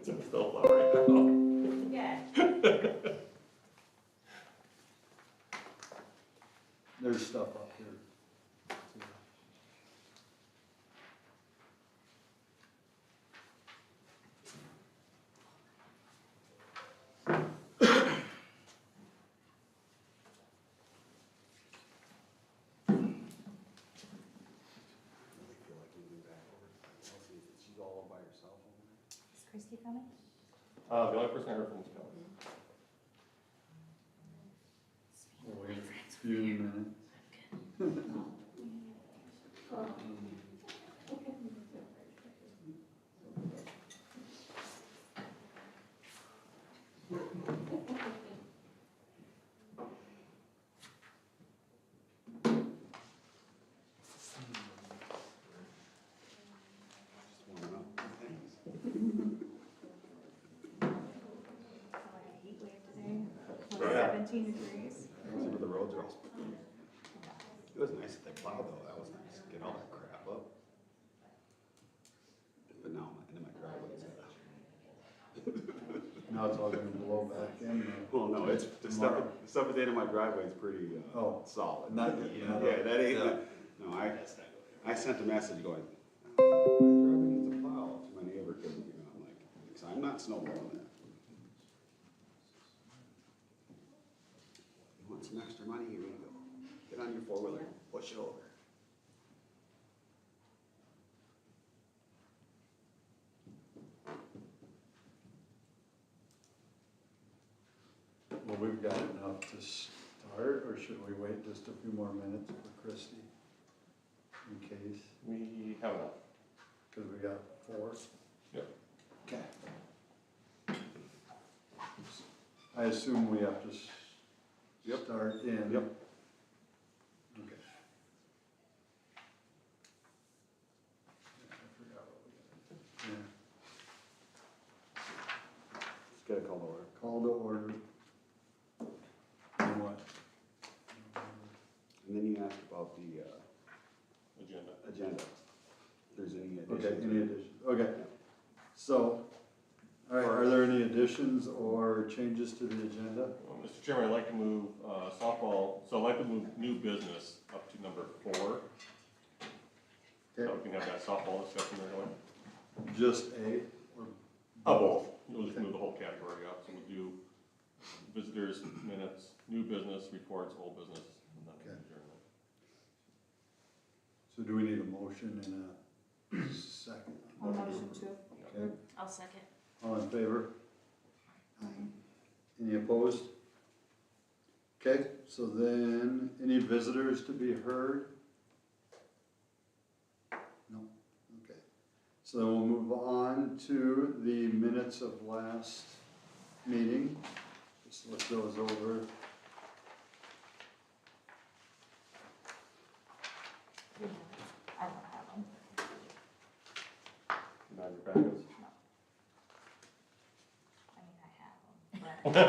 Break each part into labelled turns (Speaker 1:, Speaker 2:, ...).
Speaker 1: It's in snowplow right now.
Speaker 2: Yeah.
Speaker 3: There's stuff up here.
Speaker 4: Really feel like moving back over. I'll see if she's all by herself over there.
Speaker 2: Is Christy coming?
Speaker 1: The only person I heard from was Kelly.
Speaker 3: We'll wait a few minutes.
Speaker 4: Just warming up. Thanks.
Speaker 2: Like a heat wave today,
Speaker 1: Yeah.
Speaker 2: 17 degrees.
Speaker 4: Some of the roads are all. It was nice that they plowed though, that was nice, get all that crap up. But now, and then my driveway's
Speaker 3: Now it's all gonna blow back in.
Speaker 4: well, no, it's, the stuff at the end of my driveway is pretty,
Speaker 3: Oh.
Speaker 4: solid.
Speaker 3: Not yet,
Speaker 4: Yeah,
Speaker 3: yeah.
Speaker 4: that ain't,
Speaker 3: Yeah.
Speaker 4: no, I sent a message going, my driveway needs a plow to my neighbor, cause, you know, I'm like, because I'm not snowballing that. You want some extra money, here you go, get on your four-wheeler, push it over.
Speaker 3: Well, we've got enough to start, or should we wait just a few more minutes for Christie? In case,
Speaker 1: We have enough.
Speaker 3: because we got 4.
Speaker 1: Yep.
Speaker 3: Okay. I assume we have to
Speaker 4: Yep.
Speaker 3: start in.
Speaker 4: Yep.
Speaker 3: Okay. I forgot what we got. Yeah.
Speaker 4: Just gotta call the order.
Speaker 3: Call to order. And what?
Speaker 4: And then you asked about the,
Speaker 1: Agenda.
Speaker 4: agenda. If there's any additions.
Speaker 3: Okay, any additions? Okay. So, all right, are there any additions or changes to the agenda?
Speaker 1: Well, Mr. Chairman, I'd like to move softball, so I'd like to move new business up to number 4. So
Speaker 3: Okay,
Speaker 1: we can have that softball discussion right away.
Speaker 3: just A or?
Speaker 1: Both. We'll just move the whole category up. So we'll do visitors, minutes, new business, reports, old business, and then
Speaker 3: Okay.
Speaker 1: adjournment.
Speaker 3: So do we need a motion and a second?
Speaker 2: I'll motion to.
Speaker 3: Okay,
Speaker 2: I'll second.
Speaker 3: all in favor? Any opposed? Okay, so then, any visitors to be heard? No, okay. So then we'll move on to the minutes of last meeting. Just look those over.
Speaker 2: I don't have them.
Speaker 1: Not your packets.
Speaker 2: I mean, I have them, but.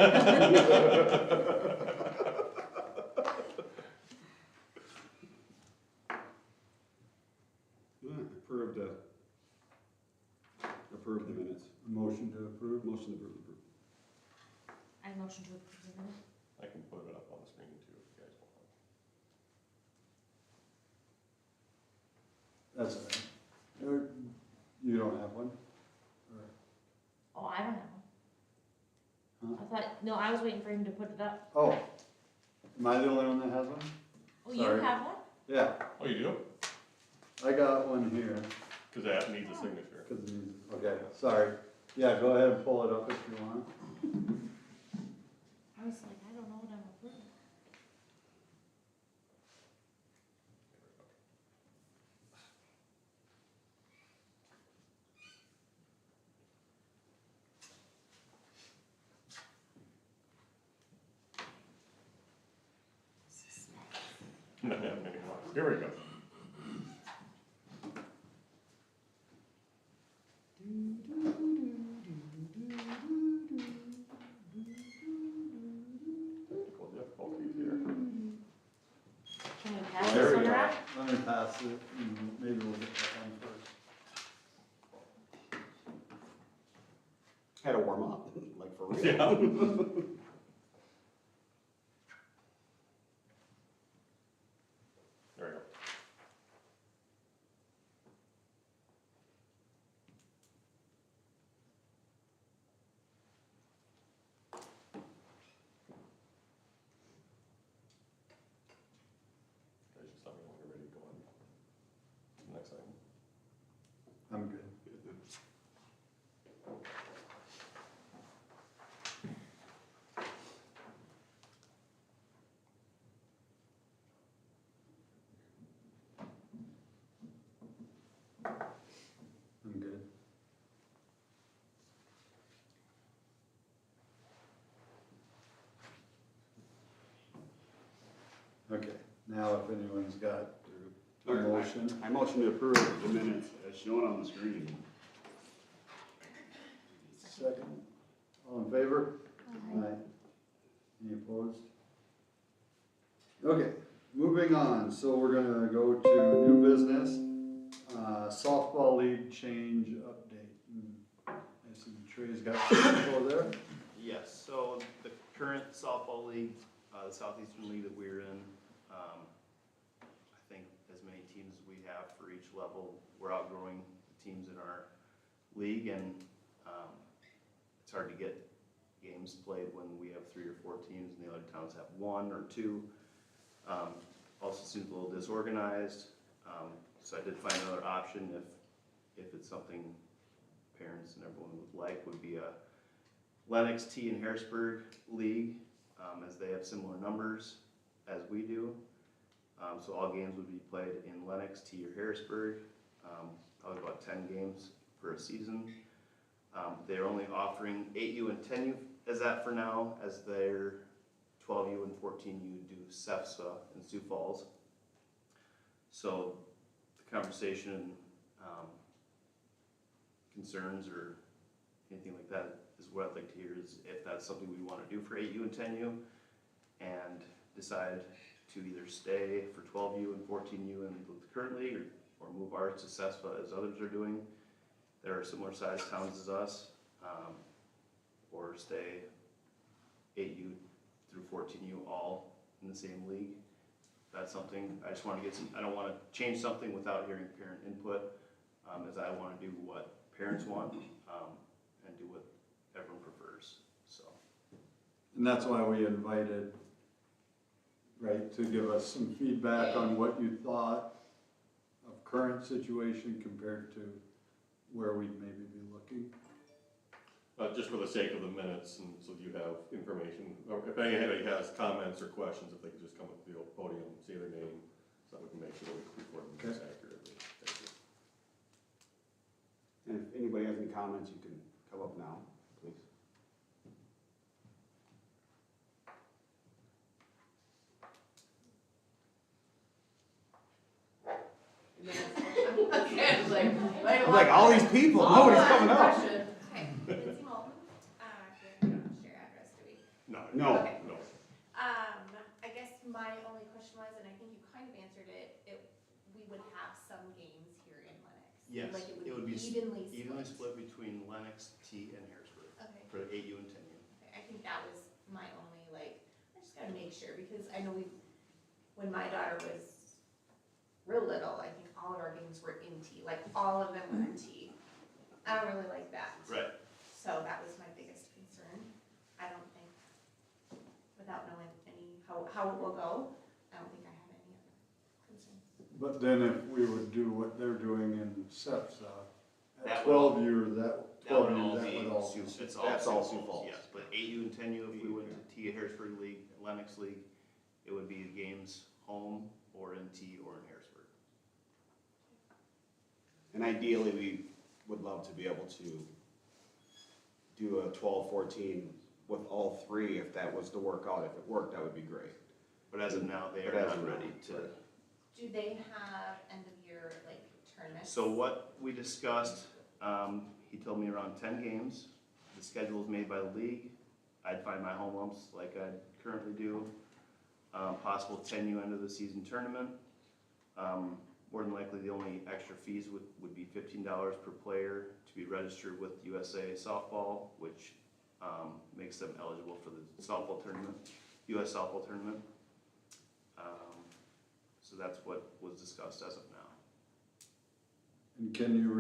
Speaker 4: Approve the minutes.
Speaker 3: Motion to approve?
Speaker 4: Motion to approve.
Speaker 2: I motion to approve the minute.
Speaker 1: I can put it up on the screen too if you guys want.
Speaker 3: That's all right. Or you don't have one? Or-
Speaker 2: Oh, I don't have one.
Speaker 3: Huh?
Speaker 2: I thought, no, I was waiting for him to put it up.
Speaker 3: Oh, am I the only one that has one?
Speaker 2: Oh, you
Speaker 3: Sorry.
Speaker 2: have one?
Speaker 3: Yeah,
Speaker 1: Oh, you do?
Speaker 3: I got one here.
Speaker 1: Because that needs a signature.
Speaker 3: Okay, sorry. Yeah, go ahead and pull it up if you want.
Speaker 2: I was like, I don't know what I'm approving.
Speaker 1: Not having any more. Here we go. Technical difficulties here.
Speaker 2: Can we pass
Speaker 3: There
Speaker 2: this
Speaker 3: we
Speaker 2: one
Speaker 3: go.
Speaker 2: around?
Speaker 3: Let me pass it, and maybe we'll get that one first.
Speaker 4: like, for real?
Speaker 1: Yeah. There we go. Guys, just let me know when you're ready to go on. Next item.
Speaker 3: I'm good. I'm good. Okay, now if anyone's got a
Speaker 4: Alright,
Speaker 3: motion,
Speaker 4: I motion to approve the minutes as shown on the screen.
Speaker 3: second, all in favor? Aye. Any opposed? Okay, moving on, so we're gonna go to new business, softball league change update. I see Trey's got some info there.
Speaker 5: Yes, so the current softball league, the Southeastern League that we're in, I think as many teams as we have for each level, we're outgrowing the teams in our league, and it's hard to get games played when we have 3 or 4 teams and the other towns have 1 or 2. Also seems a little disorganized, so I did find another option if it's something parents and everyone would like, would be a Lennox, T, and Harrisburg League, as they have similar numbers as we do. So all games would be played in Lennox, T, or Harrisburg, probably about 10 games per season. They're only offering 8U and 10U as that for now, as their 12U and 14U do CEFSA in Sioux Falls. So the conversation, concerns, or anything like that is what I'd like to hear, is if that's something we want to do for 8U and 10U, and decide to either stay for 12U and 14U in the current league, or move ours to CESFA as others are doing. There are similar sized towns as us, or stay 8U through 14U all in the same league. That's something, I just want to get some, I don't want to change something without hearing parent input, as I want to do what parents want, and do what everyone prefers, so.
Speaker 3: And that's why we invited, right, to give us some feedback on what you thought of current situation compared to where we'd maybe be looking.
Speaker 1: Just for the sake of the minutes, and so you have information, or if anybody has comments or questions, if they could just come up to the podium, say their name, so that we can make sure that we report them
Speaker 3: Okay.
Speaker 1: accurately. Thank you.
Speaker 4: And if anybody has any comments, you can come up now, please.
Speaker 2: Okay, I was like,
Speaker 4: Like, all these people, nobody's coming up.
Speaker 2: Question.
Speaker 6: Okay, Lindsay Moulton, we don't share address, do we?
Speaker 1: No.
Speaker 4: No.
Speaker 6: Okay.
Speaker 1: No.
Speaker 6: I guess my only question was, and I think you kind of answered it, we would have some games here in Lennox.
Speaker 5: Yes,
Speaker 6: Like it
Speaker 5: it
Speaker 6: would
Speaker 5: would
Speaker 6: be
Speaker 5: be
Speaker 6: evenly split.
Speaker 5: between Lennox, T, and Harrisburg
Speaker 6: Okay,
Speaker 5: for 8U and 10U.
Speaker 6: okay, I think that was my only, like, I just gotta make sure, because I know when my daughter was real little, I think all of our games were in T, like all of them were in T. I don't really like that.
Speaker 5: Right.
Speaker 6: So that was my biggest concern. I don't think, without knowing how it will go, I don't think I have any other concerns.
Speaker 3: But then if we would do what they're doing in SEPSA, at
Speaker 5: That
Speaker 3: 12-year,
Speaker 5: That would
Speaker 3: 12-year,
Speaker 5: all
Speaker 3: that
Speaker 5: be
Speaker 3: would all.
Speaker 5: Sioux, it's
Speaker 4: That's
Speaker 5: all
Speaker 4: all
Speaker 5: Sioux
Speaker 4: Sioux Falls.
Speaker 5: Yes, but 8U and 10U, if we went to T, Harrisburg League, Lennox League, it would be the games home, or in T, or in Harrisburg.
Speaker 4: And ideally, we would love to be able to do a 12-14 with all 3 if that was to work out. If it worked, that would be great.
Speaker 5: But as of now, they
Speaker 4: But
Speaker 5: are
Speaker 4: as
Speaker 5: not
Speaker 4: of now,
Speaker 5: ready to.
Speaker 4: right.
Speaker 6: Do they have end of year, like, tournaments?
Speaker 5: So what we discussed, he told me around 10 games. The schedule is made by the league. I'd find my home umps like I currently do. Possible 10U end of the season tournament. More than likely, the only extra fees would be $15 per player to be registered with USA Softball, which makes them eligible for the softball tournament, US softball tournament. So that's what was discussed as of now.
Speaker 3: And can you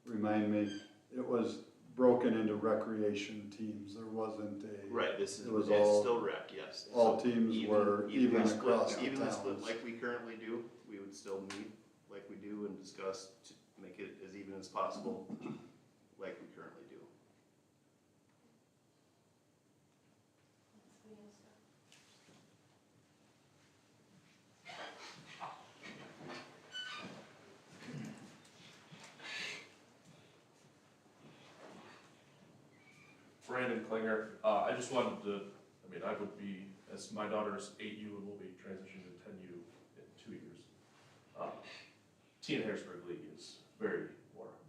Speaker 3: remind me, it was broken into recreation teams, there wasn't a.
Speaker 5: Right, this is,
Speaker 3: It was
Speaker 5: it's
Speaker 3: all-
Speaker 5: still rec, yes.
Speaker 3: all
Speaker 5: So
Speaker 3: teams were even
Speaker 5: split,
Speaker 3: across the
Speaker 5: evenly split,
Speaker 3: towns.
Speaker 5: like we currently do, we would still meet like we do and discuss to make it as even as possible, like we currently do.
Speaker 7: Brandon Klinger, I just wanted to, I mean, I would be, as my daughter's 8U and will be transitioning to 10U in 2 years. T and Harrisburg League is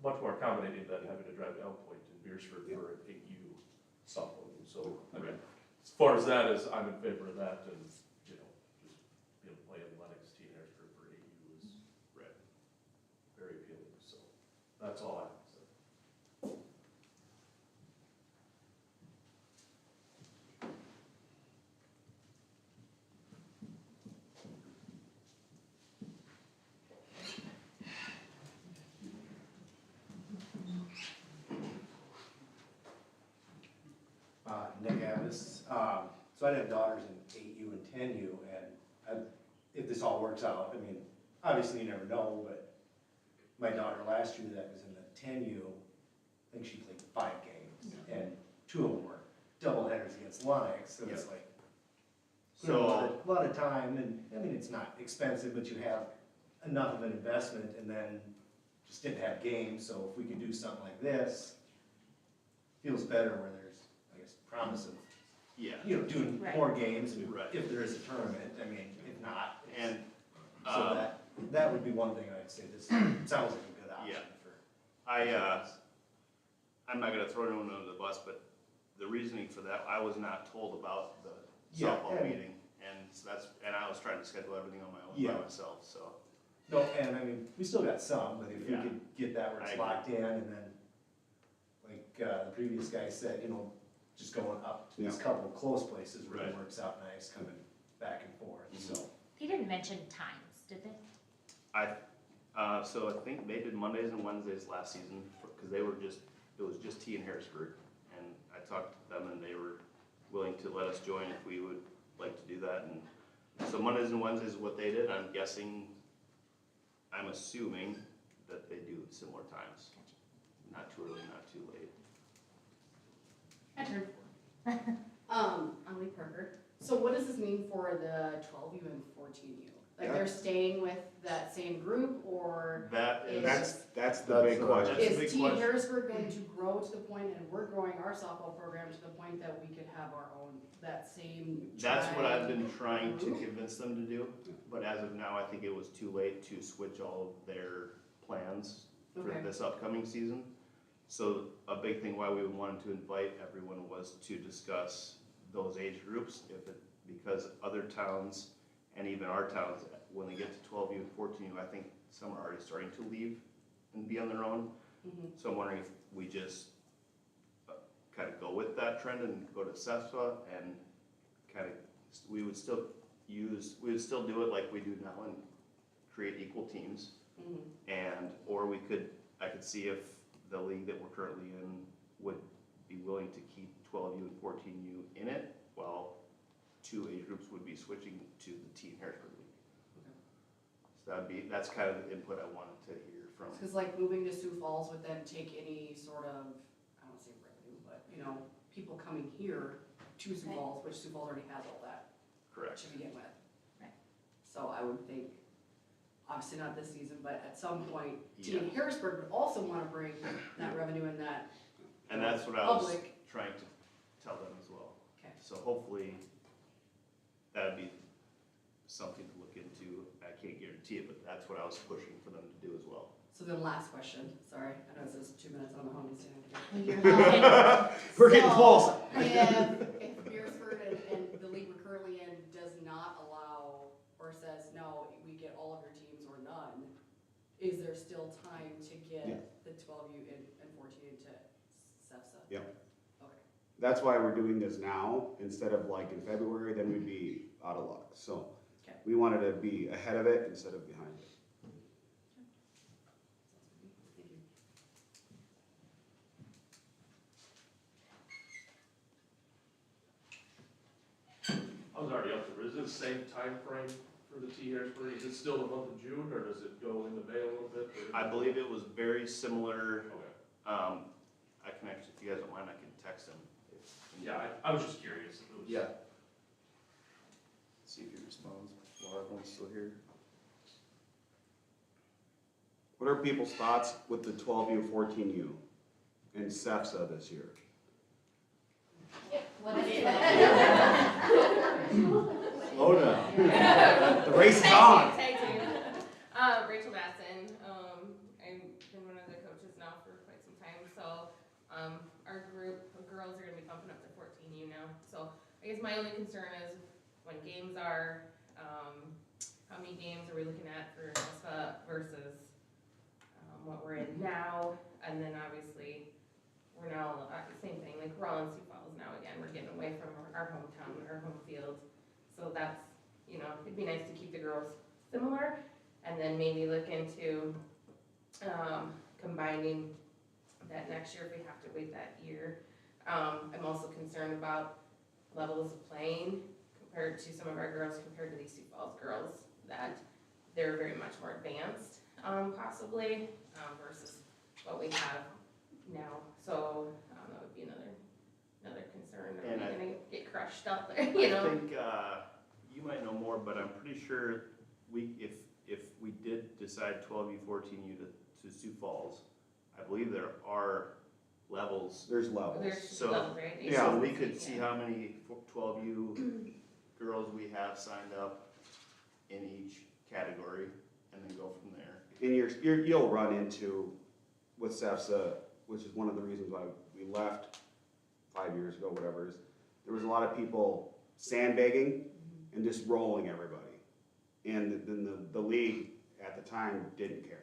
Speaker 7: much more accommodating than having to drive to Elm Point and Beersford for an 8U softball game. So, I mean, as far as that is, I'm in favor of that, and, you know, just being able to play in Lennox, T and Harrisburg for 8U is
Speaker 5: Right.
Speaker 7: very appealing, so that's all I have to say.
Speaker 8: Nick Avis. So I'd have daughters in 8U and 10U, and if this all works out, I mean, obviously you never know, but my daughter last year that was in the 10U, I think she played 5 games, and 2 of them were double headers against Lennox, so it's like,
Speaker 5: So,
Speaker 8: a lot of time, and, I mean, it's not expensive, but you have enough of an investment, and then just didn't have games, so if we could do something like this, feels better where there's, I guess, promise of,
Speaker 5: yeah,
Speaker 8: you know, doing
Speaker 6: Right.
Speaker 8: more games, and
Speaker 5: Right.
Speaker 8: if there is a tournament, I mean, if not.
Speaker 5: and,
Speaker 8: So that would be one thing I'd say, this sounds like a good option
Speaker 5: Yeah.
Speaker 8: for.
Speaker 5: I'm not gonna throw anyone under the bus, but the reasoning for that, I was not told about the
Speaker 8: Yeah,
Speaker 5: softball
Speaker 8: and-
Speaker 5: meeting, and so and I was trying to schedule everything on my own
Speaker 8: Yeah.
Speaker 5: by myself, so.
Speaker 8: No, and I mean, we still got some, but if we
Speaker 5: Yeah.
Speaker 8: could get that where
Speaker 5: I
Speaker 8: it's
Speaker 5: agree.
Speaker 8: locked in, and then, like, the previous guy said, you know, just going up to these
Speaker 4: Yeah.
Speaker 8: couple close places really
Speaker 5: Right.
Speaker 8: works out nice, coming back and forth,
Speaker 5: Mhm.
Speaker 8: so.
Speaker 2: They didn't mention times, did they?
Speaker 5: So I think they did Mondays and Wednesdays last season, because it was just T and Harrisburg. And I talked to them and they were willing to let us join if we would like to do that. And so Mondays and Wednesdays is what they did. I'm assuming that they do similar times. Not too early, not too late.
Speaker 9: I'm Lee Parker. So what does this mean for the 12U and 14U? Like
Speaker 4: Yeah.
Speaker 9: they're staying with that same group, or
Speaker 5: That is,
Speaker 4: That's the
Speaker 3: That's
Speaker 4: big
Speaker 3: the-
Speaker 4: question.
Speaker 5: That's a
Speaker 9: is
Speaker 5: big
Speaker 9: T
Speaker 5: question.
Speaker 9: Harrisburg going to grow to the point, and we're growing our softball program to the point that we could have our own, that same?
Speaker 5: that's what I've been
Speaker 9: tri-
Speaker 5: trying to
Speaker 9: group?
Speaker 5: convince them to do. But as of now, I think it was too late to switch all of their plans for
Speaker 9: Okay.
Speaker 5: this upcoming season. So a big thing why we wanted to invite everyone was to discuss those age groups, because other towns and even our towns, when they get to 12U and 14U, I think some are already starting to leave and be on their own.
Speaker 9: Mhm.
Speaker 5: So I'm wondering if we just kind of go with that trend and go to CESPA and kind of, we would still do it like we do now and create equal teams.
Speaker 9: Mhm.
Speaker 5: Or I could see if the league that we're currently in would be willing to keep 12U and 14U in it, while 2 age groups would be switching to the T and Harrisburg League. So that's kind of the input I wanted to hear from.
Speaker 9: Cause like moving to Sioux Falls would then take any sort of, I don't wanna say revenue, but you know, people coming here to Sioux
Speaker 2: Right.
Speaker 9: Falls, which Sioux Falls already has all that
Speaker 5: Correct.
Speaker 9: to begin with.
Speaker 2: Right.
Speaker 9: So I would think, obviously not this season, but at some point, T
Speaker 5: Yeah.
Speaker 9: and Harrisburg would also wanna bring that revenue and that
Speaker 5: And that's what I was
Speaker 9: public.
Speaker 5: trying to tell them as well.
Speaker 9: Okay.
Speaker 5: So hopefully, that'd be something to look into. I can't guarantee it, but that's what I was pushing for them to do as well.
Speaker 9: So then last question, sorry, I know it says 2 minutes on the home stand.
Speaker 2: You're fine.
Speaker 5: We're getting close.
Speaker 9: If Beersford and the league we're currently in does not allow, or says, no, we get all of your teams or none, is there still time to
Speaker 4: Yeah.
Speaker 9: get the 12U and 14 into SEPSA?
Speaker 4: Yeah.
Speaker 9: Okay.
Speaker 4: That's why we're doing this now, instead of like in February, then we'd be out of luck. So
Speaker 9: Okay.
Speaker 4: we wanted to be ahead of it instead of behind it.
Speaker 9: Thank you.
Speaker 7: I was already up there, is it the same time frame for the T Harrisburg? Is it still the month of June, or does it go into May a little bit? or-
Speaker 5: I believe it was very similar.
Speaker 7: Okay,
Speaker 5: I can actually, if you guys don't mind, I can text him.
Speaker 7: yeah, I was just curious if it was.
Speaker 5: Yeah. See if he responds while everyone's still here.
Speaker 4: What are people's thoughts with the 12U, 14U and SEFSA this year?
Speaker 6: What is
Speaker 3: Slow down.
Speaker 4: The race is on.
Speaker 10: Tag team. Rachel Basson, I've been one of the coaches now for quite some time, so, our group of girls are gonna be bumping up to 14U now. So I guess my only concern is when games are, how many games are we looking at for SFA versus, what we're in now? And then obviously, we're now, same thing, like we're all in Sioux Falls now again, we're getting away from our hometown, our home field. So that's, you know, it'd be nice to keep the girls similar, and then maybe look into, combining that next year if we have to wait that year. I'm also concerned about levels of playing compared to some of our girls, compared to these Sioux Falls girls, that they're very much more advanced, possibly, versus what we have now. So, that would be another concern, are
Speaker 5: And
Speaker 10: we
Speaker 5: I-
Speaker 10: gonna get crushed out there, you know?
Speaker 5: I think, you might know more, but I'm pretty sure if we did decide 12U, 14U to Sioux Falls, I believe there are levels.
Speaker 4: There's levels.
Speaker 10: There's
Speaker 5: So-
Speaker 10: levels, right?
Speaker 4: Yeah.
Speaker 5: So we could see how many 12U girls we have signed up in each category, and then go from there.
Speaker 4: And you'll run into, with SEFSA, which is one of the reasons why we left 5 years ago, whatever, is there was a lot of people sandbagging and just rolling everybody. And then the league at the time didn't care.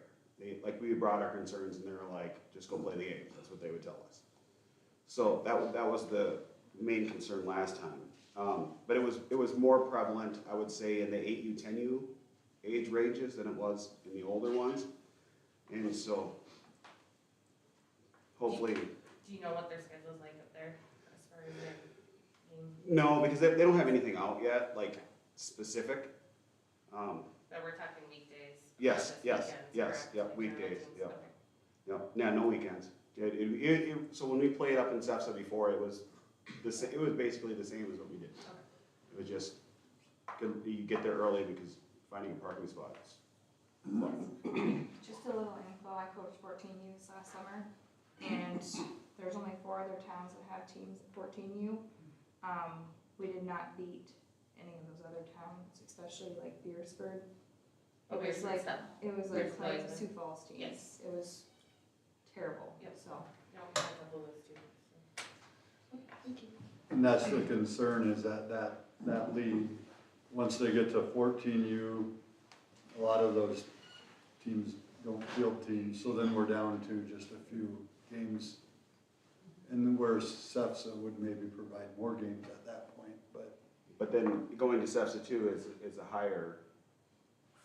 Speaker 4: We brought our concerns and they were like, just go play the game. That's what they would tell us. So that was the main concern last time. But it was more prevalent, I would say, in the 8U, 10U age ranges than it was in the older ones. And so hopefully,
Speaker 10: Do you know what their schedule's like up there, as far as their game,
Speaker 4: no, because they don't have anything out yet, like specific.
Speaker 10: that we're talking weekdays?
Speaker 4: Yes,
Speaker 10: not just
Speaker 4: yes,
Speaker 10: weekends,
Speaker 4: yes,
Speaker 10: correct?
Speaker 4: yep,
Speaker 10: Like
Speaker 4: weekdays,
Speaker 10: tournaments,
Speaker 4: yep.
Speaker 10: okay.
Speaker 4: Yeah, no weekends. So when we played up in SEFSA before, it was basically the same as what we did.
Speaker 10: Okay.
Speaker 4: It was just, you get there early because finding a parking spot is fun.
Speaker 2: Just a little info, I coached 14Us last summer, and there's only 4 other towns that have teams at 14U. We did not beat any of those other towns, especially like Beersford. It
Speaker 10: Okay,
Speaker 2: was
Speaker 10: so
Speaker 2: like,
Speaker 10: stuff.
Speaker 2: it was
Speaker 10: There's
Speaker 2: like playing
Speaker 10: those.
Speaker 2: Sioux Falls teams.
Speaker 10: Yes.
Speaker 2: It was terrible,
Speaker 10: Yep.
Speaker 2: so.
Speaker 10: No, we had a couple of those too, so. Okay, thank you.
Speaker 3: And that's the concern, is that league, once they get to 14U, a lot of those teams don't field teams, so then we're down to just a few games. And where SEFSA would maybe provide more games at that point, but
Speaker 4: But then going to SEFSA too is a higher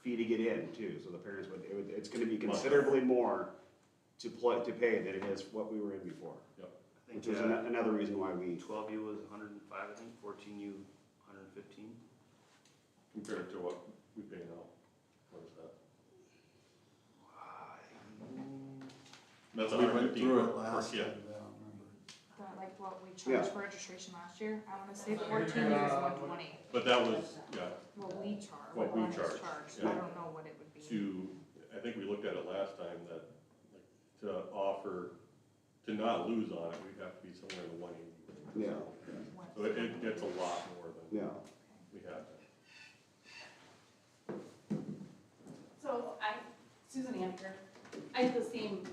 Speaker 4: fee to get in too, so the parents it's gonna be considerably more to pay than it is what we were in before.
Speaker 5: I think,
Speaker 4: Which is another reason why we,
Speaker 5: 12U was 105, I think, 14U 115.
Speaker 1: Compared to what we pay now. What is that? That's
Speaker 3: we went
Speaker 1: 115
Speaker 3: through it
Speaker 1: per
Speaker 3: last time,
Speaker 1: kid.
Speaker 3: I don't remember.
Speaker 2: Like what we
Speaker 4: Yeah.
Speaker 2: charged for registration last year, I wanna say 14U is 120.
Speaker 1: But that was, yeah,
Speaker 2: What we charge,
Speaker 1: What we
Speaker 2: Lennox
Speaker 1: charge,
Speaker 2: charged,
Speaker 1: yeah.
Speaker 2: I don't know what it would be.
Speaker 1: I think we looked at it last time, that like, to not lose on it, we'd have to be somewhere in the 180.
Speaker 4: Yeah.
Speaker 1: So it gets a lot more than
Speaker 4: yeah.
Speaker 1: we had.
Speaker 9: So Susan Anker, I had the same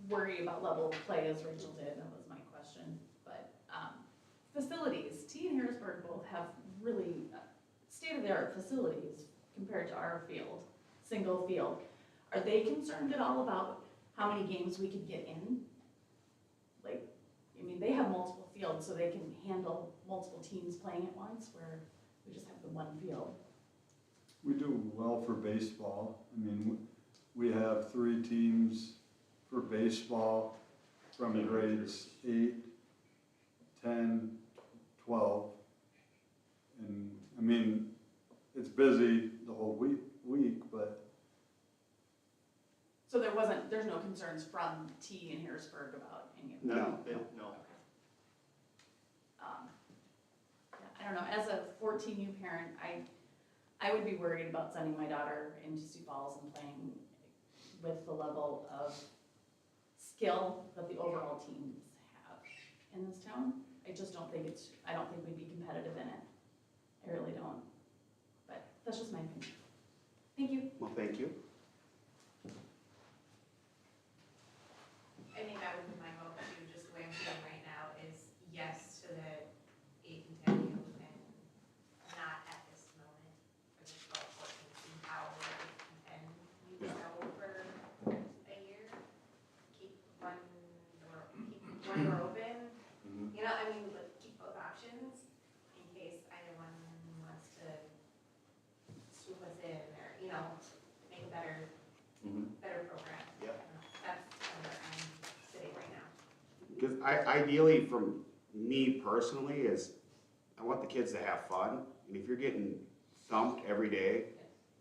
Speaker 9: worry about level of play as Rachel did, that was my question. But, facilities, T and Harrisburg both have really state-of-the-art facilities compared to our field, single field. Are they concerned at all about how many games we could get in? Like, I mean, they have multiple fields, so they can handle multiple teams playing at once, where we just have the one field.
Speaker 3: We do well for baseball. I mean, we have 3 teams for baseball from grades 8, 10, 12. And, I mean, it's busy the whole week, but
Speaker 9: So there's no concerns from T in Harrisburg about any of that?
Speaker 4: No.
Speaker 5: No.
Speaker 9: Yeah, I don't know, as a 14U parent, I would be worried about sending my daughter into Sioux Falls and playing with the level of skill that the overall teams have in this town. I just don't think I don't think we'd be competitive in it. I really don't. But that's just my opinion. Thank you.
Speaker 4: Well, thank you.
Speaker 6: I think that would be my vote too, just the way I'm feeling right now is yes to the 8 and 10 U and not at this moment for the 12, 14, see how the 8 and 10 U go for a year. Keep one door open,
Speaker 4: Mhm.
Speaker 6: you know, I mean, like, keep both options in case either one wants to swoop us in or, you know, make a better program.
Speaker 4: Yeah.
Speaker 6: That's where I'm sitting right now.
Speaker 4: Because ideally, from me personally, is I want the kids to have fun. And if you're getting thumped every day,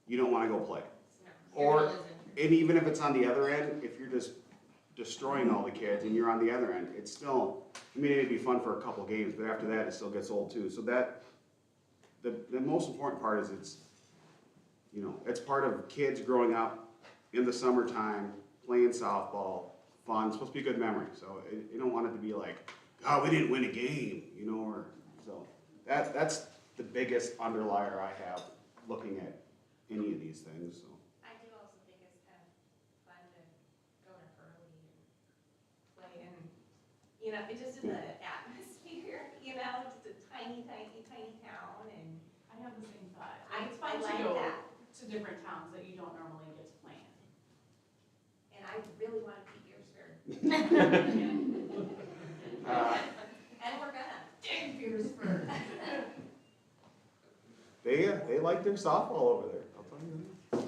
Speaker 4: you don't want to go play. Or, and even if it's on the other end, if you're just destroying all the kids and you're on the other end, it's still, I mean, it'd be fun for a couple games, but after that, it still gets old too. So that, the most important part is it's, you know, it's part of kids growing up in the summertime, playing softball, fun, it's supposed to be a good memory. So you don't want it to be like, oh, we didn't win a game, you know, or, so that's the biggest underlier I have looking at any of these things, so.
Speaker 6: I do also think it's kind of fun to go to Hurley and play in, you know, it's just in the atmosphere, you know, just a tiny, tiny, tiny town and.
Speaker 9: I have the same thought.
Speaker 6: I-
Speaker 9: It's fun
Speaker 6: I like
Speaker 9: to go
Speaker 6: that.
Speaker 9: to different towns that you don't normally get to play in.
Speaker 6: And I really want to beat Harrisburg. And we're gonna.
Speaker 9: Harrisburg.
Speaker 4: They like their softball over there, I'll tell you that.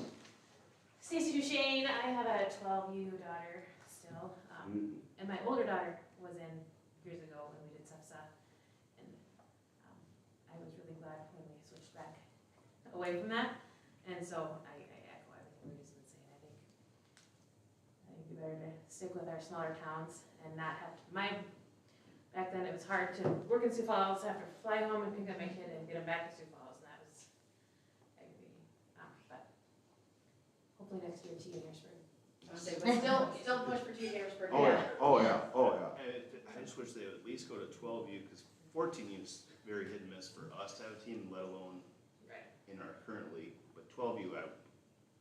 Speaker 11: Stacy Duchesne, I have a 12U daughter still, and my older daughter was in years ago when we did SEPSA, and I was really glad when we switched back away from that, and so I echo everything Rudy's been saying. I think it'd be better to stick with our smaller towns and not have to, back then it was hard to work in Sioux Falls, have to fly home and pick up my kid and get him back to Sioux Falls, and that was aggravating, but hopefully next year T in Harrisburg.
Speaker 6: But still push for 2 Harrisburg.
Speaker 4: Oh, yeah, oh, yeah, oh, yeah.
Speaker 5: And I just wish they would at least go to 12U, because 14U is very hit and miss for us to have a team, let alone
Speaker 6: Right.
Speaker 5: in our current league. But 12U, I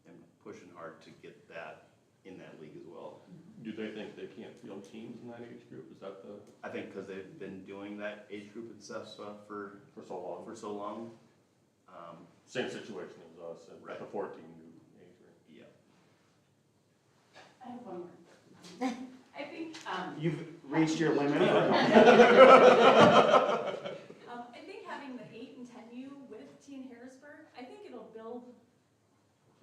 Speaker 5: am pushing hard to get that in that league as well.
Speaker 1: Do they think they can't field teams in that age group? Is that
Speaker 5: I think because they've been doing that age group and stuff for
Speaker 1: for so long? Same situation as us at
Speaker 5: Right.
Speaker 1: the 14U age range.
Speaker 5: Yeah.
Speaker 9: I have one more. I think,
Speaker 4: You've reached your limit?
Speaker 9: I think having the 8 and 10U with T in Harrisburg, I think it'll build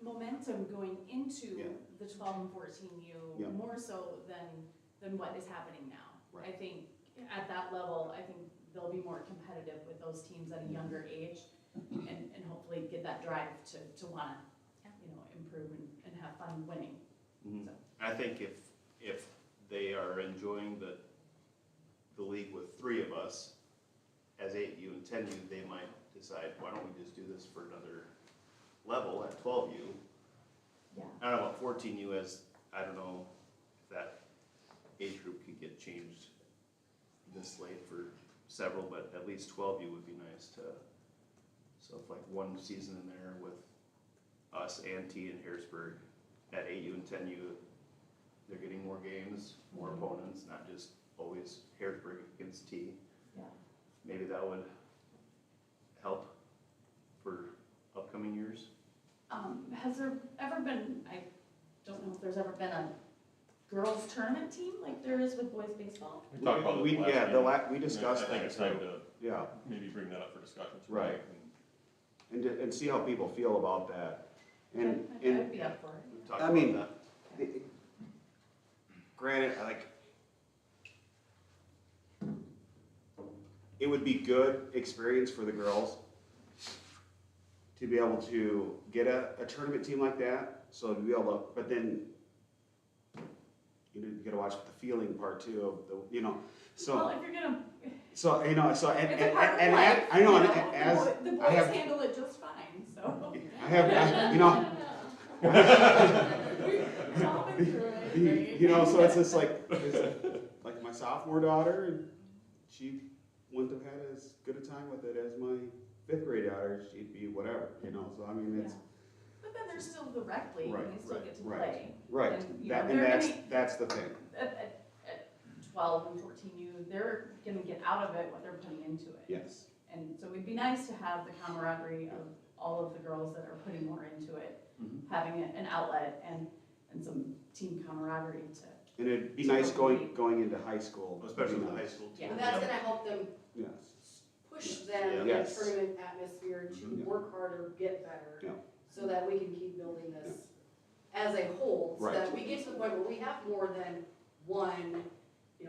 Speaker 9: momentum going into
Speaker 4: Yeah.
Speaker 9: the 12 and 14U
Speaker 4: Yeah.
Speaker 9: more so than what is happening now.
Speaker 4: Right.
Speaker 9: I think at that level, I think they'll be more competitive with those teams at a younger age and hopefully get that drive to wanna, you know, improve and have fun winning.
Speaker 5: Mhm. I think if they are enjoying the league with 3 of us, as 8U and 10U, they might decide, why don't we just do this for another level at 12U?
Speaker 9: Yeah.
Speaker 5: I don't know about 14U, as, I don't know if that age group could get changed this late for several, but at least 12U would be nice to, so if like one season in there with us and T in Harrisburg, at 8U and 10U, they're getting more games, more opponents, not just always Harrisburg against T.
Speaker 9: Yeah.
Speaker 5: Maybe that would help for upcoming years.
Speaker 9: Has there ever been, I don't know if there's ever been a girls tournament team like there is with boys baseball?
Speaker 1: We talked about
Speaker 4: We,
Speaker 1: this
Speaker 4: yeah,
Speaker 1: last
Speaker 4: we
Speaker 1: meeting.
Speaker 4: discussed
Speaker 1: I think
Speaker 4: that,
Speaker 1: it's time
Speaker 4: so,
Speaker 1: to
Speaker 4: yeah,
Speaker 1: maybe bring that up for discussion.
Speaker 4: Right. and see how people feel about that. And,
Speaker 9: I would be up for it.
Speaker 5: We've talked
Speaker 4: I
Speaker 5: about
Speaker 4: mean,
Speaker 5: that.
Speaker 4: granted, it would be good experience for the girls to be able to get a tournament team like that, so to be able to, but then you gotta watch the feeling part too of the,
Speaker 9: Well,
Speaker 4: so,
Speaker 9: if you're gonna,
Speaker 4: so, and,
Speaker 9: it's a part of
Speaker 4: and
Speaker 9: life,
Speaker 4: I know,
Speaker 9: you
Speaker 4: and
Speaker 9: know,
Speaker 4: as,
Speaker 9: the
Speaker 4: I
Speaker 9: boys
Speaker 4: have,
Speaker 9: handle it just fine, so.
Speaker 4: I have,
Speaker 9: We've all been through it.
Speaker 4: so it's just like my sophomore daughter, and she wouldn't have had as good a time with it as my 5th grade daughter. She'd be whatever, so I mean, it's,
Speaker 9: Yeah. But then there's still the rec league,
Speaker 4: Right,
Speaker 9: and they still get to
Speaker 4: right,
Speaker 9: play.
Speaker 4: right,
Speaker 9: And, you
Speaker 4: that,
Speaker 9: know,
Speaker 4: and
Speaker 9: they're
Speaker 4: that's the thing.
Speaker 9: At 12 and 14U, they're gonna get out of it what they're putting into it.
Speaker 4: Yes.
Speaker 9: And so it'd be nice to have the camaraderie of all of the girls that are putting more into it,
Speaker 4: Mhm.
Speaker 9: having an outlet and some team camaraderie to,
Speaker 4: And it'd be
Speaker 9: To
Speaker 4: nice
Speaker 9: compete.
Speaker 4: going into high school.
Speaker 5: Especially
Speaker 4: you
Speaker 5: the
Speaker 4: know.
Speaker 5: high school team.
Speaker 9: Yeah.
Speaker 12: And that's gonna help them
Speaker 4: Yes,
Speaker 12: push them in a
Speaker 4: Yes.
Speaker 12: tournament atmosphere to
Speaker 4: Mhm.
Speaker 12: work harder, get better.
Speaker 4: Yeah.
Speaker 12: So that we can keep building this as a whole, so
Speaker 4: Right.
Speaker 12: that we get to the point where we have more than one,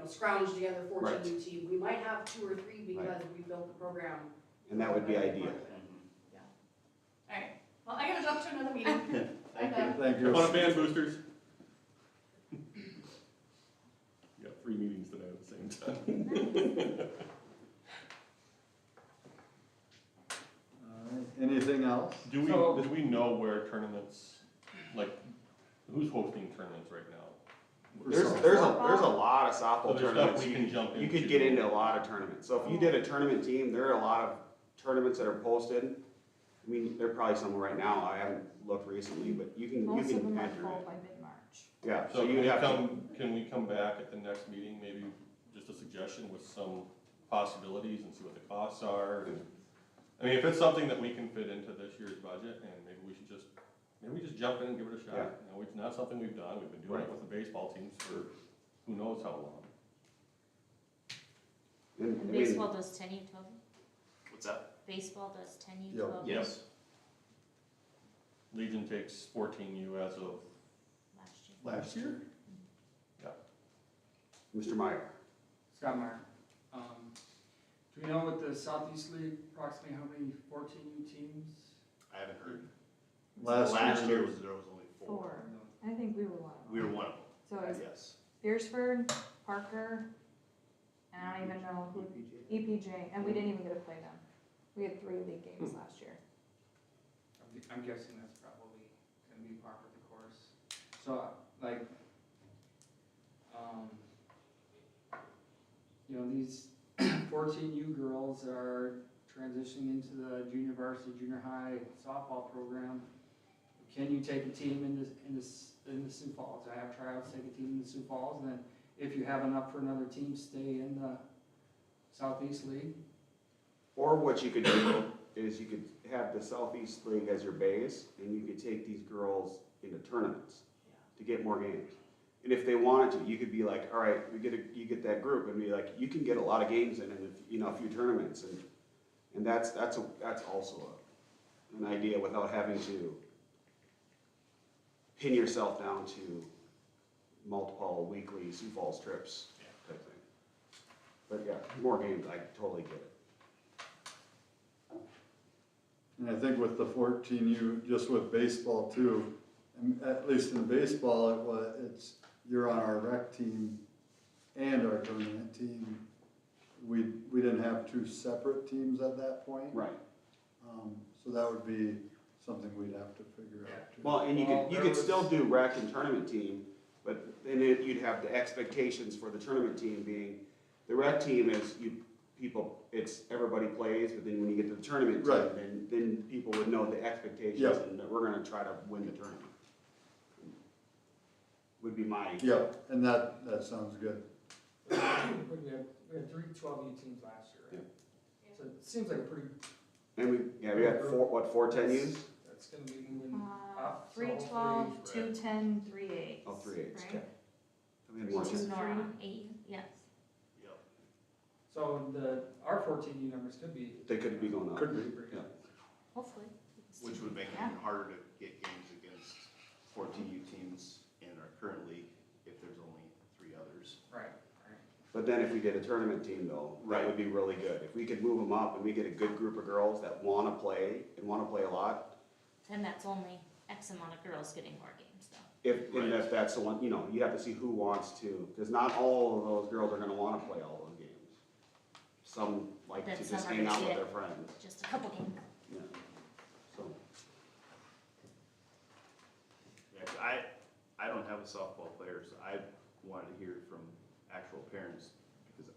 Speaker 12: scrounged together 14U team. We might have 2 or 3 because we built the program.
Speaker 4: and that would be ideal.
Speaker 9: yeah. All right, well, I gotta jump to another meeting.
Speaker 5: Thank
Speaker 9: Okay.
Speaker 5: you.
Speaker 3: Thank
Speaker 1: Come on,
Speaker 3: you.
Speaker 1: band boosters. You got 3 meetings today at the same time.
Speaker 3: All right, anything else?
Speaker 1: Do
Speaker 8: So-
Speaker 1: we know where tournaments, like, who's hosting tournaments right now?
Speaker 4: There's a lot of
Speaker 1: So
Speaker 4: softball
Speaker 1: there's stuff
Speaker 4: tournaments.
Speaker 1: we can jump into.
Speaker 4: You could get into a lot of tournaments. So if you did a tournament team, there are a lot of tournaments that are posted. I mean, they're probably somewhere right now. I haven't looked recently, but you
Speaker 2: Most of them are
Speaker 4: enter
Speaker 2: full
Speaker 4: it.
Speaker 2: by mid-March.
Speaker 4: Yeah,
Speaker 1: So
Speaker 4: so you'd have to,
Speaker 1: can we come back at the next meeting, maybe just a suggestion with some possibilities and see what the costs are? And I mean, if it's something that we can fit into this year's budget, and maybe we just jump in and give it a shot.
Speaker 4: Yeah.
Speaker 1: It's not something we've done. We've been doing it
Speaker 4: Right.
Speaker 1: with the baseball teams for who knows how long.
Speaker 4: and, I
Speaker 11: And
Speaker 4: mean,
Speaker 11: baseball does 10U, 12U?
Speaker 5: What's that?
Speaker 11: Baseball does 10U,
Speaker 3: Yep.
Speaker 11: 12U?
Speaker 5: Yes.
Speaker 1: Legion takes 14U as of
Speaker 11: Last year.
Speaker 1: last year?
Speaker 4: Mr. Meyer.
Speaker 13: Scott Meyer. Do we know with the Southeast League approximately how many 14U teams?
Speaker 5: I haven't heard.
Speaker 3: Last year-
Speaker 5: there was only 4.
Speaker 2: 4. I think we were one of them.
Speaker 5: We were one of
Speaker 2: So
Speaker 5: them,
Speaker 2: it's
Speaker 5: yes.
Speaker 2: Beersford, Parker, and I don't even know who, EPJ, and we didn't even get to play them. We had 3 league games last year.
Speaker 13: I'm guessing that's probably gonna be par for the course. So, like, these 14U girls are transitioning into the junior varsity, junior high softball program. Can you take a team in the Sioux Falls? I have tryouts, take a team in the Sioux Falls, and then if you have enough for another team, stay in the Southeast League.
Speaker 4: Or what you could do is you could have the Southeast League as your base, and you could take these girls into tournaments to get more games. And if they wanted to, you could be like, all right, you get that group, and be like, you can get a lot of games in, and a few tournaments, and that's also an idea without having to pin yourself down to multiple weekly Sioux Falls trips type thing. But yeah, more games, I totally get it.
Speaker 3: And I think with the 14U, just with baseball too, and at least in baseball, it's, you're on our rec team and our tournament team. We didn't have 2 separate teams at that point.
Speaker 4: Right.
Speaker 3: So that would be something we'd have to figure out too.
Speaker 4: Well, and you
Speaker 13: Well,
Speaker 4: could
Speaker 13: there was-
Speaker 4: still do rec and tournament team, but then you'd have the expectations for the tournament team being, the rec team is it's everybody plays, but then when you get to the tournament
Speaker 3: Right.
Speaker 4: team, then people would know the expectations
Speaker 3: Yep.
Speaker 4: and that we're gonna try to win the tournament. Would be my,
Speaker 3: Yep, and that sounds good.
Speaker 13: We had 3 12U teams last year, right? So it seems like a pretty,
Speaker 4: and we had 4 10Us?
Speaker 13: that's gonna be moving up. so
Speaker 2: 312,
Speaker 13: hopefully-
Speaker 2: 210, 3/8.
Speaker 4: Oh, 3/8,
Speaker 2: right?
Speaker 4: okay. We had one.
Speaker 11: Nora, 8, yes.
Speaker 5: Yep.
Speaker 13: So our 14U numbers could be.
Speaker 4: They could be going up.
Speaker 3: Could be.
Speaker 4: Yeah.
Speaker 11: Hopefully.
Speaker 5: Which would make it
Speaker 2: Yeah.
Speaker 5: even harder to get games against 14U teams in our current league if there's only 3 others.
Speaker 13: Right.
Speaker 4: But then if we did a tournament team though, that would be really good. If we could move them up and we get a good group of girls that wanna play and wanna play a lot,
Speaker 11: And that's only X amount of girls getting more games though.
Speaker 4: and if that's the one, you know, you have to see who wants to, cause not all of those girls are gonna wanna play all those games. Some like
Speaker 11: Then
Speaker 4: to
Speaker 11: some
Speaker 4: just
Speaker 11: are
Speaker 4: hang
Speaker 11: gonna
Speaker 4: out with
Speaker 11: get
Speaker 4: their friends,
Speaker 11: Just a couple games.
Speaker 4: yeah, so.
Speaker 5: Yeah, 'cause I don't have a softball player, so I wanted to hear from actual parents, because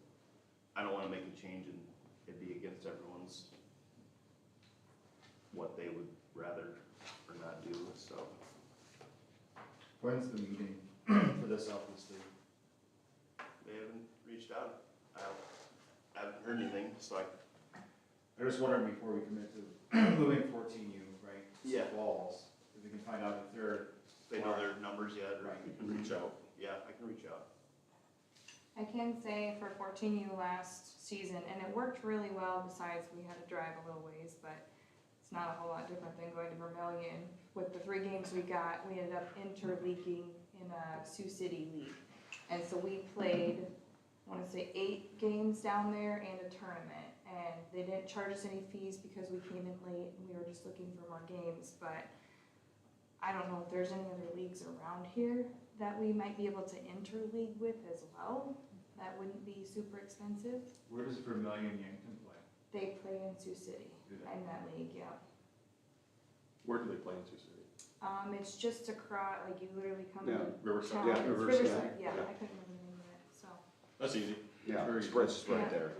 Speaker 5: I don't wanna make a change and it'd be against everyone's, what they would rather or not do, so.
Speaker 14: When's the meeting for the Southeast League?
Speaker 5: They haven't reached out. I haven't heard anything, so
Speaker 14: I'm just wondering before we commit to moving 14U, right?
Speaker 5: Yeah.
Speaker 14: Walls, if we can find out if they're,
Speaker 5: they know their numbers yet, or
Speaker 14: Right.
Speaker 5: you can reach out. Yeah, I can reach out.
Speaker 2: I can say for 14U last season, and it worked really well, besides we had to drive a little ways, but it's not a whole lot different than going to Vermillion. With the 3 games we got, we ended up interleaguing in a Sioux City league. And so we played, I wanna say 8 games down there and a tournament. And they didn't charge us any fees because we came in late and we were just looking for more games, but I don't know if there's any other leagues around here that we might be able to interleague with as well. That wouldn't be super expensive.
Speaker 14: where does Vermillion Yankton play?
Speaker 2: They play in Sioux City,
Speaker 14: Do they?
Speaker 2: in that league, yeah.
Speaker 1: Where do they play in Sioux City?
Speaker 2: It's just across, like you literally come
Speaker 4: Yeah,
Speaker 2: in
Speaker 1: Riverside?
Speaker 2: town.
Speaker 4: Yeah,
Speaker 2: It's
Speaker 4: Riverside.
Speaker 2: yeah,
Speaker 4: Yeah.
Speaker 2: I couldn't remember the name of it, so,
Speaker 1: That's easy.
Speaker 4: Yeah,
Speaker 1: Very
Speaker 4: it's
Speaker 1: easy.
Speaker 4: just right
Speaker 2: Yeah.
Speaker 4: there.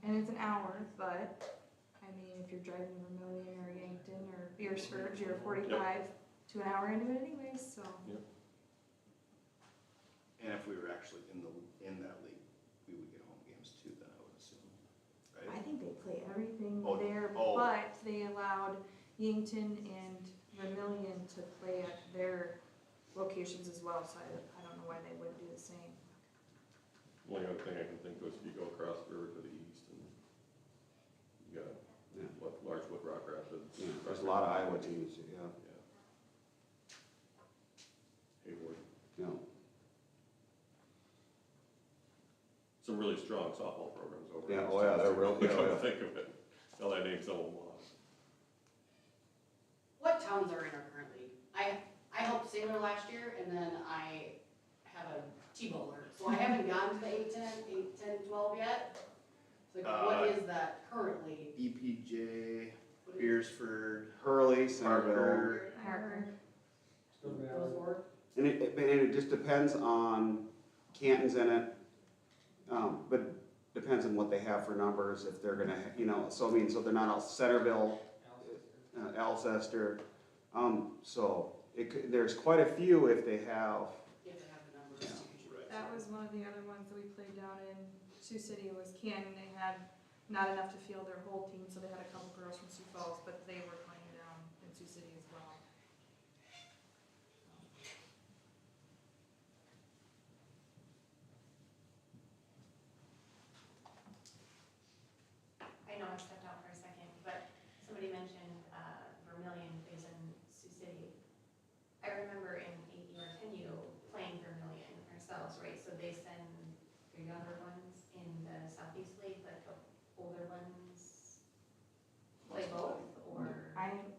Speaker 2: and it's an hour, but, I mean, if you're driving to Vermillion or Yankton or Beersford, you're 45 to an hour into it anyways, so.
Speaker 5: And if we were actually in that league, we would get home games too, then I would assume,
Speaker 2: I
Speaker 5: right?
Speaker 2: think they play everything
Speaker 5: Oh,
Speaker 2: there,
Speaker 5: oh.
Speaker 2: but they allowed Yankton and Vermillion to play at their locations as well, so I don't know why they wouldn't do the same.
Speaker 1: Only other thing I can think of is if you go across the river to the east and you got,
Speaker 4: Yeah.
Speaker 1: Larchwood, Rock Rapids.
Speaker 4: Yeah, there's a lot of Iowa teams, yeah,
Speaker 1: Yeah. Hayward.
Speaker 4: yeah.
Speaker 1: Some really strong softball programs over
Speaker 4: Yeah,
Speaker 1: there.
Speaker 4: oh yeah, they're real, yeah,
Speaker 1: Come to
Speaker 4: yeah.
Speaker 1: think of it, now that name's some of them off.
Speaker 12: What towns are in our current league? I helped Sailor last year, and then I have a T-bowler, so I haven't gotten to the 8, 10, 12 yet. So like, what is that currently?
Speaker 5: EPJ,
Speaker 12: What is-
Speaker 5: Beersford,
Speaker 4: Hurley, Centerville,
Speaker 5: Parker.
Speaker 2: Harper.
Speaker 12: Those four?
Speaker 4: and it just depends on, Canton's in it, but depends on what they have for numbers, if they're gonna, you know, so I mean, so they're not all Centerville, Alcester, so there's quite a few if they have,
Speaker 12: You have to have the numbers.
Speaker 4: Yeah.
Speaker 5: Right.
Speaker 2: That was one of the other ones that we played down in Sioux City was Canton. They had not enough to field their whole team, so they had a couple girls from Sioux Falls, but they were playing down in Sioux City as well.
Speaker 11: I know I stepped out for a second, but somebody mentioned Vermillion is in Sioux City. I remember in 8U or 10U playing Vermillion ourselves, right? So they send their younger ones in the Southeast League, like the older ones play both, or?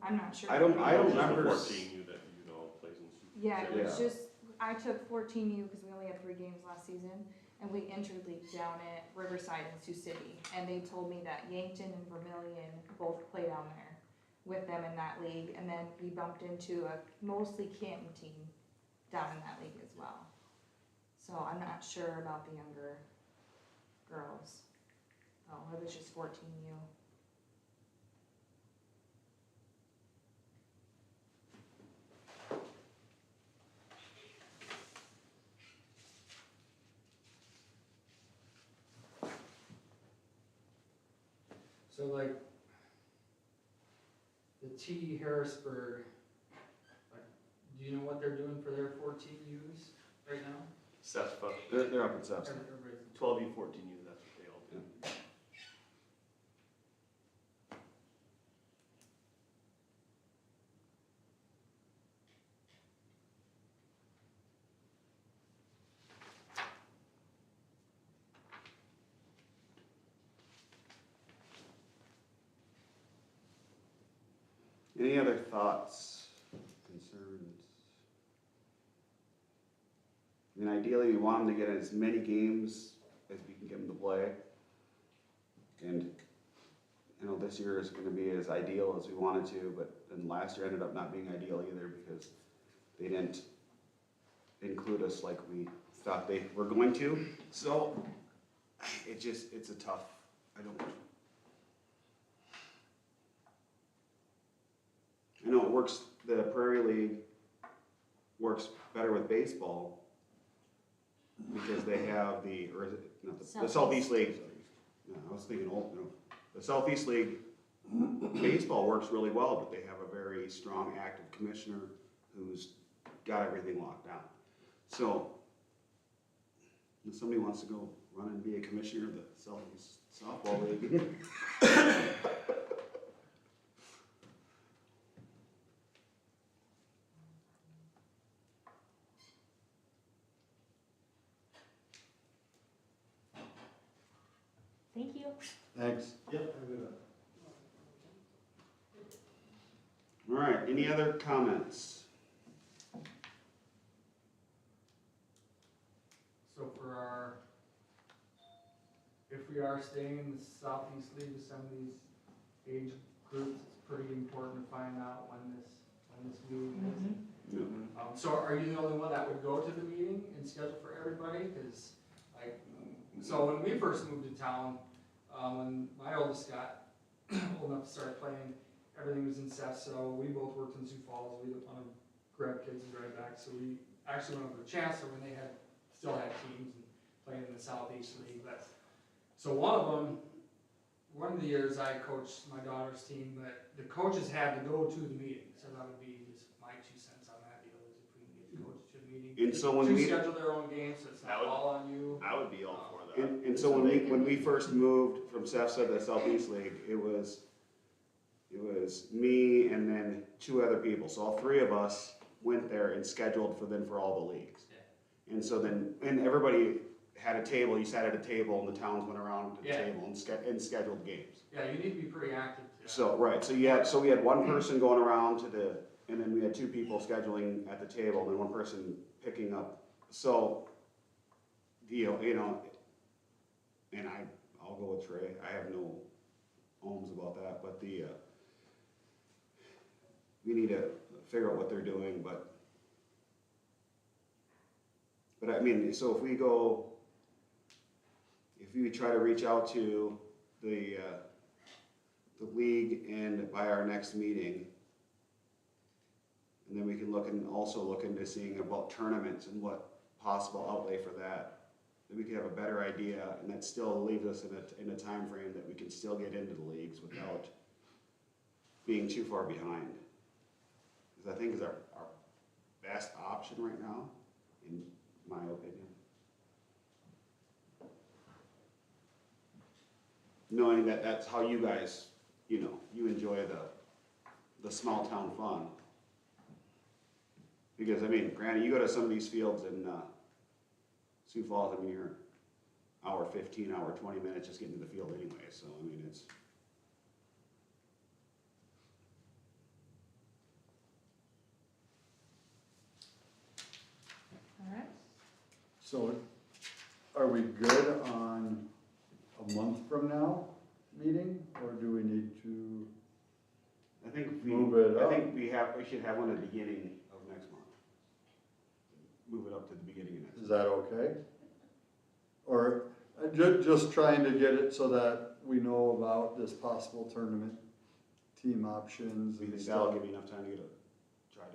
Speaker 2: I'm not sure.
Speaker 4: I don't
Speaker 1: Just the
Speaker 4: remember.
Speaker 1: 14 that you know plays in Sioux.
Speaker 2: Yeah, it was
Speaker 4: Yeah.
Speaker 2: just, I took 14U because we only had 3 games last season, and we interleagued down at Riverside and Sioux City. And they told me that Yankton and Vermillion both play down there with them in that league. And then we bumped into a mostly Canton team down in that league as well. So I'm not sure about the younger girls. Oh, it was just 14U.
Speaker 13: So like, the T Harrisburg, like, do you know what they're doing for their 14Us? right now?
Speaker 5: SEPA,
Speaker 4: They're up at SEPSA.
Speaker 13: Everybody's-
Speaker 5: 12U, 14U, that's what they all do.
Speaker 4: Any other thoughts, concerns? I mean, ideally, we want them to get as many games as we can get them to play. And, you know, this year is gonna be as ideal as we wanted to, but then last year ended up not being ideal either because they didn't include us like we thought they were going to. So, it's a tough, I know it works, the Prairie League works better with baseball because they have or is it, not the Southeast League. No, I was thinking, the Southeast League baseball works really well, but they have a very strong active commissioner who's got everything locked down. So, if somebody wants to go run and be a commissioner of the Southeast Softball League.
Speaker 11: Thank you.
Speaker 3: Thanks.
Speaker 14: Yep.
Speaker 4: All right, any other comments?
Speaker 13: So if we are staying in the Southeast League with some of these age groups, it's pretty important to find out when this meeting is. So are you the only one that would go to the meeting and schedule for everybody? Cause so when we first moved to town, when my oldest got old enough to start playing, everything was in SEPSA. We both worked in Sioux Falls. We didn't want to grab kids and drive back, so we actually went over to Chancellor when they still had teams and playing in the Southeast League. But so one of the years I coached my daughter's team, but the coaches had to go to the meeting, so that would be just my 2 cents on that deal, is if we can get the coaches to the meeting.
Speaker 4: And so when
Speaker 13: to
Speaker 4: we
Speaker 13: schedule their own games, so it's not all on you.
Speaker 5: I would be all for that.
Speaker 4: and so when we first moved from SEPSA to Southeast League, it was me and then 2 other people. So all 3 of us went there and scheduled for all the leagues.
Speaker 13: Yeah.
Speaker 4: And so and everybody had a table. You sat at a table, and the towns went around to the
Speaker 13: Yeah.
Speaker 4: table and scheduled games.
Speaker 13: Yeah, you need to be pretty active.
Speaker 4: So right, so we had 1 person going around and then we had 2 people scheduling at the table, and then 1 person picking up. So, you know, and I'll go with Trey. I have no qualms about that, but we need to figure out what they're doing, but I mean, so if we try to reach out to the league and by our next meeting, and then we can also look into seeing about tournaments and what possible outlay for that. Then we can have a better idea, and that still leaves us in a time frame that we can still get into the leagues without being too far behind. Because I think is our best option right now, in my opinion. Knowing that that's how you guys, you enjoy the small town fun. Because, I mean, granted, you go to some of these fields in Sioux Falls, I mean, you're hour 15, hour 20 minutes just getting to the field anyway, so, I mean, it's...
Speaker 2: All right.
Speaker 3: So are we good on a month from now meeting, or do we need to
Speaker 4: I think
Speaker 3: move it up?
Speaker 4: I think we should have one at the beginning of next month. Move it up to the beginning of next month.
Speaker 3: Is that okay? Or just trying to get it so that we know about this possible tournament team options
Speaker 4: Do you
Speaker 3: and
Speaker 4: think that'll
Speaker 3: stuff?
Speaker 4: give you enough time to try to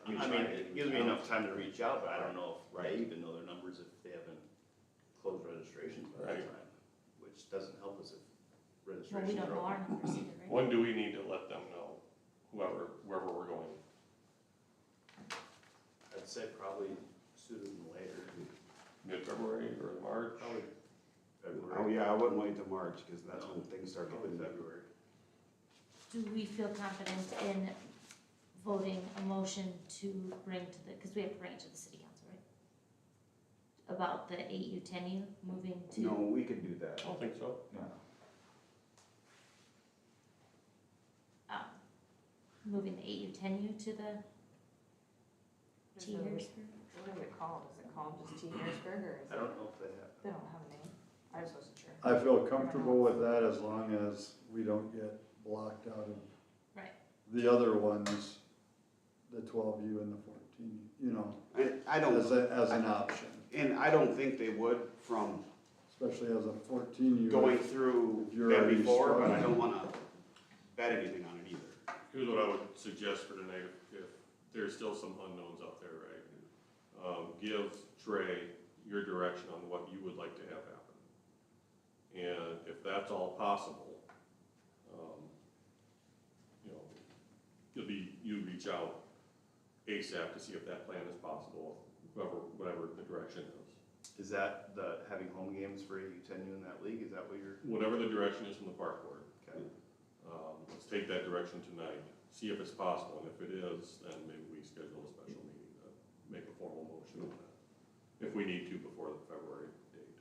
Speaker 5: I mean, it gives me enough time to reach out, but I don't know if they even know their numbers if they haven't closed registrations by that
Speaker 1: Right.
Speaker 5: time, which doesn't help us if
Speaker 11: Well, we
Speaker 5: registrations
Speaker 11: don't
Speaker 5: are
Speaker 11: know our
Speaker 5: open.
Speaker 11: numbers either, right?
Speaker 1: When do we need to let them know, wherever we're going?
Speaker 5: I'd say probably sooner than later. Probably
Speaker 4: Oh,
Speaker 5: February.
Speaker 4: yeah, I wouldn't wait till March, cause that's when things start
Speaker 5: Probably
Speaker 4: getting.
Speaker 5: February.
Speaker 11: Do we feel confident in voting a motion to bring to the, because we have to bring it to the city council, right? About the 8U, 10U moving to.
Speaker 4: No, we could do that.
Speaker 1: I don't think so.
Speaker 11: Moving the 8U, 10U to the T.
Speaker 2: Is it-
Speaker 11: Harrisburg?
Speaker 2: What is it called? Is it called just T. Harrisburg or is
Speaker 5: I
Speaker 2: it?
Speaker 5: don't know if they have.
Speaker 2: They don't have a name. I just wasn't sure.
Speaker 3: I feel comfortable with that as long as we don't get blocked out of
Speaker 11: Right.
Speaker 3: the other ones, the 12U and the 14, you know,
Speaker 4: And I don't,
Speaker 3: as an option,
Speaker 4: and I don't think they would from
Speaker 3: especially as a 14U.
Speaker 4: going through
Speaker 3: If you're
Speaker 4: them
Speaker 3: already
Speaker 4: before, but I
Speaker 3: struggling.
Speaker 4: don't wanna bet anything on it either.
Speaker 1: Here's what I would suggest for tonight, if there's still some unknowns out there, right? Give Trey your direction on what you would like to have happen. And if that's all possible, you know, you reach out ASAP to see if that plan is possible, whatever the direction is.
Speaker 5: Is that the having home games for U10U in that league? Is that what you're?
Speaker 1: Whatever the direction is from the park board.
Speaker 5: Okay.
Speaker 1: Let's take that direction tonight, see if it's possible, and if it is, then maybe we schedule a special meeting to make a formal motion on that. If we need to before the February date.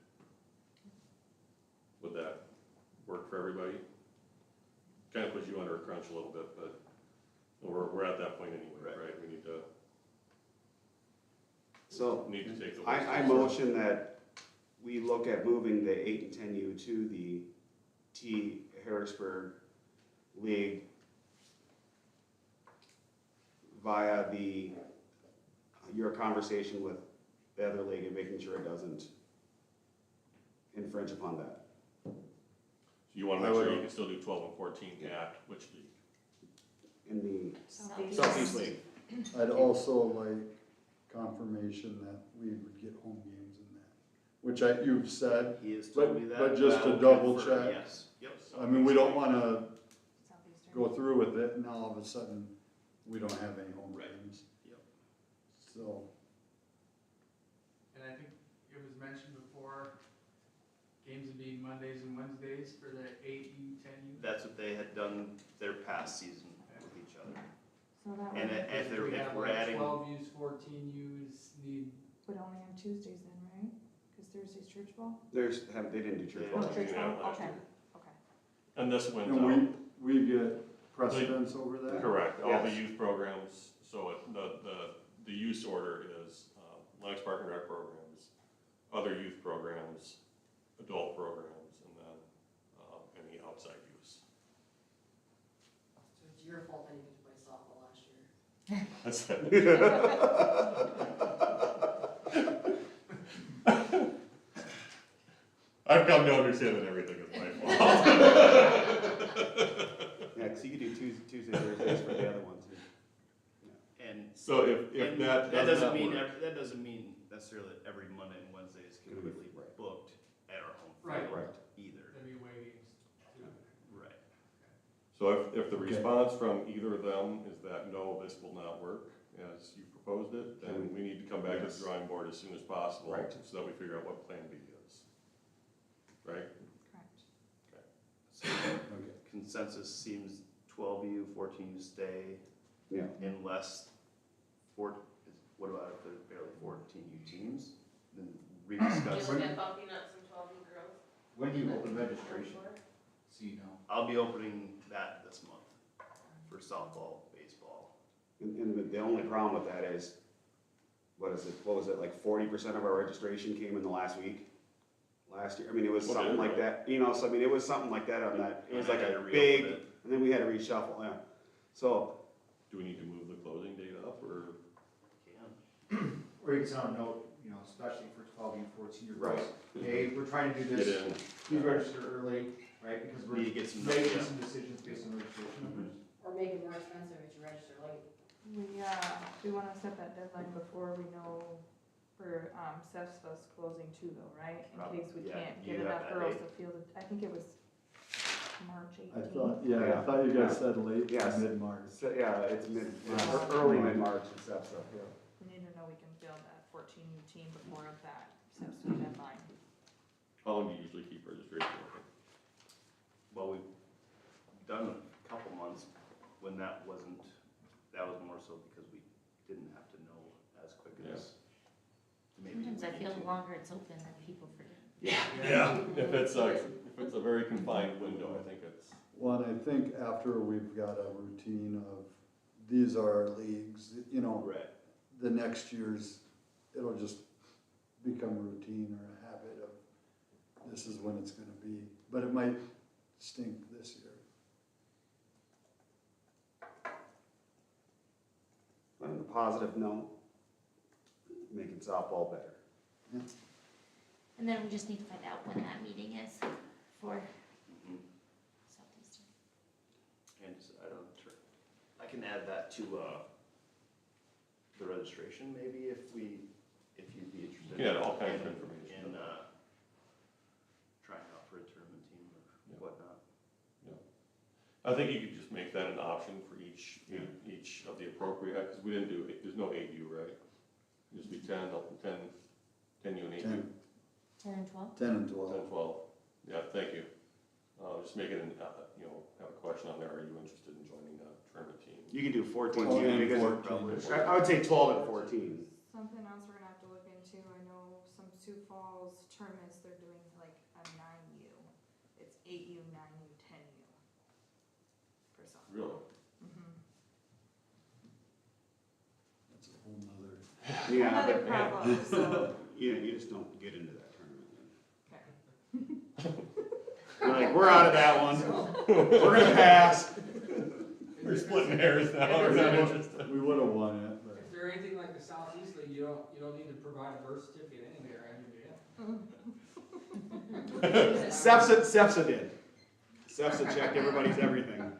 Speaker 1: Would that work for everybody? Kind of puts you under a crunch a little bit, but we're at that point anyway, right? We need to
Speaker 4: So,
Speaker 1: take the.
Speaker 4: I motion that we look at moving the 8 and 10U to the T. Harrisburg League via your conversation with the other league and making sure it doesn't infringe upon that.
Speaker 1: So you wanna make sure you can still do 12 and 14 at which league?
Speaker 4: In the
Speaker 2: Southeast.
Speaker 4: Southeast League.
Speaker 3: I'd also like confirmation that we would get home games in that, which you've said,
Speaker 5: He has told me that.
Speaker 3: but just
Speaker 5: I
Speaker 3: to
Speaker 5: will
Speaker 3: double
Speaker 5: confirm,
Speaker 3: check.
Speaker 5: Yes, yep.
Speaker 3: I mean, we don't wanna
Speaker 2: Southeastern.
Speaker 3: go through with it and now all of a sudden, we don't have any home
Speaker 5: Right.
Speaker 3: games.
Speaker 5: Yep.
Speaker 3: So,
Speaker 13: And I think it was mentioned before, games would be Mondays and Wednesdays for the 8U, 10U.
Speaker 5: That's what they had done their past season with each other.
Speaker 2: So that
Speaker 5: And
Speaker 2: would,
Speaker 5: if
Speaker 13: We
Speaker 5: they're,
Speaker 13: have
Speaker 5: if we're
Speaker 13: like
Speaker 5: adding,
Speaker 13: 12Us, 14Us need,
Speaker 2: would only have Tuesdays then, right? Cause Thursday's church ball?
Speaker 4: They didn't do church
Speaker 5: They
Speaker 2: Oh,
Speaker 4: ball.
Speaker 5: didn't.
Speaker 2: church
Speaker 1: Yeah,
Speaker 2: ball,
Speaker 1: last
Speaker 2: okay,
Speaker 1: year.
Speaker 2: okay.
Speaker 1: And this went
Speaker 3: and
Speaker 1: out.
Speaker 3: we get precedence over that?
Speaker 1: Correct, all the
Speaker 4: Yes.
Speaker 1: youth programs, so the use order is Lennox Park and Rec programs, other youth programs, adult programs, and then any outside use.
Speaker 12: So it's your fault I didn't get to play softball last year.
Speaker 1: That's I've come to understand that everything is my fault.
Speaker 4: Yeah, because you could do Tuesday, Thursdays for the other ones.
Speaker 5: and.
Speaker 1: So if
Speaker 5: and
Speaker 1: that
Speaker 5: that
Speaker 1: does
Speaker 5: doesn't
Speaker 1: not
Speaker 5: mean,
Speaker 1: work,
Speaker 5: that doesn't mean necessarily that every Monday and Wednesday is completely
Speaker 4: Right.
Speaker 5: booked at our home
Speaker 13: Right.
Speaker 5: field
Speaker 4: Right.
Speaker 5: either.
Speaker 13: that'd be away games too.
Speaker 5: Right.
Speaker 1: so if the
Speaker 3: Okay.
Speaker 1: response from either of them is that, no, this will not work as you proposed it, then we need to come back to
Speaker 4: Yes.
Speaker 1: the drawing board as soon as possible,
Speaker 4: Right.
Speaker 1: so that we figure out what plan B is. Right?
Speaker 2: Correct.
Speaker 5: So
Speaker 3: Okay.
Speaker 5: consensus seems 12U, 14U stay
Speaker 4: Yeah.
Speaker 5: unless what about if there's barely 14U teams? Then rediscuss.
Speaker 10: You look at bumping up some 12U girls.
Speaker 14: When do you open registration? So you know.
Speaker 5: I'll be opening that this month for softball, baseball.
Speaker 4: And the only problem with that is, what was it, like 40% of our registration came in the last week? Last year, I mean, it was
Speaker 1: Well,
Speaker 4: something
Speaker 1: yeah.
Speaker 4: like that, you know, so I mean, it was something like that on that, it was
Speaker 5: And I
Speaker 4: like
Speaker 5: had
Speaker 4: a
Speaker 5: to reopen
Speaker 4: big,
Speaker 5: it.
Speaker 4: and then we had to reshuffle, yeah. So,
Speaker 1: Do we need to move the closing date up, or?
Speaker 5: Can.
Speaker 14: Or you can send a note, you know, especially for 12 and 14 year
Speaker 4: Right.
Speaker 14: olds. Hey, we're trying to do
Speaker 1: Get
Speaker 14: this,
Speaker 1: in.
Speaker 14: please register early, right, because we're
Speaker 5: Need to get some,
Speaker 14: making
Speaker 5: yeah.
Speaker 14: some decisions based on registration numbers.
Speaker 12: Or make it more expensive if you register late.
Speaker 2: We wanna set that deadline before we know for, Cesfa's closing too though, right? In
Speaker 5: Probably,
Speaker 2: case we
Speaker 5: yeah.
Speaker 2: can't
Speaker 5: Do
Speaker 2: get
Speaker 5: you have
Speaker 2: enough
Speaker 5: that
Speaker 2: girls
Speaker 5: date?
Speaker 2: to field it, I think it was March
Speaker 3: I
Speaker 2: 18th.
Speaker 3: thought, I thought you guys said late,
Speaker 4: Yes.
Speaker 3: mid-March.
Speaker 4: so, yeah, it's
Speaker 2: Yeah.
Speaker 4: early mid-March and stuff, so, yeah.
Speaker 2: We need to know we can field that 14U team before that Cesfa deadline.
Speaker 5: when that was more so because we didn't have to know as quick as maybe.
Speaker 11: Sometimes I
Speaker 5: we need
Speaker 11: feel
Speaker 5: to.
Speaker 11: the longer it's open, then people forget.
Speaker 1: Yeah, if it's a very confined window, I think it's,
Speaker 3: Well, and I think after we've got a routine of, these are our leagues, you know,
Speaker 4: Right.
Speaker 3: the next year's, it'll just become routine or a habit of, this is when it's gonna be, but it might stink this year.
Speaker 4: On a positive note, making softball better.
Speaker 11: And then we just need to find out when that meeting is for
Speaker 5: Mhm.
Speaker 11: Southeastern.
Speaker 5: And I can add that to, the registration maybe if you'd be interested.
Speaker 1: yeah, all kinds of
Speaker 5: in-
Speaker 1: information.
Speaker 5: In, trying out for a tournament team
Speaker 1: Yeah.
Speaker 5: or whatnot.
Speaker 1: I think you could just make that an option for each of the appropriate, because we didn't do, there's no 8U, right? It'd just be 10 U and 8U.
Speaker 11: 10 and 12?
Speaker 3: 10 and 12.
Speaker 1: 10, 12, yeah, thank you. Just make it, have a question on there, are you interested in joining a tournament team?
Speaker 4: You can do 14
Speaker 3: 12 and
Speaker 4: because
Speaker 3: 14.
Speaker 4: I would say 12 and 14.
Speaker 2: Something else we're gonna have to look into, I know some Sioux Falls tournaments, they're doing like a 9U. It's 8U, 9U, 10U. For some.
Speaker 1: Really?
Speaker 3: That's a whole nother.
Speaker 4: Yeah,
Speaker 2: Another
Speaker 4: but
Speaker 2: problem, so,
Speaker 4: you just don't get into that tournament then.
Speaker 2: okay.
Speaker 4: You're like, we're out of that one. We're gonna pass.
Speaker 1: We're splitting hairs now, we're not interested.
Speaker 3: We would've won it, but.
Speaker 13: If they're anything like the Southeast League, you don't need to provide a birth certificate anyway, right?
Speaker 4: SEPSA did. SEPSA checked everybody's everything.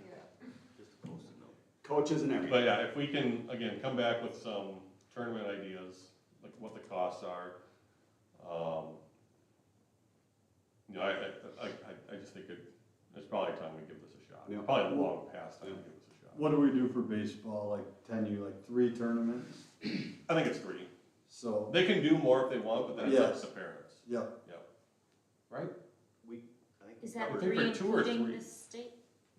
Speaker 5: Just a post-it note.
Speaker 4: Coaches and everything.
Speaker 1: But yeah, if we can, again, come back with some tournament ideas, like what the costs are. I just think it's probably time we give this a shot.
Speaker 4: Yeah.
Speaker 1: Probably long past time we give this a shot.
Speaker 3: What do we do for baseball, like 10U, like 3 tournaments?
Speaker 1: I think it's 3.
Speaker 3: So,
Speaker 1: They can do more if they want, but then it's up
Speaker 3: Yes.
Speaker 1: to parents.
Speaker 3: yeah,
Speaker 1: Right?
Speaker 5: I think
Speaker 11: Is
Speaker 5: we
Speaker 11: that
Speaker 5: covered-
Speaker 1: think
Speaker 11: 3
Speaker 1: for 2 or
Speaker 11: including
Speaker 1: 3.
Speaker 11: the state?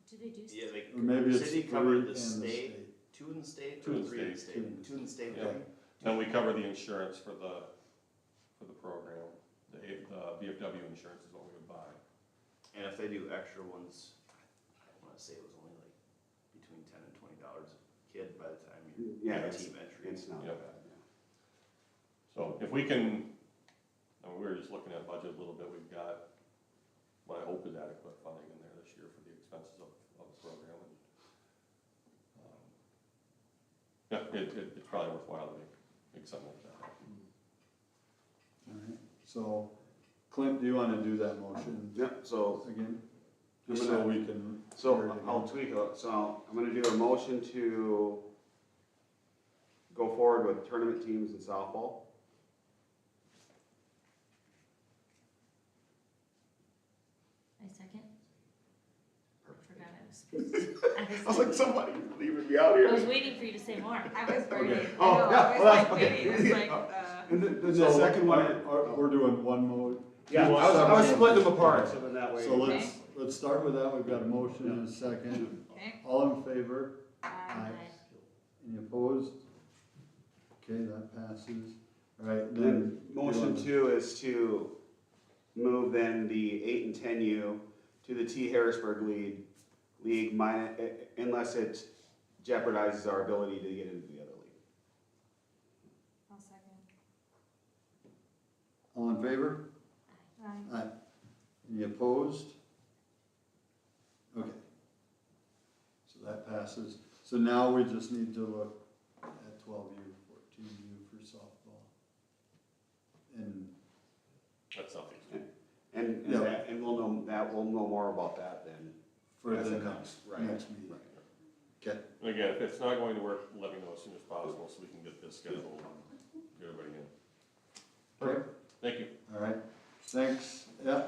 Speaker 11: Do they do state?
Speaker 5: Yeah, they,
Speaker 3: or maybe it's
Speaker 5: city
Speaker 3: 3
Speaker 5: covered
Speaker 3: and
Speaker 5: the
Speaker 3: the
Speaker 5: state,
Speaker 3: state.
Speaker 5: 2 in the state,
Speaker 1: 2
Speaker 5: or
Speaker 1: in the
Speaker 5: 3 in the
Speaker 1: state.
Speaker 5: state? 2 in the state,
Speaker 1: Yeah.
Speaker 5: maybe?
Speaker 1: Then we cover the insurance for the program. The VFW insurance is what we would buy.
Speaker 5: And if they do extra ones, I wanna say it was only like between $10 and $20 a kid by the time you
Speaker 4: Yeah,
Speaker 5: get
Speaker 4: it's-
Speaker 5: team entry.
Speaker 4: It's not
Speaker 1: Yep.
Speaker 4: bad, yeah.
Speaker 1: So if we can, we were just looking at budget a little bit, we've got what I hope is adequate funding in there this year for the expenses of the program. And it's probably worthwhile to make something like that.
Speaker 3: Alright, so Clint, do you wanna do that motion
Speaker 4: Yep, so,
Speaker 3: again?
Speaker 4: I'm
Speaker 3: Just so
Speaker 4: gonna-
Speaker 3: we can.
Speaker 4: so
Speaker 3: hear it
Speaker 4: I'll
Speaker 3: again.
Speaker 4: tweak it, so I'm gonna do a motion to go forward with tournament teams in softball.
Speaker 11: I second.
Speaker 4: Perfect.
Speaker 11: Forgot I was supposed to.
Speaker 4: I was like, somebody leaving me out
Speaker 11: I was
Speaker 4: here.
Speaker 11: waiting for you to say more.
Speaker 2: I was waiting,
Speaker 3: Okay.
Speaker 2: I know,
Speaker 4: Oh, yeah,
Speaker 2: I was
Speaker 4: well,
Speaker 2: like
Speaker 4: that's okay.
Speaker 2: waiting, it's like,
Speaker 4: And the
Speaker 3: So,
Speaker 4: second one.
Speaker 3: we're doing one mode.
Speaker 4: Yeah, I was splitting them apart, so then that way.
Speaker 3: So let's start with that, we've got a motion and a second.
Speaker 2: okay.
Speaker 3: All in favor?
Speaker 2: Aye.
Speaker 3: Any opposed? Okay, that passes. Alright,
Speaker 4: Then
Speaker 3: then.
Speaker 4: motion 2 is to move then the 8 and 10U to the T. Harrisburg League minus, unless it jeopardizes our ability to get into the other league.
Speaker 2: I'll second.
Speaker 3: All in favor?
Speaker 2: Aye.
Speaker 3: Any opposed? Okay. So that passes. So now we just need to look at 12U, 14U for softball. And,
Speaker 1: That's something.
Speaker 4: And
Speaker 3: Yeah.
Speaker 4: that, and we'll know more about that then.
Speaker 3: for
Speaker 4: As
Speaker 3: the
Speaker 4: it comes, right.
Speaker 3: next meeting. Okay,
Speaker 1: And again, if it's not going to work, let me know as soon as possible so we can get this scheduled and get everybody in.
Speaker 3: okay,
Speaker 1: Thank you.
Speaker 3: alright, thanks. Yeah,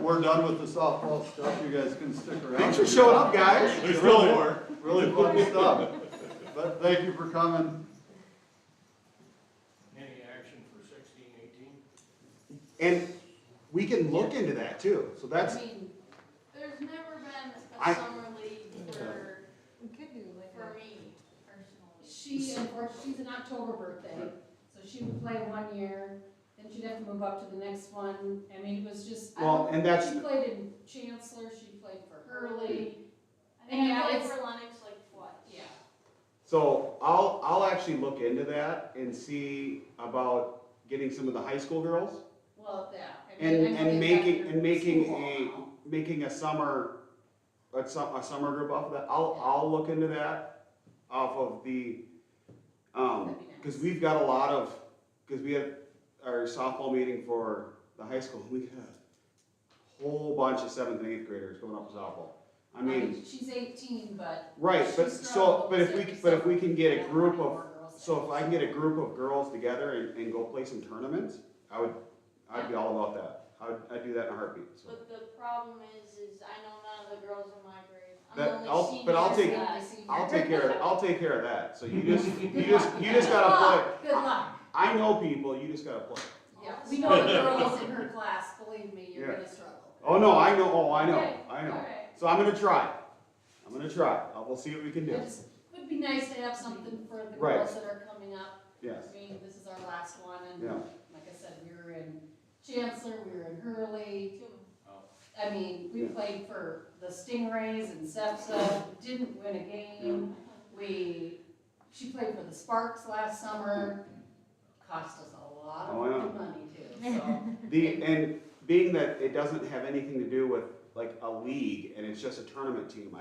Speaker 3: we're done with the softball stuff, you guys can stick around.
Speaker 4: Thanks for showing up, guys.
Speaker 3: It's really, really fun stuff. But thank you for coming.
Speaker 14: Any action for 16, 18?
Speaker 4: And we can look into that too, so that's,
Speaker 9: I mean, there's never been
Speaker 4: I-
Speaker 9: a summer league where
Speaker 2: We could do like
Speaker 12: she's an October birthday, so she would play 1 year, then she'd have to move up to the next one. I mean, it was just,
Speaker 4: Well, and that's,
Speaker 12: she played in Chancellor, she played for Hurley.
Speaker 9: And
Speaker 12: Yeah,
Speaker 9: I played
Speaker 12: it's-
Speaker 9: for Lennox like what?
Speaker 12: Yeah.
Speaker 4: so I'll actually look into that and see about getting some of the high school girls
Speaker 12: Well, yeah. I mean, I know
Speaker 4: and
Speaker 12: they've got
Speaker 4: making,
Speaker 12: their
Speaker 4: and making
Speaker 12: school
Speaker 4: a,
Speaker 12: now.
Speaker 4: making a summer group off of that. I'll look into that off of the,
Speaker 12: That'd be
Speaker 4: cause
Speaker 12: nice.
Speaker 4: we've got a lot of, cause we had our softball meeting for the high school, we had a whole bunch of 7th and 8th graders going up to softball. I mean,
Speaker 12: She's 18, but.
Speaker 4: right,
Speaker 12: she
Speaker 4: but
Speaker 12: struggled
Speaker 4: but if
Speaker 12: with
Speaker 4: we,
Speaker 12: it,
Speaker 4: but if
Speaker 12: so
Speaker 4: we can get a
Speaker 12: yeah,
Speaker 4: group
Speaker 12: more
Speaker 4: of,
Speaker 12: girls
Speaker 4: so if I can get a group of girls together and go play some tournaments, I'd be all about that. I'd do that in a heartbeat, so.
Speaker 15: But the problem is I know none of the girls in my grade.
Speaker 4: That-
Speaker 15: I'm
Speaker 4: I'll-
Speaker 15: only senior.
Speaker 4: but I'll take- I'll take care of that, so you just gotta play.
Speaker 12: Good luck.
Speaker 4: I know people, you just gotta play.
Speaker 12: Yeah, we know the girls in her class, believe me, you're
Speaker 4: Yeah.
Speaker 12: gonna struggle.
Speaker 4: Oh, no, I know,
Speaker 12: Okay,
Speaker 4: I know.
Speaker 12: alright.
Speaker 4: So I'm gonna try. We'll see what we can do.
Speaker 12: It just would be nice to have something for the
Speaker 4: Right.
Speaker 12: girls that are coming up.
Speaker 4: Yes,
Speaker 12: I mean, this is our last one, and
Speaker 4: yeah,
Speaker 12: like I said, we were in Chancellor, we were in Hurley.
Speaker 15: Two.
Speaker 12: I mean, we
Speaker 4: Yeah.
Speaker 12: played for the Stingrays and SEPSA, didn't win a game. She played for the Sparks last summer, cost us a lot
Speaker 4: Oh, yeah.
Speaker 12: of money too, so.
Speaker 4: and being that it doesn't have anything to do with like a league and it's just a tournament team,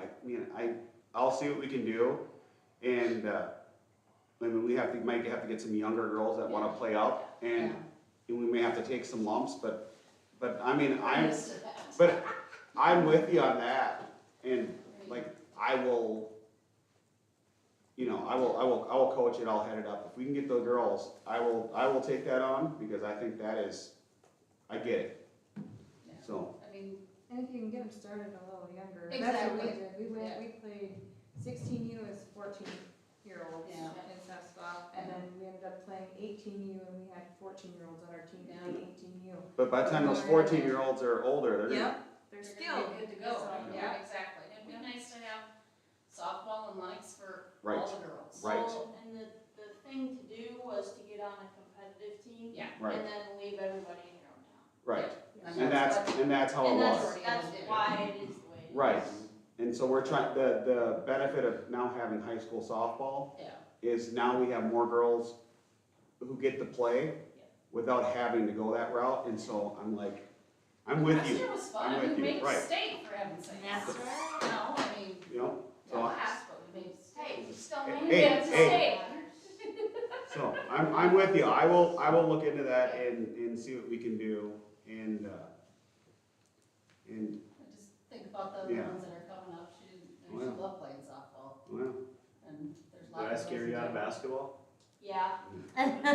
Speaker 4: I'll see what we can do. And, I mean, might have to get some younger girls that wanna play up and we may have to take some lumps, but I mean, I'm with you on that. And like, I will coach it, I'll head it up. If we can get the girls, I will take that on because I think that is, I get it.
Speaker 12: Yeah.
Speaker 4: So,
Speaker 12: I mean,
Speaker 2: And if you can get them started a little younger, that's what we
Speaker 12: Exactly.
Speaker 2: did, we played 16U as 14-year-olds
Speaker 12: Yeah.
Speaker 2: in Sespa, and then we ended up playing 18U, and we had 14-year-olds on our team playing 18U.
Speaker 4: but by the time those 14-year-olds are older, they're gonna,
Speaker 2: Yep, they're
Speaker 12: They're
Speaker 2: skilled.
Speaker 12: gonna be good to go,
Speaker 2: So,
Speaker 12: yeah, exactly. It'd be nice to have softball and lights for
Speaker 4: Right.
Speaker 12: all the girls.
Speaker 4: Right.
Speaker 15: Well, and the thing to do was to get on a competitive team.
Speaker 12: Yeah.
Speaker 4: Right.
Speaker 15: And then leave everybody in their own town.
Speaker 4: right,
Speaker 12: And
Speaker 4: and that's how it
Speaker 15: And
Speaker 4: was.
Speaker 15: that's why it is the way it is.
Speaker 4: Right, and so we're trying, the benefit of now having high school softball
Speaker 12: Yeah,
Speaker 4: is now we have more girls who get to play without having to go that route, and so I'm like, I'm with
Speaker 12: last
Speaker 4: you,
Speaker 12: year was
Speaker 4: I'm
Speaker 12: fun,
Speaker 4: with
Speaker 12: we
Speaker 4: you,
Speaker 12: made
Speaker 4: right.
Speaker 12: a state for heaven's sake.
Speaker 11: That's
Speaker 12: right. No, I mean,
Speaker 4: you know?
Speaker 12: we lost, but we made a state.
Speaker 15: Hey, we still
Speaker 4: Hey,
Speaker 15: made
Speaker 4: hey,
Speaker 15: it to
Speaker 4: hey.
Speaker 15: state.
Speaker 4: So, I'm with you, I will look into that and see what we can do, and
Speaker 12: I just think about the other
Speaker 4: Yeah.
Speaker 12: ones that are coming up, she
Speaker 4: Well.
Speaker 12: loved playing softball,
Speaker 4: well,
Speaker 12: and there's
Speaker 5: Did
Speaker 12: lots of.
Speaker 5: I scare you out of basketball?
Speaker 15: Yeah. That's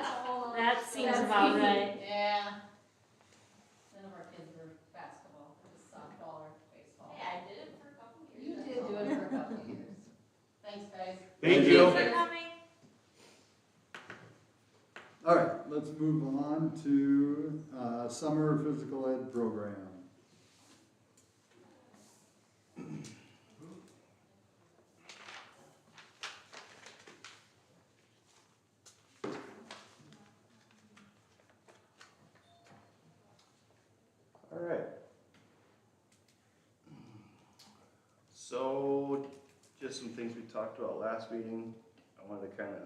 Speaker 15: a whole other
Speaker 11: That
Speaker 15: story.
Speaker 11: seems about right.
Speaker 12: Yeah. None of our kids were basketball, it was softball or baseball.
Speaker 15: Hey, I did it for a couple of years.
Speaker 12: You
Speaker 15: that's
Speaker 12: did
Speaker 15: all.
Speaker 12: do it for a couple of years. Thanks, guys.
Speaker 4: thank you.
Speaker 11: Thanks for coming.
Speaker 3: All right, let's move on to, summer physical ed program.
Speaker 4: All right.
Speaker 5: So, just some things we talked about last meeting, I wanted to kind of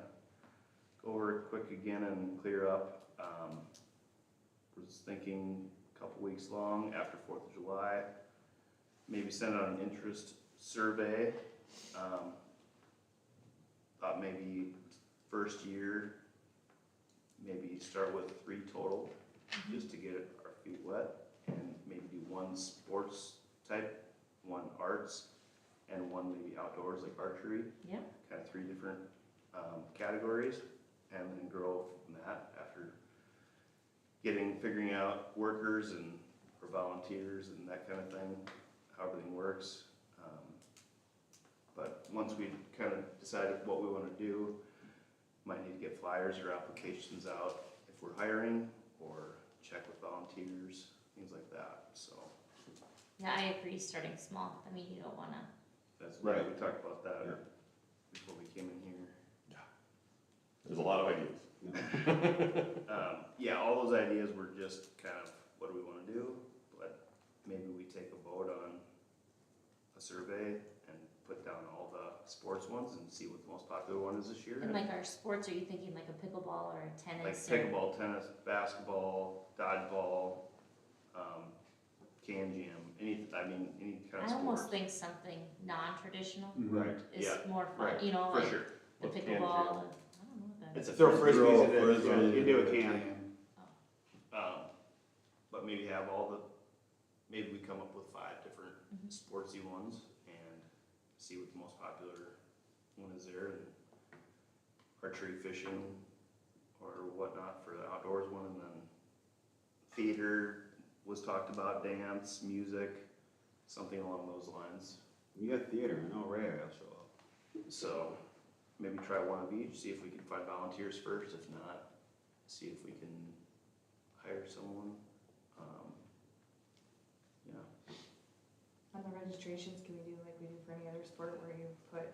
Speaker 5: go over it quick again and clear up. Was thinking a couple weeks long after 4th of July, maybe send out an interest survey. Thought maybe first year, maybe start with 3 total, just to get our feet wet, and maybe do 1 sports type, 1 arts, and 1 maybe outdoors, like archery.
Speaker 11: Yep.
Speaker 5: Kind of 3 different categories, and then grow from that after figuring out workers and or volunteers and that kind of thing, how everything works. But once we kind of decided what we want to do, might need to get flyers or applications out if we're hiring, or check with volunteers, things like that. So
Speaker 11: Yeah, I agree, starting small. I mean, you don't wanna,
Speaker 5: that's
Speaker 4: Right.
Speaker 5: we talked about that
Speaker 4: Yeah.
Speaker 5: before. before we came in here.
Speaker 1: There's a lot of ideas.
Speaker 5: Yeah, all those ideas were just kind of, what do we wanna do? But maybe we take a vote on a survey and put down all the sports ones and see what the most popular one is this year.
Speaker 11: And like our sports, are you thinking like a pickleball or a
Speaker 5: Like
Speaker 11: tennis? or-
Speaker 5: pickleball, tennis, basketball, dodgeball, can jam, any kind of
Speaker 11: I
Speaker 5: sport.
Speaker 11: almost think something non-traditional
Speaker 5: Right,
Speaker 11: is
Speaker 5: yeah,
Speaker 11: more fun,
Speaker 5: right,
Speaker 11: you know,
Speaker 5: for
Speaker 11: like
Speaker 5: sure.
Speaker 11: the
Speaker 1: What's can
Speaker 11: pickleball,
Speaker 1: jam?
Speaker 11: I don't know what that
Speaker 5: It's
Speaker 11: is.
Speaker 5: a throw frisbees
Speaker 3: Throw
Speaker 5: into,
Speaker 3: frisbee
Speaker 5: into a
Speaker 3: into
Speaker 5: can. But maybe have maybe we come up with 5 different
Speaker 11: Mhm.
Speaker 5: sportsy ones and see what the most popular one is there, and archery, fishing, or whatnot for the outdoors one, and then theater was talked about, dance, music, something along those lines.
Speaker 4: You got theater, I know Ray will show up.
Speaker 5: So maybe try one of each, see if we can find volunteers first, if not, see if we can hire someone.
Speaker 2: On the registrations, can we do like we do for any other sport where you put,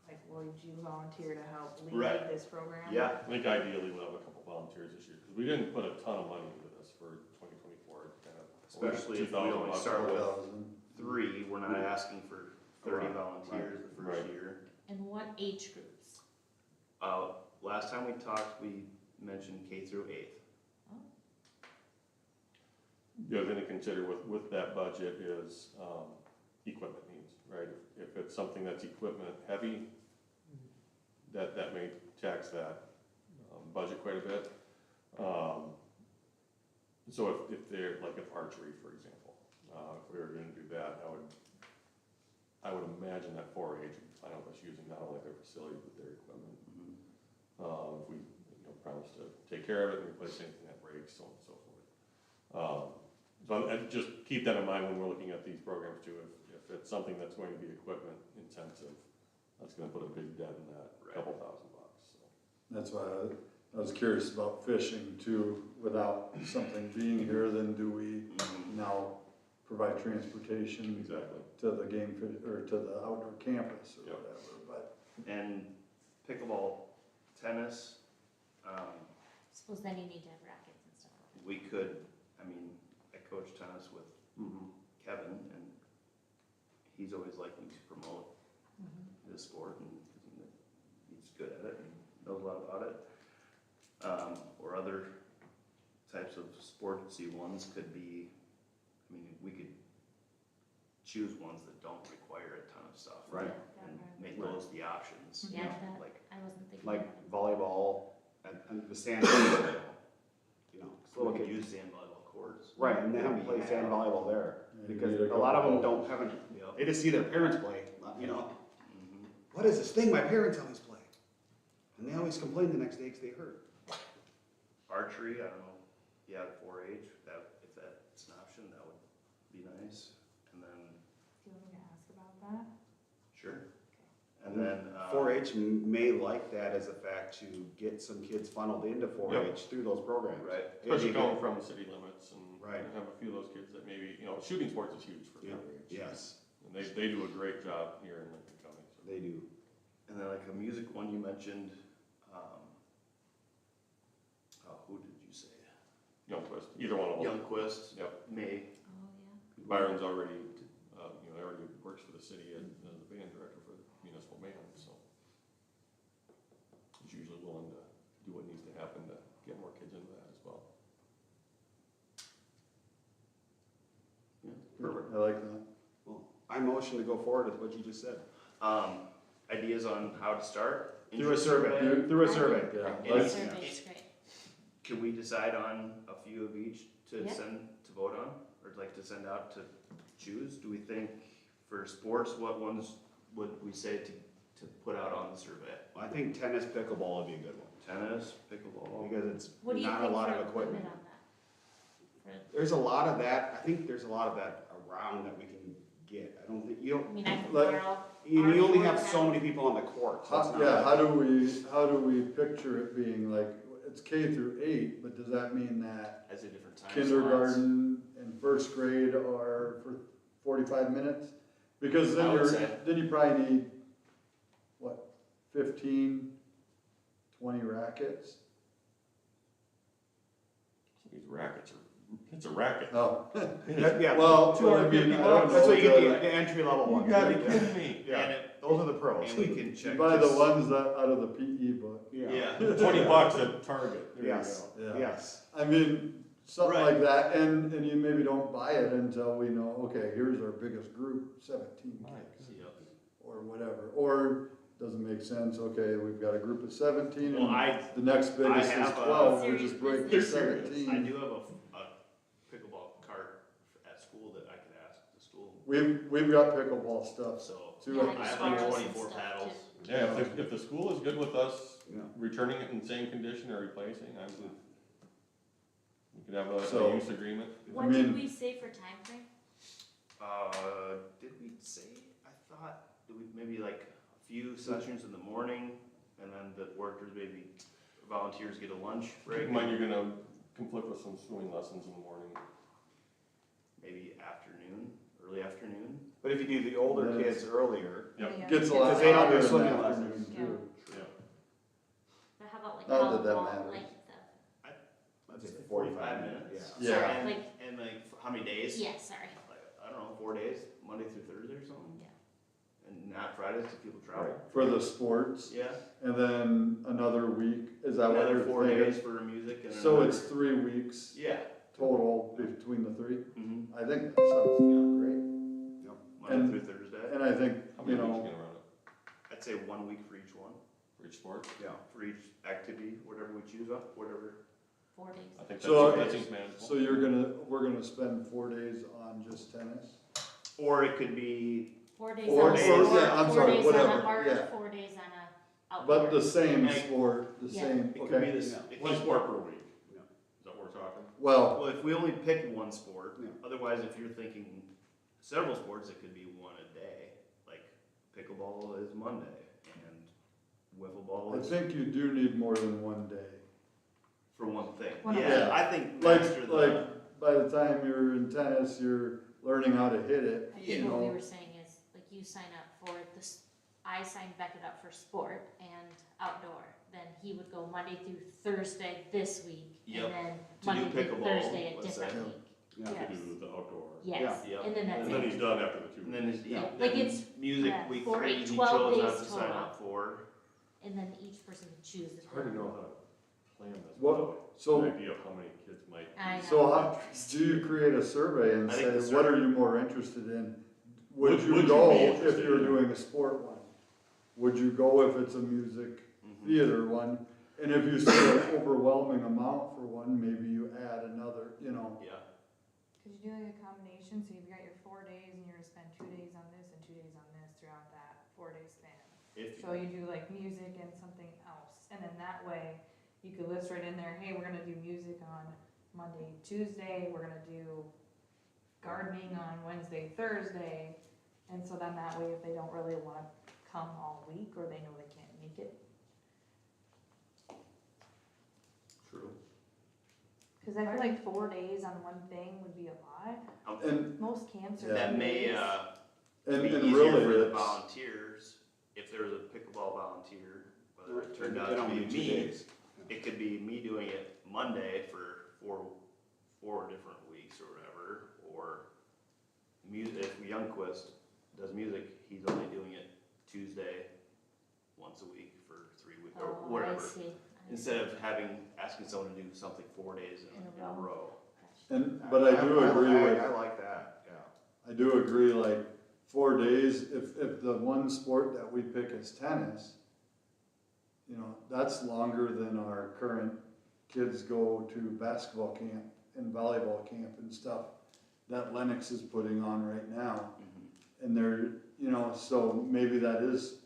Speaker 2: like, would you volunteer to help lead
Speaker 5: Right.
Speaker 2: this program?
Speaker 5: Yeah,
Speaker 1: I think ideally we'll have a couple volunteers this year, because we didn't put a ton of money into this for 2024, it's kind of.
Speaker 5: especially if we
Speaker 1: 2,000
Speaker 5: only
Speaker 1: bucks
Speaker 5: start with
Speaker 1: worth.
Speaker 5: 3, we're not asking for 30
Speaker 3: Right.
Speaker 5: volunteers the first
Speaker 1: Right.
Speaker 5: year.
Speaker 11: And what age groups?
Speaker 5: Last time we talked, we mentioned K through 8th.
Speaker 1: The other thing to consider with that budget is, equipment needs, right? If it's something that's equipment heavy, that may tax that, budget quite a bit. So if they're, like if archery, for example, if we were gonna do that, I would imagine that 4-H would be fine with us using not only their facilities, but their equipment. If we, promise to take care of it and replace anything that breaks, so on and so forth. So and just keep that in mind when we're looking at these programs too. If it's something that's going to be equipment intensive, that's gonna put a big dent in that couple $1,000, so.
Speaker 3: That's why I was curious about fishing too. Without something being here, then do we now provide transportation
Speaker 1: Exactly.
Speaker 3: to the game fish, or to the outdoor campus or
Speaker 1: Yep.
Speaker 3: whatever, but.
Speaker 5: And pickleball, tennis,
Speaker 11: Suppose then you need to have rackets and stuff.
Speaker 5: we could, I coach tennis with Kevin, and he's always liking to promote his sport, and he's good at it and knows a lot about it. Or other types of sportsy ones could be, we could choose ones that don't require a ton of stuff.
Speaker 4: Right.
Speaker 5: And make those the options.
Speaker 11: Yeah, that,
Speaker 5: Like,
Speaker 11: I wasn't thinking.
Speaker 4: Like
Speaker 11: about it.
Speaker 4: volleyball and the sand. 'Cause little
Speaker 5: we could
Speaker 4: kids.
Speaker 5: use sand volleyball courts.
Speaker 4: Right, and they haven't played sand volleyball there,
Speaker 3: Maybe
Speaker 4: because
Speaker 3: need
Speaker 4: a lot of them
Speaker 3: couple-
Speaker 4: haven't,
Speaker 5: Yep.
Speaker 4: they just see their parents play,
Speaker 5: Mhm.
Speaker 4: what is this thing my parents always play? And they always complain the next day because they hurt.
Speaker 5: Archery, I don't know, yeah, 4-H, if that's an option, that would be nice. And then,
Speaker 2: Do you want me to ask about that?
Speaker 5: sure. And then,
Speaker 4: 4-H may like that as a fact to get some kids funneled into 4-H through those programs.
Speaker 5: right,
Speaker 1: Especially going from the city limits and
Speaker 4: Right.
Speaker 1: have a few of those kids that maybe, shooting sports is huge for
Speaker 4: Yeah.
Speaker 1: 4-H.
Speaker 4: Yes,
Speaker 1: And they do a great job here in Lincoln County. So.
Speaker 4: they do.
Speaker 5: and then like a music one you mentioned, who did you say?
Speaker 1: Youngquist, either one of them.
Speaker 5: Youngquist,
Speaker 1: Yep.
Speaker 5: May.
Speaker 11: Oh, yeah.
Speaker 1: Byron's already, already works for the city as the band director for the municipal band, so. He's usually willing to do what needs to happen to get more kids into that as well.
Speaker 3: I like that.
Speaker 4: Well, I motion to go forward with what you just said.
Speaker 5: Ideas on how to start?
Speaker 4: Through a
Speaker 5: Interest
Speaker 4: survey, through a survey.
Speaker 3: Yeah.
Speaker 5: Any-
Speaker 3: let's-
Speaker 11: Survey's great.
Speaker 5: Can we decide on a few of each to
Speaker 11: Yeah.
Speaker 5: send, to vote on, or like to send out to choose? Do we think for sports, what ones would we say to put out on the survey?
Speaker 4: I think tennis pickleball would be a good one,
Speaker 5: Tennis, pickleball?
Speaker 4: because it's
Speaker 11: What do you
Speaker 4: not a
Speaker 11: think
Speaker 4: lot
Speaker 11: for
Speaker 4: of equipment.
Speaker 11: on that?
Speaker 4: There's a lot of that, I think there's a lot of that around that we can get. I don't think, you
Speaker 11: I mean, I can
Speaker 3: Like-
Speaker 11: borrow.
Speaker 4: you
Speaker 11: Our
Speaker 4: only
Speaker 11: court
Speaker 4: have so
Speaker 11: has-
Speaker 4: many people on the court. so it's
Speaker 3: How,
Speaker 4: not
Speaker 3: yeah,
Speaker 4: like-
Speaker 3: how do we picture it being like, it's K through 8, but does that mean that
Speaker 5: As a different time slots?
Speaker 3: kindergarten and first grade are for 45 minutes? Because
Speaker 5: I would
Speaker 3: then
Speaker 5: say.
Speaker 3: then you probably need, what, 15, 20 rackets.
Speaker 1: These rackets are, it's a racket.
Speaker 3: Oh.
Speaker 4: Yeah,
Speaker 3: Well,
Speaker 1: $250
Speaker 3: I mean, I don't
Speaker 4: That's
Speaker 3: know
Speaker 4: what you get
Speaker 3: the-
Speaker 4: the entry level
Speaker 1: You
Speaker 4: ones.
Speaker 1: gotta
Speaker 4: right?
Speaker 1: kidding me.
Speaker 4: Yeah,
Speaker 5: And it-
Speaker 4: those are the pros.
Speaker 5: And we can
Speaker 3: You
Speaker 5: check.
Speaker 3: buy the
Speaker 5: this-
Speaker 3: ones that out of the PE book.
Speaker 5: Yeah.
Speaker 1: $20 at Target, there you
Speaker 4: Yes,
Speaker 1: go.
Speaker 3: Yeah.
Speaker 4: yes.
Speaker 3: I mean, something
Speaker 5: Right.
Speaker 3: like that, and you maybe don't buy it until we know, okay, here's our biggest group, 17 kids,
Speaker 5: Yep.
Speaker 3: or whatever. Or, doesn't make sense, okay, we've got a group of 17,
Speaker 5: Well,
Speaker 3: and the next biggest is
Speaker 5: have a-
Speaker 3: 12, we'll
Speaker 11: Serious
Speaker 3: just break the
Speaker 11: business.
Speaker 5: They're serious.
Speaker 3: 17.
Speaker 5: I do have a pickleball cart at school that I could ask the school,
Speaker 3: We've got pickleball stuff,
Speaker 5: so.
Speaker 3: too.
Speaker 11: Yeah,
Speaker 3: at
Speaker 11: like
Speaker 3: the
Speaker 5: I have
Speaker 3: school.
Speaker 5: like
Speaker 11: Sparrows and
Speaker 5: 24
Speaker 11: stuff,
Speaker 5: paddles.
Speaker 11: too.
Speaker 1: Yeah, if the school is good with us
Speaker 4: Yeah.
Speaker 1: returning it in the same condition or replacing, we could have
Speaker 3: So-
Speaker 1: a use agreement.
Speaker 11: What did we say for time frame?
Speaker 5: Did we say, I thought, did we, maybe like a few sessions in the morning, and then the workers, maybe volunteers get a lunch
Speaker 1: Keep
Speaker 5: break?
Speaker 1: in mind, you're gonna conflict with some swimming lessons in the morning.
Speaker 5: Maybe afternoon, early afternoon?
Speaker 4: But if you do the older
Speaker 3: Yes.
Speaker 4: kids earlier,
Speaker 1: Yep.
Speaker 2: Yeah.
Speaker 3: Gets a lot
Speaker 4: Because they don't
Speaker 3: hotter
Speaker 4: do
Speaker 3: in the
Speaker 4: swimming
Speaker 3: afternoon,
Speaker 4: lessons.
Speaker 3: too.
Speaker 11: But how about like
Speaker 3: Not
Speaker 11: how
Speaker 3: that that
Speaker 11: long
Speaker 3: matters.
Speaker 11: length
Speaker 4: I'd say 45 minutes.
Speaker 3: Yeah.
Speaker 11: Sorry,
Speaker 5: And,
Speaker 11: like,
Speaker 5: and like, how many days?
Speaker 11: yeah, sorry,
Speaker 5: Like, I don't know, 4 days, Monday through Thursday or something?
Speaker 11: yeah.
Speaker 5: And not Fridays if people travel?
Speaker 3: For the sports,
Speaker 5: Yeah,
Speaker 3: and then another week, is that what
Speaker 5: another
Speaker 3: you're
Speaker 5: 4
Speaker 3: thinking?
Speaker 5: days for music and
Speaker 3: So
Speaker 5: another-
Speaker 3: it's 3 weeks
Speaker 5: Yeah.
Speaker 3: total between the three?
Speaker 5: Mm-hmm.
Speaker 3: I think that sounds great.
Speaker 5: Monday
Speaker 3: And-
Speaker 5: through Thursday.
Speaker 3: And I think,
Speaker 1: How
Speaker 3: you
Speaker 1: many weeks
Speaker 3: know,
Speaker 1: you gonna run it
Speaker 5: I'd say 1 week for each one,
Speaker 1: for each sport?
Speaker 4: Yeah.
Speaker 5: for each activity, whatever we choose up, whatever.
Speaker 11: 4 days.
Speaker 1: I think
Speaker 3: So-
Speaker 1: that seems manageable.
Speaker 3: so we're gonna spend 4 days on just tennis?
Speaker 5: Or it could be,
Speaker 11: 4 days
Speaker 3: Or-
Speaker 11: on a
Speaker 3: or-
Speaker 11: sport,
Speaker 3: yeah, I'm
Speaker 11: 4
Speaker 3: sorry,
Speaker 11: days on
Speaker 3: whatever,
Speaker 11: a art,
Speaker 3: yeah.
Speaker 11: 4 days on a outdoor.
Speaker 3: But the same
Speaker 5: Like-
Speaker 3: sport, the
Speaker 11: Yeah.
Speaker 3: same,
Speaker 5: it could be
Speaker 3: okay?
Speaker 5: this.
Speaker 4: Yeah.
Speaker 5: it
Speaker 1: One
Speaker 5: could-
Speaker 1: sport per week.
Speaker 4: Yeah.
Speaker 1: Is that what we're talking?
Speaker 3: Well,
Speaker 5: Well, if we only pick one sport,
Speaker 4: Yeah.
Speaker 5: otherwise if you're thinking several sports, it could be one a day. Like pickleball is Monday and wiffle ball
Speaker 3: I
Speaker 5: is
Speaker 3: think you do need more than 1 day.
Speaker 5: for one thing.
Speaker 2: One a
Speaker 5: Yeah,
Speaker 3: week.
Speaker 5: I think
Speaker 3: Like,
Speaker 5: master the,
Speaker 3: by the time you're in tennis, you're learning how to hit it,
Speaker 11: I
Speaker 3: you
Speaker 11: think what we
Speaker 3: know?
Speaker 11: were saying is, like, you sign up for this, I signed Beckett up for sport and outdoor. Then he would go Monday through Thursday this week,
Speaker 5: Yep.
Speaker 11: and then
Speaker 5: To do
Speaker 11: Monday through
Speaker 5: pickleball,
Speaker 11: Thursday a
Speaker 5: let's
Speaker 11: different
Speaker 5: say.
Speaker 11: week.
Speaker 4: Yeah.
Speaker 11: Yes.
Speaker 1: To do the outdoor.
Speaker 11: Yes,
Speaker 5: Yeah.
Speaker 11: and then that's
Speaker 1: And then
Speaker 11: it.
Speaker 1: he's done after the 2
Speaker 5: and then it's, yeah,
Speaker 11: Yeah, like
Speaker 5: then
Speaker 11: it's,
Speaker 5: music
Speaker 11: yeah,
Speaker 5: week
Speaker 11: 4,
Speaker 5: 3,
Speaker 11: 8,
Speaker 5: he
Speaker 11: 12
Speaker 5: chose not
Speaker 11: days
Speaker 5: to sign
Speaker 11: total.
Speaker 5: up for.
Speaker 11: And then each person can choose.
Speaker 1: It's hard to know how to plan this
Speaker 3: What-
Speaker 1: without
Speaker 3: So,
Speaker 1: an idea of how many kids might.
Speaker 11: I know.
Speaker 3: so how, do you create a survey and
Speaker 5: I think
Speaker 3: say,
Speaker 5: the
Speaker 3: what are you more interested in? Would
Speaker 1: Would
Speaker 3: you
Speaker 1: you
Speaker 3: go
Speaker 1: be
Speaker 3: if
Speaker 1: interested
Speaker 3: you're
Speaker 1: in-
Speaker 3: doing a sport one? Would you go if it's a music
Speaker 5: Mhm.
Speaker 3: theater one? And if you see an overwhelming amount for one, maybe you add another, you know?
Speaker 5: Yeah,
Speaker 2: Could you do like a combination, so you've got your 4 days and you're gonna spend 2 days on this and 2 days on this throughout that 4-day span?
Speaker 5: if,
Speaker 2: So you do like music and something else, and then that way, you could list right in there, hey, we're gonna do music on Monday, Tuesday, we're gonna do gardening on Wednesday, Thursday, and so then that way, if they don't really wanna come all week, or they know they can't make it,
Speaker 5: true.
Speaker 2: cause I feel like 4 days on one thing would be a lot.
Speaker 3: And,
Speaker 2: Most camps are
Speaker 3: Yeah.
Speaker 5: That
Speaker 2: 2
Speaker 5: may,
Speaker 2: days.
Speaker 3: and
Speaker 5: be
Speaker 3: and
Speaker 5: easier
Speaker 3: really,
Speaker 5: for the
Speaker 3: it's,
Speaker 5: volunteers, if there was a pickleball volunteer, whether it turned
Speaker 4: They
Speaker 5: out
Speaker 4: don't
Speaker 5: to be
Speaker 4: need 2
Speaker 5: me,
Speaker 4: days.
Speaker 5: it could be me doing it Monday for four different weeks or whatever, or if Youngquist does music, he's only doing it Tuesday once a week for 3 weeks, or
Speaker 11: Oh, I
Speaker 5: whatever.
Speaker 11: see. I
Speaker 5: Instead of asking someone to do something 4 days in a row.
Speaker 3: and, but I do agree with.
Speaker 4: I like that, yeah.
Speaker 3: I do agree, like, 4 days, if the one sport that we pick is tennis, you know, that's longer than our current kids go to basketball camp and volleyball camp and stuff that Lennox is putting on right now.
Speaker 5: Mhm.
Speaker 3: And they're, you know, so maybe that is,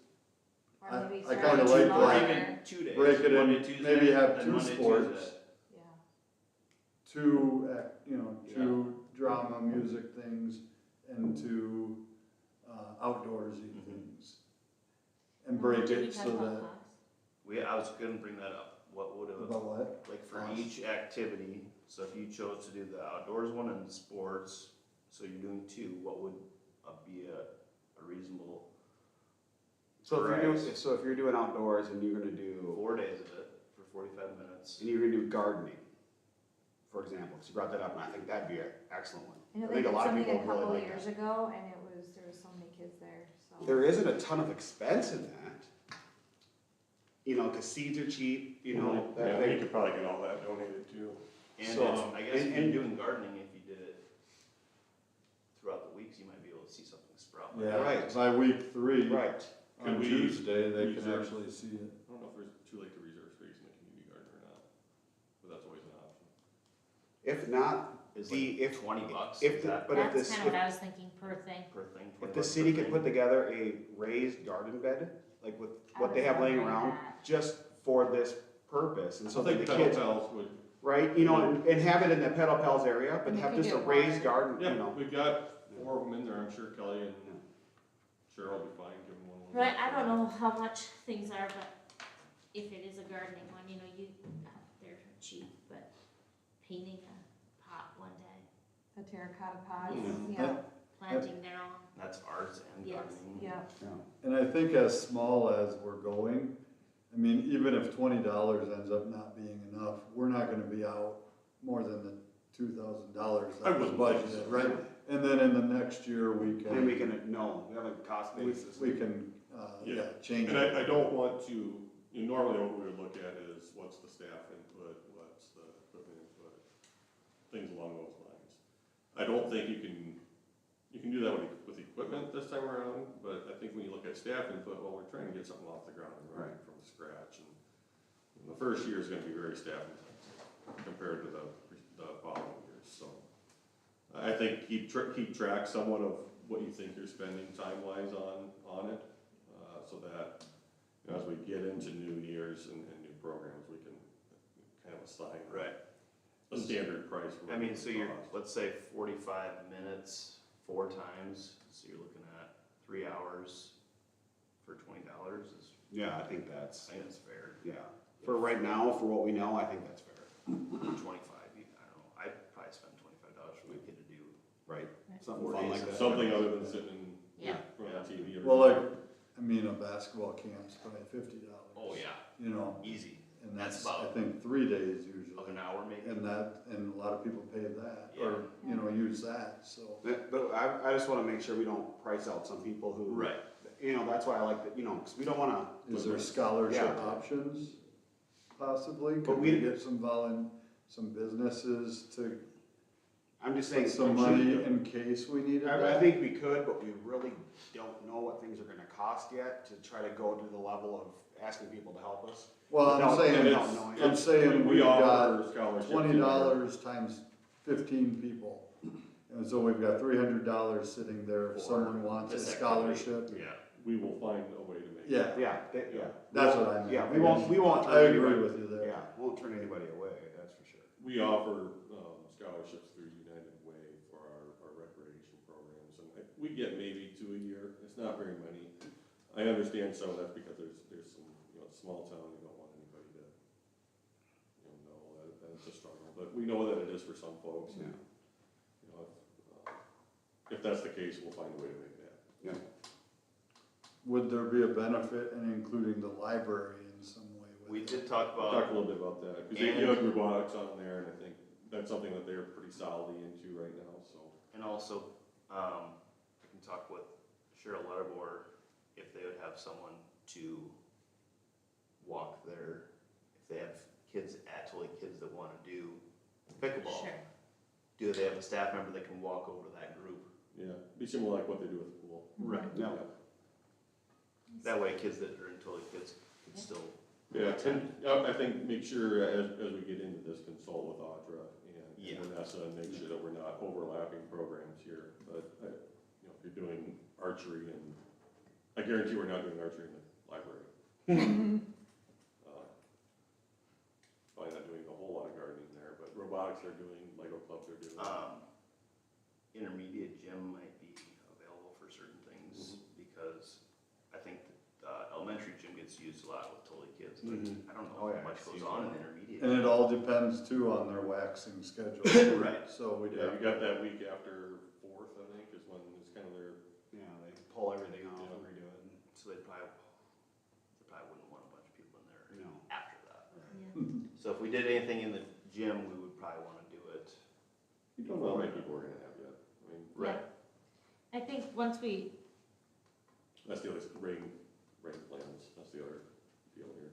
Speaker 11: Or
Speaker 3: I-
Speaker 11: maybe
Speaker 3: I
Speaker 11: start
Speaker 3: kinda
Speaker 11: with
Speaker 3: like
Speaker 5: Or
Speaker 3: that.
Speaker 11: longer.
Speaker 5: even 2 days.
Speaker 3: break it
Speaker 5: Monday,
Speaker 3: in,
Speaker 5: Tuesday,
Speaker 3: maybe have
Speaker 5: then
Speaker 3: 2
Speaker 5: Monday,
Speaker 3: sports,
Speaker 5: Tuesday.
Speaker 2: Yeah.
Speaker 3: two drama, music things, and 2 outdoorsy
Speaker 5: Mhm.
Speaker 3: things. And break
Speaker 11: Did we
Speaker 3: it
Speaker 11: talk
Speaker 3: so
Speaker 11: about
Speaker 3: that,
Speaker 11: cost?
Speaker 5: I was gonna bring that up, what would have,
Speaker 3: about what?
Speaker 5: like for
Speaker 3: Cost.
Speaker 5: each activity, so if you chose to do the outdoors one and the sports, so you're doing 2, what would be a reasonable,
Speaker 4: So if you're
Speaker 5: Right.
Speaker 4: doing, so if you're doing outdoors and you're gonna do,
Speaker 5: 4 days of it for 45 minutes.
Speaker 4: and you're gonna do gardening, for example, because you brought that up, and I think that'd be an excellent one.
Speaker 2: I know
Speaker 4: I
Speaker 2: they
Speaker 4: think a
Speaker 2: did
Speaker 4: lot of
Speaker 2: something
Speaker 4: people
Speaker 2: a
Speaker 4: really
Speaker 2: couple
Speaker 4: like
Speaker 2: years
Speaker 4: that.
Speaker 2: ago, and there was so many kids there, so.
Speaker 4: There isn't a ton of expense in that. You know, because seeds are cheap, you know,
Speaker 1: Yeah,
Speaker 4: that
Speaker 1: we
Speaker 4: they,
Speaker 1: could probably get all that donated too.
Speaker 5: And
Speaker 4: So,
Speaker 5: I guess if
Speaker 4: and-
Speaker 5: you're doing gardening, if you did it throughout the weeks, you might be able to see something sprout.
Speaker 3: Yeah,
Speaker 4: Right.
Speaker 3: by week 3,
Speaker 4: right.
Speaker 3: on
Speaker 1: Could we
Speaker 3: Tuesday, they can
Speaker 1: reserve-
Speaker 3: actually see it.
Speaker 1: I don't know if it's too late to reserve space in the community garden or not, but that's always an option.
Speaker 4: If not,
Speaker 5: Is
Speaker 4: the,
Speaker 5: like
Speaker 4: if,
Speaker 5: $20.
Speaker 4: if,
Speaker 5: Is
Speaker 4: the-
Speaker 5: that
Speaker 4: but if
Speaker 11: That's
Speaker 4: this,
Speaker 11: kinda what I was thinking per thing.
Speaker 5: per thing?
Speaker 4: if
Speaker 5: 20
Speaker 4: the
Speaker 5: bucks
Speaker 4: city
Speaker 5: per
Speaker 4: could
Speaker 5: thing?
Speaker 4: put together a raised garden bed, like with
Speaker 2: I
Speaker 4: what they
Speaker 2: was
Speaker 4: have laying
Speaker 2: wondering
Speaker 4: around,
Speaker 2: that.
Speaker 4: just for this purpose, and so
Speaker 1: I
Speaker 4: that
Speaker 1: think
Speaker 4: the
Speaker 1: Pedal
Speaker 4: kids,
Speaker 1: Pals would,
Speaker 4: right, you know, and have it in the Pedal Pals area, but
Speaker 2: And they
Speaker 4: have
Speaker 2: could
Speaker 4: just a
Speaker 2: get
Speaker 4: raised
Speaker 2: watered.
Speaker 4: garden, you
Speaker 1: yeah,
Speaker 4: know.
Speaker 1: we've got 4 of them in there, I'm sure Kelly and Cheryl will be fine giving one.
Speaker 11: Right, I don't know how much things are, but if it is a gardening one, you know, they're cheap, but painting a pot one day,
Speaker 2: The terracotta pots,
Speaker 4: Yeah.
Speaker 2: yeah,
Speaker 11: planting their own.
Speaker 5: That's ours and
Speaker 11: Yes.
Speaker 5: gardening.
Speaker 2: yeah.
Speaker 3: And I think as small as we're going, I mean, even if $20 ends up not being enough, we're not gonna be out more than the $2,000
Speaker 1: I
Speaker 3: that was
Speaker 1: wouldn't think so.
Speaker 3: budgeted, right? And then in the next year, we
Speaker 4: Then we
Speaker 3: can,
Speaker 4: can, no, we have a cost basis.
Speaker 3: we can,
Speaker 1: Yeah.
Speaker 3: change
Speaker 1: And
Speaker 3: it.
Speaker 1: I don't want to, normally what we would look at is what's the staff input, what's the equipment input, things along those lines. I don't think you can do that with equipment this time around, but I think when you look at staff input, well, we're trying to get something off the ground and running from scratch. And the first year is gonna be very staff intensive compared to the following years, so. I think keep track somewhat of what you think you're spending time-wise on it, so that, you know, as we get into new years and new programs, we can kind of assign
Speaker 5: Right.
Speaker 1: a standard price. for
Speaker 5: I mean,
Speaker 1: what
Speaker 5: so
Speaker 1: it
Speaker 5: you're,
Speaker 1: costs.
Speaker 5: let's say 45 minutes, 4 times, so you're looking at 3 hours for $20 is,
Speaker 4: Yeah, I think
Speaker 5: I
Speaker 4: that's,
Speaker 5: think that's fair.
Speaker 4: yeah. For right now, for what we know, I think that's fair.
Speaker 5: 25, I don't know, I'd probably spend $25 for my kid to do.
Speaker 4: Right.
Speaker 11: Right.
Speaker 4: Something
Speaker 5: 4
Speaker 4: fun
Speaker 5: days
Speaker 4: like
Speaker 5: of
Speaker 4: that.
Speaker 1: Something other than sitting
Speaker 11: Yeah.
Speaker 1: in front of the TV. every
Speaker 3: Well,
Speaker 1: day.
Speaker 3: like, I mean, a basketball camp's probably $50.
Speaker 5: Oh, yeah,
Speaker 3: You know,
Speaker 5: easy,
Speaker 3: and
Speaker 5: That's
Speaker 3: that's, I
Speaker 5: about-
Speaker 3: think, 3 days
Speaker 5: of
Speaker 3: usually.
Speaker 5: an hour maybe.
Speaker 3: And a lot of people pay that,
Speaker 5: Yeah.
Speaker 3: or, you know, use that, so.
Speaker 4: But I just wanna make sure we don't price out some people who.
Speaker 5: Right.
Speaker 4: You know, that's why I like that, you know, because we don't wanna.
Speaker 3: Is there scholarship
Speaker 4: Yeah.
Speaker 3: options possibly?
Speaker 4: But
Speaker 3: Could
Speaker 4: we-
Speaker 3: we get some businesses to
Speaker 4: I'm just saying.
Speaker 3: put some money in case we needed
Speaker 4: I
Speaker 3: that?
Speaker 4: think we could, but we really don't know what things are gonna cost yet to try to go to the level of asking people to help us.
Speaker 3: Well, I'm
Speaker 4: Without-
Speaker 3: saying,
Speaker 4: without
Speaker 1: it's-
Speaker 4: knowing.
Speaker 3: I'm saying
Speaker 1: we
Speaker 3: we've
Speaker 1: offer
Speaker 3: got
Speaker 1: scholarships.
Speaker 3: $20 times 15 people. And so we've got $300 sitting there if
Speaker 5: For
Speaker 3: someone wants a
Speaker 5: this activity.
Speaker 3: scholarship.
Speaker 5: Yeah.
Speaker 1: We will find a way to make it.
Speaker 3: Yeah,
Speaker 4: Yeah.
Speaker 3: that's what I meant.
Speaker 4: Yeah, we won't.
Speaker 3: I
Speaker 4: turn
Speaker 3: agree
Speaker 4: anybody-
Speaker 3: with you there.
Speaker 4: Yeah, won't turn anybody away, that's for sure.
Speaker 1: We offer scholarships through United Way for our recreation programs, and we get maybe 2 a year. It's not very many. I understand some of that's because there's some, you know, small town, you don't want anybody to, know that it's a struggle. But we know that it is for some folks, and, you know, if that's the case, we'll find a way to make that.
Speaker 4: Yeah.
Speaker 3: Would there be a benefit in including the library in some way with
Speaker 5: We
Speaker 3: it?
Speaker 5: did talk
Speaker 1: We'll
Speaker 5: about.
Speaker 1: talk a little bit about that, because they
Speaker 5: And-
Speaker 1: do have robotics on there, and I think that's something that they're pretty solidly into right now, so.
Speaker 5: And also, I can talk with Cheryl Letterbor if they would have someone to walk their, if they have kids, actually kids that wanna do pickleball.
Speaker 11: Sure.
Speaker 5: Do they have a staff member that can walk over to that group?
Speaker 1: Yeah, be similar like what they do with the pool.
Speaker 5: Right.
Speaker 4: Yeah.
Speaker 5: That way kids that are into totally kids can still.
Speaker 1: Yeah, and I think make sure as we get into this, consult with Audra
Speaker 5: Yeah.
Speaker 1: and Vanessa and make sure that we're not overlapping programs here. But, you know, if you're doing archery and, I guarantee we're not doing archery in the library. Probably not doing a whole lot of gardening there, but robotics they're doing, Lego clubs are doing.
Speaker 5: Intermediate gym might be available for certain things because I think elementary gym gets used a lot with totally kids, but
Speaker 4: Mhm.
Speaker 5: I don't
Speaker 4: Oh,
Speaker 5: know
Speaker 4: yeah,
Speaker 5: how much
Speaker 4: it's
Speaker 5: goes
Speaker 4: used
Speaker 5: on
Speaker 4: a
Speaker 5: in
Speaker 4: lot.
Speaker 5: intermediate.
Speaker 3: And it all depends too on their waxing schedule.
Speaker 5: Right.
Speaker 3: So we'd
Speaker 1: Yeah,
Speaker 3: have
Speaker 1: you got that week after 4th, I think, is when it's kind of their,
Speaker 4: Yeah, they pull everything off and redo it.
Speaker 5: So they'd probably probably wouldn't want a bunch of people in there
Speaker 4: No.
Speaker 5: after that.
Speaker 11: Yeah.
Speaker 5: So if we did anything in the gym, we would probably wanna do it.
Speaker 1: You don't know how many people we're gonna have yet. I mean,
Speaker 5: Right.
Speaker 11: I think once we,
Speaker 1: that's the other rain plans, that's the other deal here.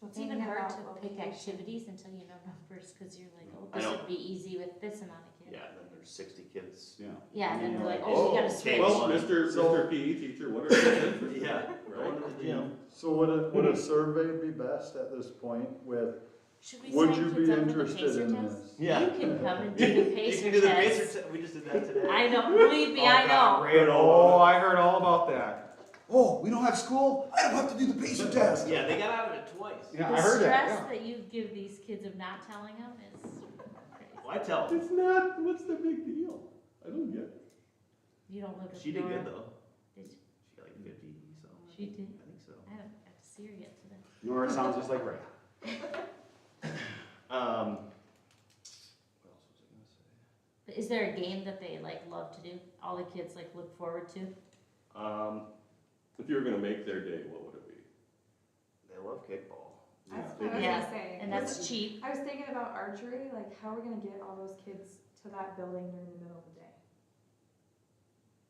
Speaker 11: it's even hard to pick activities until you know numbers, cause you're like, oh,
Speaker 5: I
Speaker 11: this
Speaker 5: know.
Speaker 11: would be easy with this amount of kids.
Speaker 5: Yeah, and then there's 60 kids.
Speaker 4: Yeah.
Speaker 11: Yeah, and then
Speaker 4: Yeah.
Speaker 11: they're like,
Speaker 5: Oh,
Speaker 11: oh, you gotta
Speaker 5: okay.
Speaker 11: switch.
Speaker 1: Well,
Speaker 5: Well,
Speaker 1: Mr. PE teacher, what are you interested in?
Speaker 5: Yeah,
Speaker 1: Right?
Speaker 5: going to the gym.
Speaker 3: So would a survey be best at this point with,
Speaker 11: Should we
Speaker 3: would
Speaker 11: sign
Speaker 3: you
Speaker 11: kids
Speaker 3: be
Speaker 11: up for the
Speaker 3: interested
Speaker 11: pacer
Speaker 3: in
Speaker 11: test?
Speaker 3: this?
Speaker 5: Yeah.
Speaker 11: You can come and do the
Speaker 5: You
Speaker 11: pacer
Speaker 5: can do the
Speaker 11: test.
Speaker 5: pacer test. We just did that today.
Speaker 11: I know, believe me, I know.
Speaker 4: Oh, I heard all about that. Oh, we don't have school? I don't have to do the pacer test.
Speaker 5: Yeah, they got out of it twice.
Speaker 4: Yeah, I heard that,
Speaker 11: The
Speaker 4: yeah.
Speaker 11: stress that you give these kids of not telling them is crazy.
Speaker 5: Well, I tell them.
Speaker 1: It's not, what's the big deal? I don't get it.
Speaker 11: You don't look at
Speaker 5: She did
Speaker 11: Nora.
Speaker 5: good though.
Speaker 11: Did she?
Speaker 5: She got like 50 something.
Speaker 11: She did?
Speaker 5: I think so.
Speaker 11: I haven't got to see her yet today.
Speaker 4: Nora sounds just like Ray.
Speaker 5: What else was I gonna say?
Speaker 11: But is there a game that they like love to do? All the kids like look forward to?
Speaker 1: If you were gonna make their day, what would it be?
Speaker 5: They love kickball.
Speaker 2: That's what I was
Speaker 11: Yeah,
Speaker 2: gonna say.
Speaker 11: And that's cheap.
Speaker 2: I was thinking about archery, like how are we gonna get all those kids to that building during the middle of the day?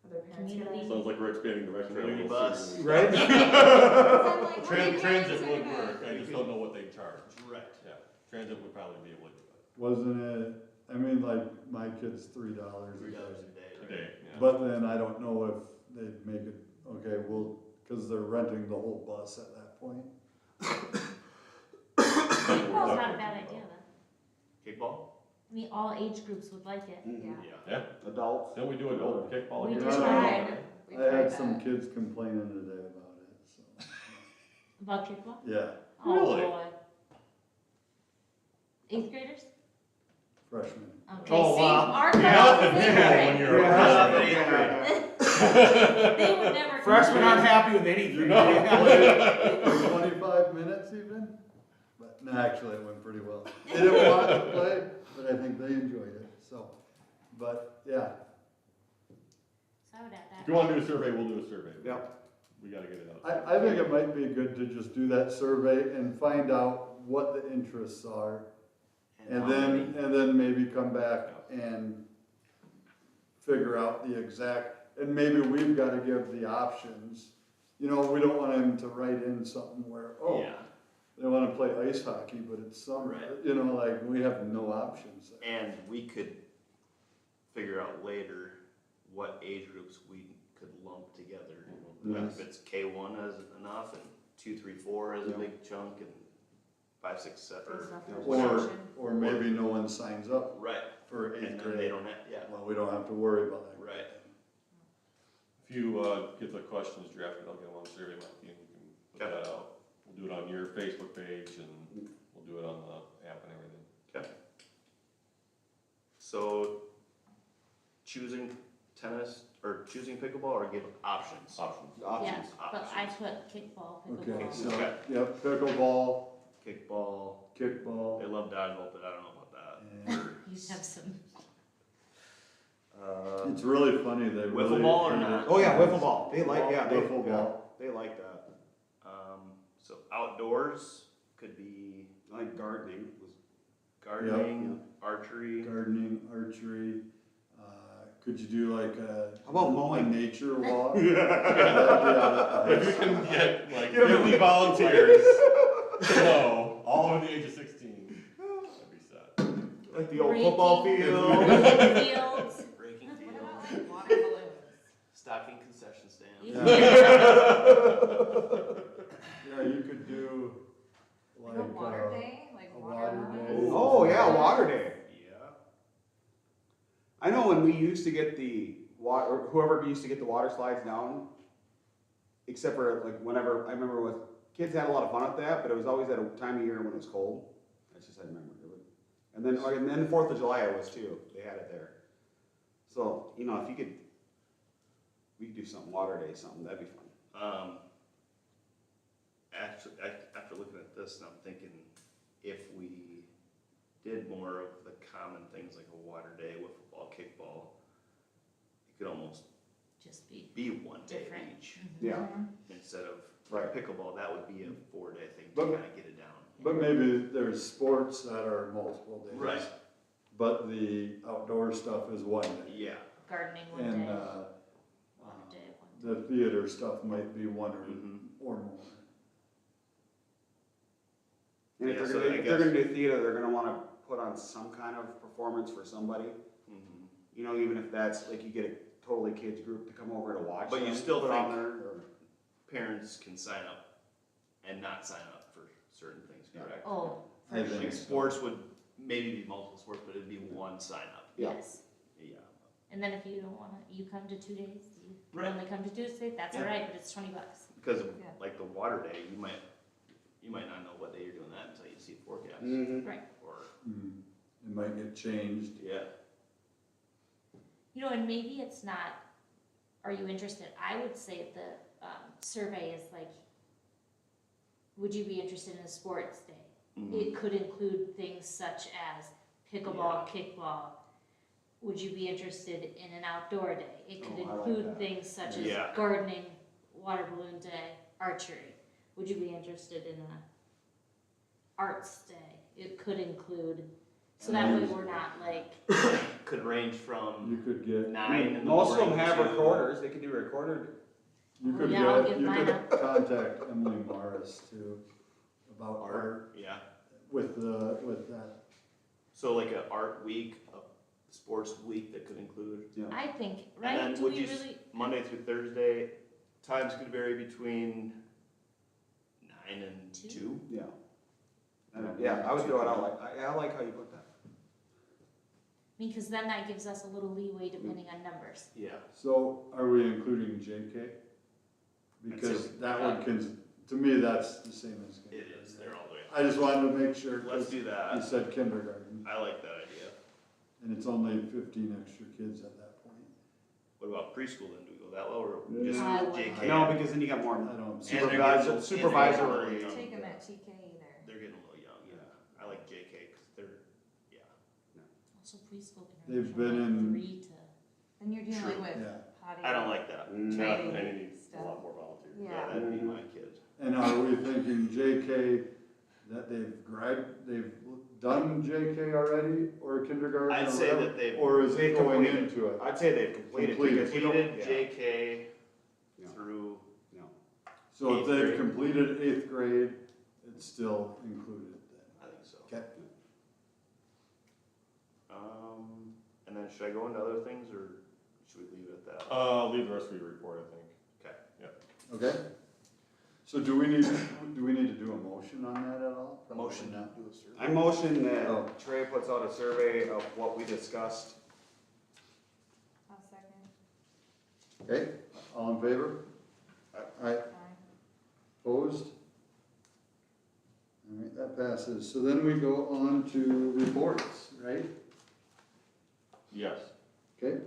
Speaker 2: Are their parents
Speaker 11: Community.
Speaker 2: gonna?
Speaker 1: Sounds like we're expanding the rec.
Speaker 5: Community bus.
Speaker 4: Right?
Speaker 1: Transit would work, I just don't know what they charge.
Speaker 5: Right.
Speaker 1: Yeah, transit would probably be able to do
Speaker 3: Wasn't it, I mean, like, my kid's $3
Speaker 5: $3
Speaker 3: a
Speaker 5: a
Speaker 3: day.
Speaker 5: day.
Speaker 1: it a day, yeah.
Speaker 3: But then I don't know if they'd make it, okay, well, cause they're renting the whole bus at that point.
Speaker 11: Kickball's not a bad idea then.
Speaker 5: Kickball?
Speaker 11: I mean, all age groups would like it.
Speaker 2: Yeah.
Speaker 1: Yeah,
Speaker 4: Adults.
Speaker 1: then we do an old kickball
Speaker 11: We
Speaker 1: here.
Speaker 11: tried.
Speaker 2: We
Speaker 3: I had
Speaker 2: tried
Speaker 3: some
Speaker 2: that.
Speaker 3: kids complaining today about it, so,
Speaker 11: About kickball?
Speaker 3: yeah,
Speaker 11: Oh,
Speaker 1: Really?
Speaker 11: boy. 8th graders?
Speaker 3: freshmen.
Speaker 11: Okay,
Speaker 1: Oh,
Speaker 11: see,
Speaker 1: wow.
Speaker 11: our
Speaker 1: Yeah,
Speaker 11: cutoff is
Speaker 1: when
Speaker 11: 8th
Speaker 1: you're
Speaker 11: grade.
Speaker 1: a freshman.
Speaker 11: They would never.
Speaker 4: Freshmen aren't happy with anything.
Speaker 3: For 25 minutes even, but, no, actually, it went pretty well. They didn't want to play, but I think they enjoyed it, so, but, yeah.
Speaker 11: So I would add
Speaker 1: If
Speaker 11: that.
Speaker 1: you wanna do a survey, we'll do a survey.
Speaker 4: Yep.
Speaker 1: We gotta get it out.
Speaker 3: I think it might be good to just do that survey and find out what the interests are. And
Speaker 5: how many?
Speaker 3: then maybe come back and figure out the exact, and maybe we've gotta give the options. You know, we don't want them to write in something where, oh,
Speaker 5: Yeah.
Speaker 3: they wanna play ice hockey, but it's summer,
Speaker 5: Right.
Speaker 3: you know, like, we have no options there.
Speaker 5: And we could figure out later what age groups we could lump together. Like
Speaker 3: Yes.
Speaker 5: if it's K1 as enough and 2, 3, 4 as a
Speaker 3: Yeah.
Speaker 5: big chunk and 5, 6, 7,
Speaker 2: Based off
Speaker 5: or
Speaker 2: their
Speaker 3: Or,
Speaker 2: discretion.
Speaker 3: or maybe no one signs up
Speaker 5: right.
Speaker 3: for
Speaker 5: And
Speaker 3: 8th
Speaker 5: then they
Speaker 3: grade.
Speaker 5: don't have, yeah,
Speaker 3: Well, we don't have to worry about that.
Speaker 5: right.
Speaker 1: If you, get the questions drafted, I'll get them on survey monkey and you can put that out. We'll do it on your Facebook page and we'll do it on the app and everything.
Speaker 5: So choosing tennis or choosing pickleball or give options?
Speaker 1: Options.
Speaker 11: Yeah,
Speaker 4: Options.
Speaker 11: but I put kickball,
Speaker 3: Okay,
Speaker 11: pickleball.
Speaker 3: so,
Speaker 5: Okay.
Speaker 3: yep, pickleball,
Speaker 5: Kickball,
Speaker 3: kickball,
Speaker 5: they love dodgeball, but I don't know about that.
Speaker 3: and
Speaker 11: You have some.
Speaker 3: it's really funny, they really.
Speaker 5: Wiffle ball or not?
Speaker 4: Oh, yeah, wiffle ball. They like, yeah, they,
Speaker 3: Wiffle ball.
Speaker 4: they like that.
Speaker 5: So outdoors could be
Speaker 4: I like gardening.
Speaker 5: gardening, archery.
Speaker 3: Gardening, archery, could you do like
Speaker 4: How about
Speaker 3: a
Speaker 4: mowing?
Speaker 3: nature walk?
Speaker 1: If you can get like 50 volunteers, no, all over the age of 16, that'd be sad.
Speaker 4: Like the old
Speaker 11: Raking.
Speaker 4: football field.
Speaker 11: Fields.
Speaker 5: Breaking
Speaker 6: What
Speaker 5: fields,
Speaker 6: about like water balloons?
Speaker 5: stocking concession stands.
Speaker 3: Yeah, you could do like,
Speaker 2: Like a water day, like
Speaker 3: a
Speaker 2: water
Speaker 3: water
Speaker 2: balloons.
Speaker 3: day.
Speaker 4: Oh, yeah, water day.
Speaker 5: Yeah.
Speaker 4: I know when we used to get the water, or whoever used to get the water slides down, except for like whenever, I remember with, kids had a lot of fun with that, but it was always at a time of year when it was cold. That's just, I remember. And then 4th of July it was too, they had it there. So, you know, if you could, we could do something, water day, something, that'd be fun.
Speaker 5: Actually, after looking at this, and I'm thinking if we did more of the common things like a water day, wiffle ball, kickball, you could almost
Speaker 11: just be
Speaker 5: be 1 day
Speaker 11: different.
Speaker 5: each.
Speaker 4: Yeah,
Speaker 5: Instead of
Speaker 4: Right.
Speaker 5: pickleball, that would be a 4-day thing to
Speaker 3: But-
Speaker 5: kind of get it down.
Speaker 3: But maybe there's sports that are multiple days.
Speaker 5: Right.
Speaker 3: But the outdoor stuff is one day.
Speaker 5: Yeah,
Speaker 11: Gardening one
Speaker 3: And,
Speaker 11: day,
Speaker 3: uh,
Speaker 11: one day, one day.
Speaker 3: the theater stuff might be one
Speaker 5: Mhm.
Speaker 3: or more.
Speaker 4: and if
Speaker 5: Yeah,
Speaker 4: they're
Speaker 5: so
Speaker 4: gonna,
Speaker 5: I
Speaker 4: if they're
Speaker 5: guess-
Speaker 4: gonna do theater, they're gonna wanna put on some kind of performance for somebody.
Speaker 5: mhm.
Speaker 4: You know, even if that's, like, you get a totally kids group to come over to watch
Speaker 5: But you
Speaker 4: them,
Speaker 5: still
Speaker 4: put on
Speaker 5: think-
Speaker 4: there, or-
Speaker 5: Parents can sign up and not sign up for certain things, correct?
Speaker 11: Oh,
Speaker 3: I
Speaker 11: for
Speaker 3: think
Speaker 5: Like
Speaker 11: sure,
Speaker 3: so.
Speaker 5: sports would maybe be multiple sports, but it'd be one sign up.
Speaker 4: Yeah.
Speaker 11: yes.
Speaker 5: Yeah.
Speaker 11: And then if you don't wanna, you come to 2 days, you
Speaker 5: Right.
Speaker 11: only come to Tuesday, that's
Speaker 5: Yeah.
Speaker 11: alright, but it's $20.
Speaker 5: Because
Speaker 2: Yeah.
Speaker 5: like the water day, you might not know what day you're doing that until you see the forecast.
Speaker 4: Mhm.
Speaker 5: Or,
Speaker 3: Mm. It might get changed.
Speaker 5: yeah,
Speaker 11: You know, and maybe it's not, are you interested, I would say the, survey is like, would you be interested in a sports day?
Speaker 5: Mhm.
Speaker 11: It could include things such as pickleball, kickball. Would you be interested in an outdoor day? It could
Speaker 4: Oh, I like
Speaker 11: include
Speaker 4: that.
Speaker 11: things such as
Speaker 5: Yeah.
Speaker 11: gardening, water balloon day, archery. Would you be interested in a arts day? It could include, so that way we're not like,
Speaker 5: could range from
Speaker 3: You could get,
Speaker 5: 9 in the
Speaker 4: Most of them
Speaker 5: morning
Speaker 4: have
Speaker 5: to-
Speaker 4: recorders, they can do recorded.
Speaker 3: you could
Speaker 11: Yeah, I'll
Speaker 3: get,
Speaker 11: give
Speaker 3: you
Speaker 11: mine
Speaker 3: could contact Emily Morris too about
Speaker 5: Art,
Speaker 3: art
Speaker 5: yeah.
Speaker 3: with that.
Speaker 5: So like a art week, a sports week that could include
Speaker 11: I think,
Speaker 5: And
Speaker 11: right?
Speaker 5: then
Speaker 11: Do
Speaker 5: would
Speaker 11: we
Speaker 5: you
Speaker 11: really?
Speaker 5: Monday through Thursday, times could vary between 9 and
Speaker 11: Two?
Speaker 5: 2.
Speaker 4: Yeah. Yeah, I would throw it out like, I like how you put that.
Speaker 11: I mean, cause then that gives us a little leeway depending on numbers.
Speaker 5: Yeah.
Speaker 3: So are we including JK? Because that one can, to me, that's the same as
Speaker 5: It
Speaker 3: kindergarten.
Speaker 5: is, they're all the way.
Speaker 3: I just wanted to make sure,
Speaker 5: Let's
Speaker 3: because
Speaker 5: do
Speaker 3: you
Speaker 5: that.
Speaker 3: said kindergarten,
Speaker 5: I like that idea.
Speaker 3: and it's only 15 extra kids at that point.
Speaker 5: What about preschool then? Do we go that low or
Speaker 3: Yeah.
Speaker 5: just
Speaker 11: I would.
Speaker 5: JK?
Speaker 4: No, because then you got more
Speaker 3: I don't.
Speaker 5: And they're getting-
Speaker 4: supervisor.
Speaker 5: and they're getting a little
Speaker 2: Don't
Speaker 5: young.
Speaker 2: take them at TK either.
Speaker 5: They're getting a little young, yeah. I like JK because they're, yeah.
Speaker 11: Also preschool can
Speaker 3: They've
Speaker 11: range
Speaker 3: been
Speaker 11: from
Speaker 3: in-
Speaker 11: 3 to.
Speaker 2: And you're dealing
Speaker 5: True.
Speaker 2: with
Speaker 3: Yeah.
Speaker 2: potty.
Speaker 5: I don't like that.
Speaker 4: Mm.
Speaker 2: Training
Speaker 1: They need a
Speaker 2: stuff.
Speaker 1: lot more volunteers.
Speaker 5: Yeah,
Speaker 2: Yeah.
Speaker 5: that'd be my kid.
Speaker 3: And are we thinking JK, that they've done JK already, or kindergarten?
Speaker 5: I'd
Speaker 3: or
Speaker 5: say
Speaker 3: whatever?
Speaker 5: that they've-
Speaker 3: Or is it
Speaker 4: they've
Speaker 3: going
Speaker 4: completed.
Speaker 3: into it?
Speaker 4: I'd say they've completed.
Speaker 3: Completed.
Speaker 4: because we don't-
Speaker 5: Completed
Speaker 4: yeah.
Speaker 5: JK
Speaker 4: Yeah.
Speaker 5: through,
Speaker 3: So if
Speaker 5: Eighth
Speaker 3: they've
Speaker 5: grade.
Speaker 3: completed 8th grade, it's still included then?
Speaker 5: I think so.
Speaker 3: Okay.
Speaker 5: And then should I go into other things or should we leave it at that?
Speaker 1: Leave the rest of your report, I think.
Speaker 3: Okay? So do we need to do a motion on that at all? Probably
Speaker 5: Motion
Speaker 3: not.
Speaker 5: to do a survey.
Speaker 4: I motion
Speaker 3: Oh.
Speaker 4: that Trey puts out a survey of what we discussed.
Speaker 2: I'll second.
Speaker 3: Okay, all in favor? Aye.
Speaker 2: Aye.
Speaker 3: Opposed? All right, that passes. So then we go on to reports, right?
Speaker 1: Yes.
Speaker 3: Okay?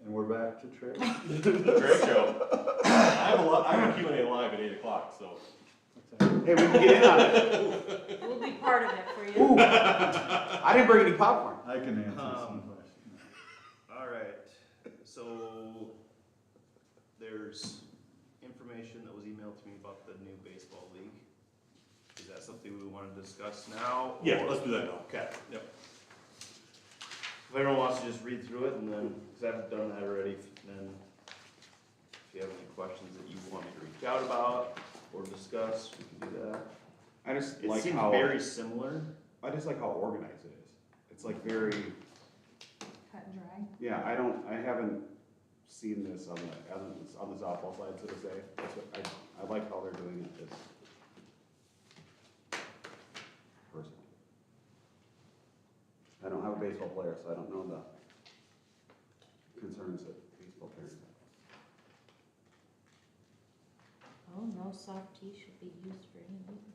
Speaker 3: And we're back to Trey.
Speaker 1: Great show. I have a Q&A live at 8 o'clock, so.
Speaker 4: Hey, we can get in on it.
Speaker 11: We'll be part of it for you.
Speaker 4: Ooh, I didn't bring any popcorn.
Speaker 3: I can answer some questions.
Speaker 5: All right, so there's information that was emailed to me about the new baseball league. Is that something we want to discuss now?
Speaker 1: Yeah,
Speaker 5: or-
Speaker 1: let's do that now.
Speaker 5: Okay.
Speaker 1: Yep.
Speaker 5: If everyone wants to just read through it and then, because I haven't done that already, then if you have any questions that you want me to reach out about or discuss, we can do that.
Speaker 4: I just
Speaker 5: It
Speaker 4: like
Speaker 5: seems
Speaker 4: how,
Speaker 5: very similar.
Speaker 4: I just like how organized it is. It's like very,
Speaker 2: Cut and dry.
Speaker 4: yeah, I haven't seen this on the softball side, so to say. That's what, I like how they're doing it, this. Personally. I don't have a baseball player, so I don't know the concerns that baseball players have.
Speaker 11: Oh, no soft tea should be used for any reason.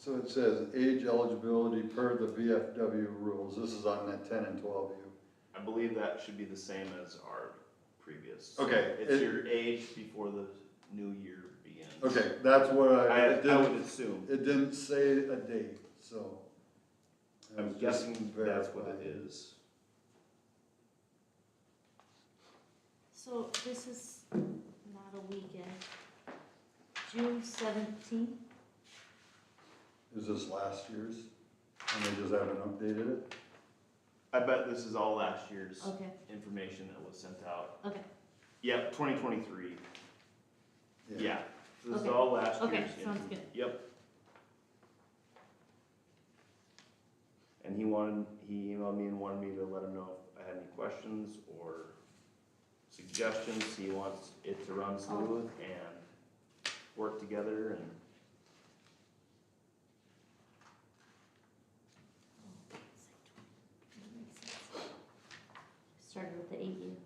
Speaker 3: So it says age eligibility per the VFW rules. This is on that 10 and 12U.
Speaker 5: I believe that should be the same as our previous.
Speaker 3: Okay,
Speaker 5: It's
Speaker 3: it-
Speaker 5: your age before the new year begins.
Speaker 3: Okay, that's what
Speaker 5: I
Speaker 3: it didn't,
Speaker 5: would assume.
Speaker 3: it didn't say a date, so. I
Speaker 5: I'm
Speaker 3: was just
Speaker 5: guessing that's what it
Speaker 3: verifying.
Speaker 5: is.
Speaker 11: So this is not a weekend. June 17th?
Speaker 3: Is this last year's? And they just haven't updated it?
Speaker 5: I bet this is all last year's
Speaker 11: Okay,
Speaker 5: information that was sent out.
Speaker 11: okay,
Speaker 5: Yep, 2023. Yeah, this is
Speaker 11: Okay.
Speaker 5: all last year's.
Speaker 11: okay, sounds
Speaker 5: info.
Speaker 11: good.
Speaker 5: Yep. And he emailed me and wanted me to let him know if I had any questions or suggestions. He wants it to run smooth and work together and
Speaker 11: Started with the 8U.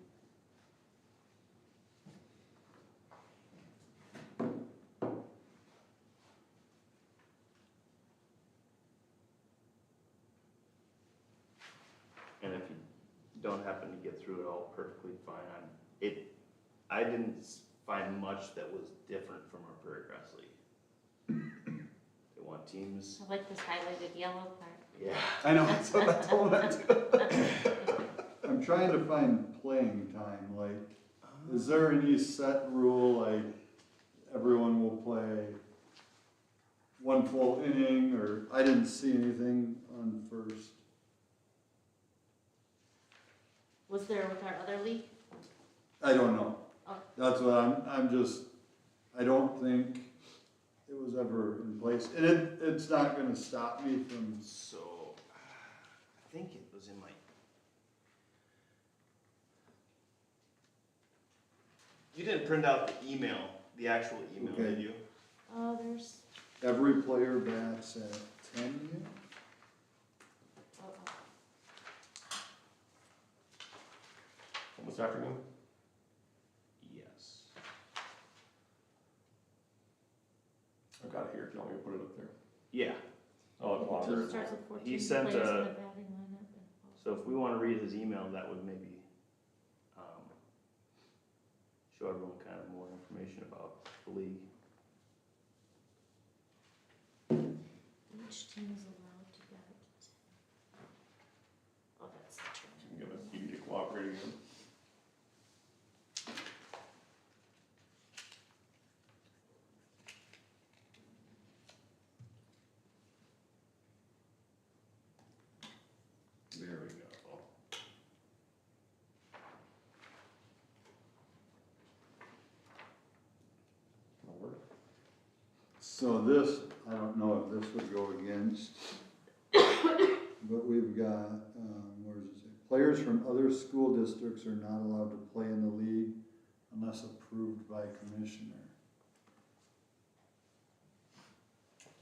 Speaker 5: and if you don't happen to get through it all perfectly fine, I didn't find much that was different from our Prairie Grass League. They want teams,
Speaker 11: I like this highlighted yellow part.
Speaker 5: yeah.
Speaker 4: I know, that's what I told them too.
Speaker 3: I'm trying to find playing time, like, is there any set rule, like, everyone will play one full inning, or, I didn't see anything on first.
Speaker 11: Was there with our other league?
Speaker 3: I don't know.
Speaker 11: Oh.
Speaker 3: That's what I'm just, I don't think it was ever in place, and it's not gonna stop me from,
Speaker 5: So, I think it was in my. You didn't print out the email, the actual email,
Speaker 3: Okay.
Speaker 5: did you?
Speaker 11: There's,
Speaker 3: every player bats at 10 yet?
Speaker 1: This afternoon?
Speaker 5: Yes.
Speaker 1: I've got it here, if you want me to put it up there.
Speaker 5: Yeah,
Speaker 1: Oh, it's longer.
Speaker 11: team starts with 14
Speaker 5: He sent
Speaker 11: players in
Speaker 5: a-
Speaker 11: the batting lineup.
Speaker 5: so if we wanna read his email, that would maybe, show everyone kind of more information about the league.
Speaker 11: Each team is allowed to bat at 10. Oh, that's the term.
Speaker 1: You can give us, you can get cooperating again. There we go. That'll work.
Speaker 3: So this, I don't know if this would go against, but we've got, where does it say? Players from other school districts are not allowed to play in the league unless approved by commissioner.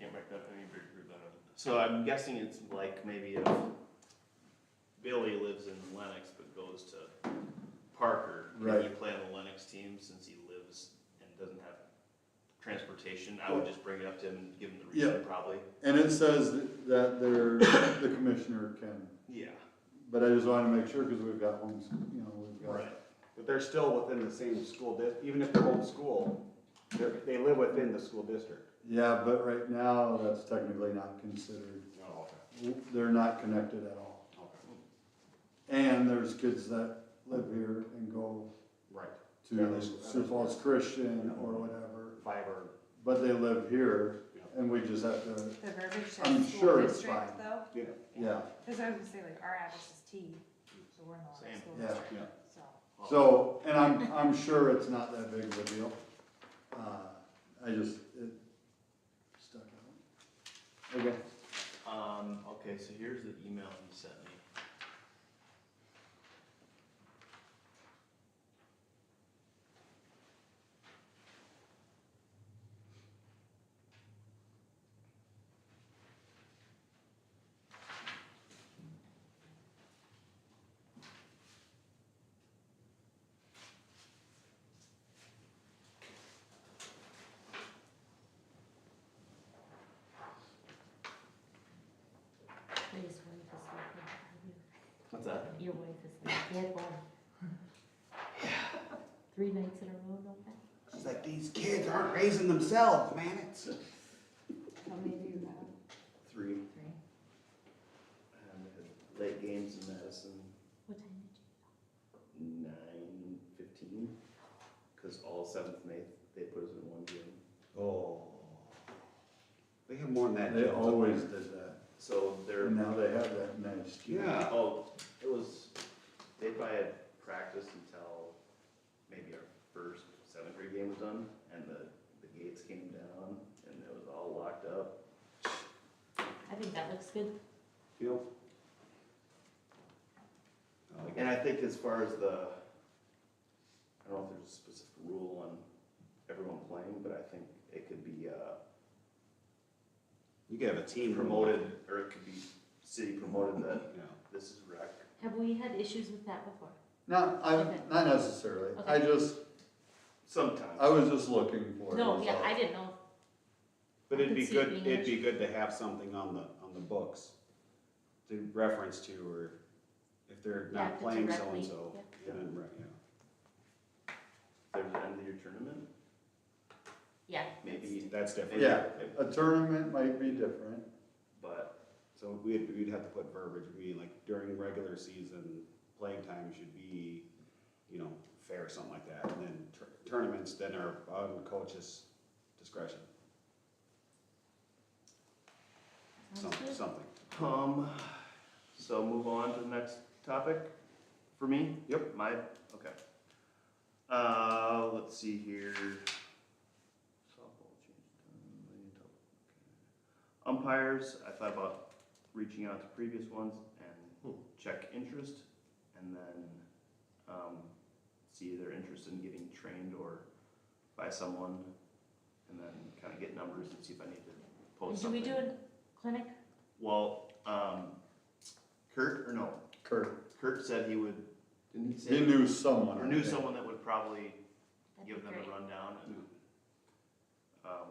Speaker 1: Can't make that any bigger than
Speaker 5: So I'm guessing it's like maybe if Billy lives in Lennox but goes to Parker, can he
Speaker 3: Right.
Speaker 5: play on the Lennox team since he lives and doesn't have transportation? I would just bring it up to him and give him the reason probably.
Speaker 3: And it says that the commissioner can,
Speaker 5: Yeah.
Speaker 3: but I just wanna make sure, cause we've got homes, you know, we've got.
Speaker 5: Right.
Speaker 4: But they're still within the same school even if they're home school, they live within the school district.
Speaker 3: Yeah, but right now, that's technically not considered,
Speaker 4: Oh, okay.
Speaker 3: they're not connected at all.
Speaker 4: Okay.
Speaker 3: And there's kids that live here and go
Speaker 4: Right.
Speaker 3: to
Speaker 4: Yeah, there's-
Speaker 3: Sioux Falls Christian or whatever,
Speaker 4: Fiber.
Speaker 3: but they live here,
Speaker 4: Yeah.
Speaker 3: and we just have to,
Speaker 2: The verbiage
Speaker 3: I'm
Speaker 2: says school
Speaker 3: sure it's
Speaker 2: district
Speaker 3: fine.
Speaker 2: though,
Speaker 4: Yeah.
Speaker 3: yeah.
Speaker 2: cause I was gonna say like our address is T, so we're in the
Speaker 5: Same.
Speaker 2: Lennox school
Speaker 3: Yeah.
Speaker 2: district,
Speaker 4: Yeah.
Speaker 2: so.
Speaker 3: So, and I'm sure it's not that big of a deal. It stuck out. Okay.
Speaker 5: Okay, so here's the email he sent me.
Speaker 11: Your wife is like, get home. 3 nights in a row, no bad.
Speaker 4: She's like, these kids aren't raising themselves, man, it's.
Speaker 2: How many do you have?
Speaker 5: 3.
Speaker 2: Three.
Speaker 5: And we had late games in Madison,
Speaker 11: What time did you?
Speaker 5: 9:15, because all 7th and 8th, they put us in one gym.
Speaker 3: Oh,
Speaker 4: They have more than that.
Speaker 3: they
Speaker 4: Jim.
Speaker 3: always did that.
Speaker 5: So they're,
Speaker 3: And now they have that nice.
Speaker 4: Yeah.
Speaker 5: oh, it was, they probably had practice until maybe our first 7th grade game was done, and the gates came down, and it was all locked up.
Speaker 11: I think that looks good.
Speaker 4: Yep.
Speaker 5: And I think as far as the, I don't know if there's a specific rule on everyone playing, but I think it could be
Speaker 4: You could have a team
Speaker 5: promoted, or it could be city promoted that
Speaker 4: Yeah.
Speaker 5: this is rec.
Speaker 11: Have we had issues with that before?
Speaker 3: No,
Speaker 11: Okay.
Speaker 3: not necessarily. I
Speaker 11: Okay.
Speaker 3: just,
Speaker 5: Sometimes.
Speaker 3: I was just looking for it.
Speaker 11: No,
Speaker 3: was
Speaker 11: yeah,
Speaker 3: all.
Speaker 11: I didn't know.
Speaker 4: But
Speaker 11: I
Speaker 4: it'd
Speaker 11: could
Speaker 4: be
Speaker 11: see it
Speaker 4: good,
Speaker 11: being an
Speaker 4: it'd be good to have something on the books to reference to, or if they're
Speaker 11: Yeah,
Speaker 4: not
Speaker 11: if it's
Speaker 4: playing
Speaker 11: rec
Speaker 4: so-and-so.
Speaker 11: league,
Speaker 4: Then, right, yeah.
Speaker 5: There's an end of your tournament,
Speaker 11: Yeah.
Speaker 5: maybe,
Speaker 4: That's different.
Speaker 3: Yeah, a tournament might be different.
Speaker 5: but
Speaker 4: So we'd have to put verbiage, we like during regular season, playing time should be, fair, something like that. And then tournaments then are on the coach's discretion,
Speaker 11: Sounds good.
Speaker 4: something.
Speaker 5: so move on to the next topic for me?
Speaker 4: Yep.
Speaker 5: Okay. Let's see here. Softball change time. Umpires, I thought about reaching out to previous ones and check interest, and then, see their interest in getting trained or by someone, and then kinda get numbers and see if I need to
Speaker 11: And
Speaker 5: post
Speaker 11: do
Speaker 5: something.
Speaker 11: we do a clinic?
Speaker 5: Well, Kurt said he would, didn't he say?
Speaker 3: He knew someone.
Speaker 5: Or
Speaker 3: I
Speaker 5: knew
Speaker 3: think.
Speaker 5: someone that would probably
Speaker 11: That'd
Speaker 5: give
Speaker 11: be
Speaker 5: them
Speaker 11: great.
Speaker 5: a rundown, and,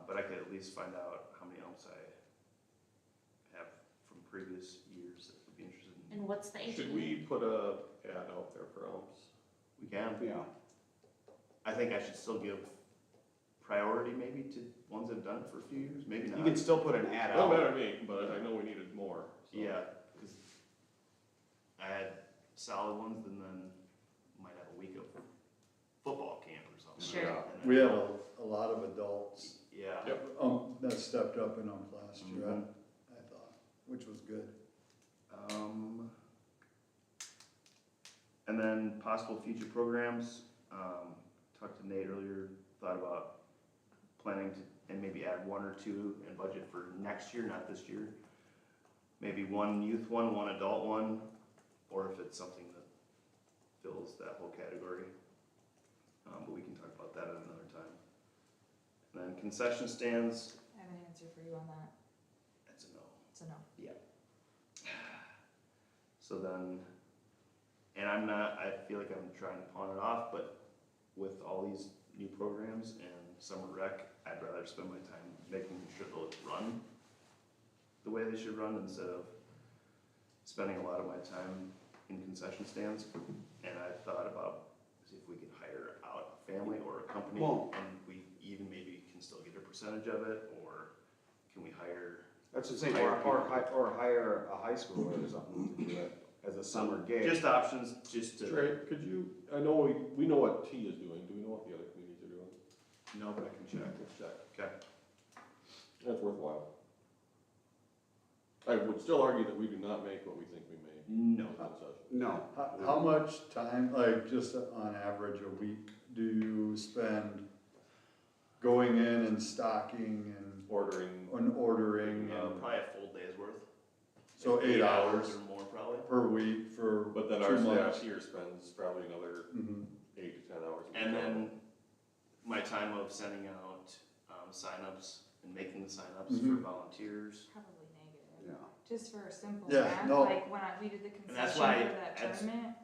Speaker 5: but I could at least find out how many umps I have from previous years that would be interested in.
Speaker 11: And what's the age?
Speaker 1: Should
Speaker 11: limit?
Speaker 1: we put a ad out there for umps?
Speaker 5: We can.
Speaker 4: Yeah.
Speaker 5: I think I should still give priority maybe to ones that have done it for a few years, maybe not.
Speaker 4: You can still put an ad
Speaker 1: Don't
Speaker 4: out.
Speaker 1: matter to me, but I know we needed more. so.
Speaker 5: Yeah, cause I had solid ones, and then might have a week of football camp or something.
Speaker 11: Sure.
Speaker 5: And then-
Speaker 3: We had a lot of adults,
Speaker 5: Yeah.
Speaker 1: Yep.
Speaker 3: that stepped up in last year,
Speaker 5: Mhm.
Speaker 3: I thought, which was good.
Speaker 5: And then possible future programs, talked to Nate earlier, thought about planning to, and maybe add 1 or 2 in budget for next year, not this year. Maybe 1 youth one, 1 adult one, or if it's something that fills that whole category. But we can talk about that at another time. And then concession stands,
Speaker 2: I have an answer for you on that.
Speaker 5: that's a no.
Speaker 2: It's a no.
Speaker 5: So then, and I feel like I'm trying to pawn it off, but with all these new programs and summer rec, I'd rather spend my time making sure those run the way they should run instead of spending a lot of my time in concession stands. And I thought about see if we could hire out a family or a company,
Speaker 4: Well-
Speaker 5: and we even maybe can still get a percentage of it, or can we hire?
Speaker 4: That's the same, or hire a high schooler or something to do it as a summer gig.
Speaker 5: Just options, just to.
Speaker 1: Trey, could you, I know we know what T is doing, do we know what the other communities are doing?
Speaker 5: No, but I can check.
Speaker 1: Let's check.
Speaker 5: Okay.
Speaker 1: That's worthwhile. I would still argue that we do not make what we think we make.
Speaker 5: No.
Speaker 1: with concessions.
Speaker 4: No.
Speaker 3: How much time, like, just on average a week, do you spend going in and stocking and
Speaker 1: Ordering,
Speaker 3: ordering and,
Speaker 5: Probably a full day's worth.
Speaker 3: so
Speaker 5: Like
Speaker 3: 8 hours
Speaker 5: or more probably.
Speaker 3: per week for
Speaker 1: but then
Speaker 3: 2
Speaker 1: our
Speaker 3: months?
Speaker 1: staff here spends probably another
Speaker 3: Mhm.
Speaker 1: 8 to 10 hours. a week.
Speaker 5: And then my time of sending out signups and making the signups for
Speaker 3: Mhm.
Speaker 5: volunteers.
Speaker 2: Probably negative.
Speaker 4: Yeah.
Speaker 2: Just for a simple
Speaker 3: Yeah,
Speaker 2: math,
Speaker 3: no.
Speaker 2: like when we did the concession
Speaker 5: that's
Speaker 2: for
Speaker 5: why
Speaker 2: that
Speaker 5: that's-
Speaker 2: tournament,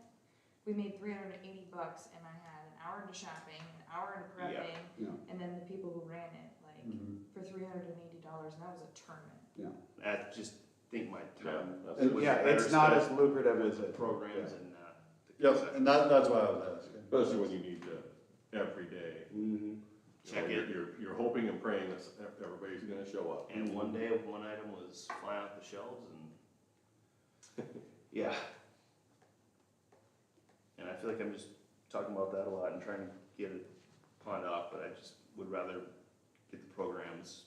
Speaker 2: we made $380 and I had an hour into shopping, an hour into prepping,
Speaker 4: Yeah.
Speaker 2: and then the people who ran it, like,
Speaker 3: Mhm.
Speaker 2: for $380, and that was a tournament.
Speaker 5: I just think my time
Speaker 1: Yeah,
Speaker 3: And
Speaker 5: was
Speaker 4: Yeah,
Speaker 5: better
Speaker 4: it's not
Speaker 5: spent
Speaker 4: as lucrative
Speaker 5: with
Speaker 4: as
Speaker 5: the
Speaker 4: it.
Speaker 5: programs
Speaker 4: yeah.
Speaker 5: and
Speaker 3: Yep, and that's why I was asking.
Speaker 1: Especially when you need to, every day.
Speaker 4: Mm-hmm.
Speaker 5: Check it.
Speaker 1: You're hoping and praying that everybody's gonna show up.
Speaker 5: And one day, one item was flying off the shelves and, yeah. And I feel like I'm just talking about that a lot and trying to get it pawned off, but I just would rather get the programs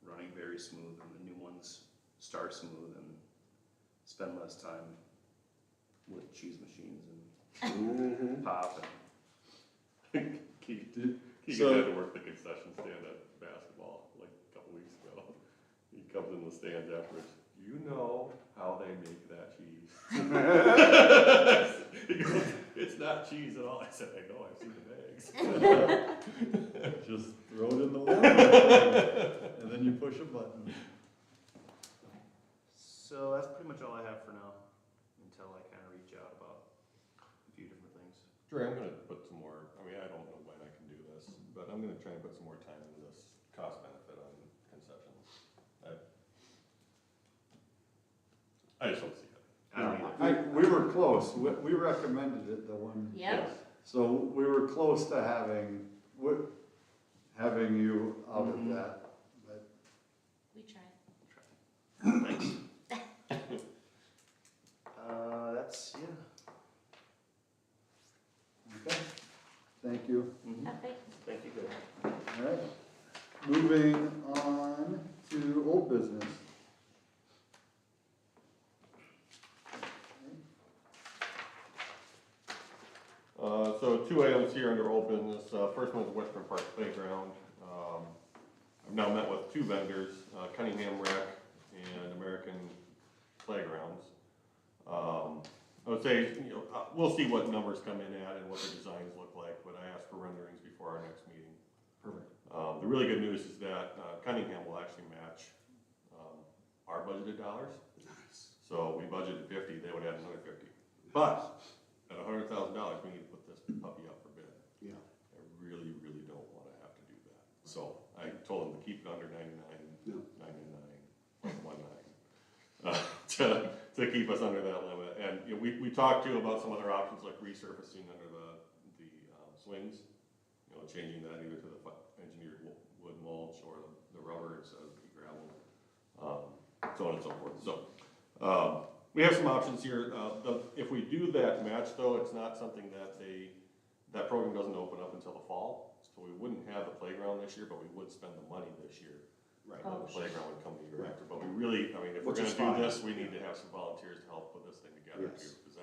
Speaker 5: running very smooth and the new ones start smooth and spend less time with cheese machines and pop and.
Speaker 1: Keith
Speaker 3: So-
Speaker 1: had to work the concession stand at basketball like a couple weeks ago. He comes in the stands afterwards, you know how they make that cheese. He goes, it's not cheese at all. I said, I know, I've seen the bags.
Speaker 3: Just throw it in the water, and then you push a button.
Speaker 5: So that's pretty much all I have for now, until I kind of reach out about a few different things.
Speaker 1: Dre, I'm gonna put some more, I mean, I don't know when I can do this, but I'm gonna try and put some more time into this cost benefit on concessions. I just don't see it.
Speaker 5: I don't either.
Speaker 3: We were close, we recommended it, the one.
Speaker 11: Yep.
Speaker 3: So we were close to having you out of that, but
Speaker 11: We tried.
Speaker 5: Thanks. That's, yeah.
Speaker 3: okay, thank you.
Speaker 11: Okay.
Speaker 5: Thank you, guys.
Speaker 3: All right, moving on to old business.
Speaker 1: So two items here under old business. First one is Western Park Playground. I've now met with two vendors, Cunningham Rec and American Playgrounds. I would say, we'll see what numbers come in at and what the designs look like, but I asked for renderings before our next meeting.
Speaker 3: Perfect.
Speaker 1: The really good news is that Cunningham will actually match our budgeted dollars.
Speaker 4: Nice.
Speaker 1: So we budgeted 50, they would add another 50. But at $100,000, we need to put this puppy up for bid.
Speaker 4: Yeah.
Speaker 1: I really, really don't want to have to do that. So I told them to keep it under 99,
Speaker 4: Yeah.
Speaker 1: 99, 119, to keep us under that limit. And we talked too about some other options like resurfacing under the swings, changing that either to the engineered wood mulch or the rubber instead of the gravel, so on and so forth. So we have some options here. If we do that match though, it's not something that program doesn't open up until the fall. So we wouldn't have the playground this year, but we would spend the money this year.
Speaker 4: Right.
Speaker 1: The playground would come the year after. But we really, I mean, if we're
Speaker 4: Which is
Speaker 1: gonna do
Speaker 4: fine.
Speaker 1: this, we need to have some volunteers to help put this thing together too.
Speaker 4: Yes.
Speaker 1: Because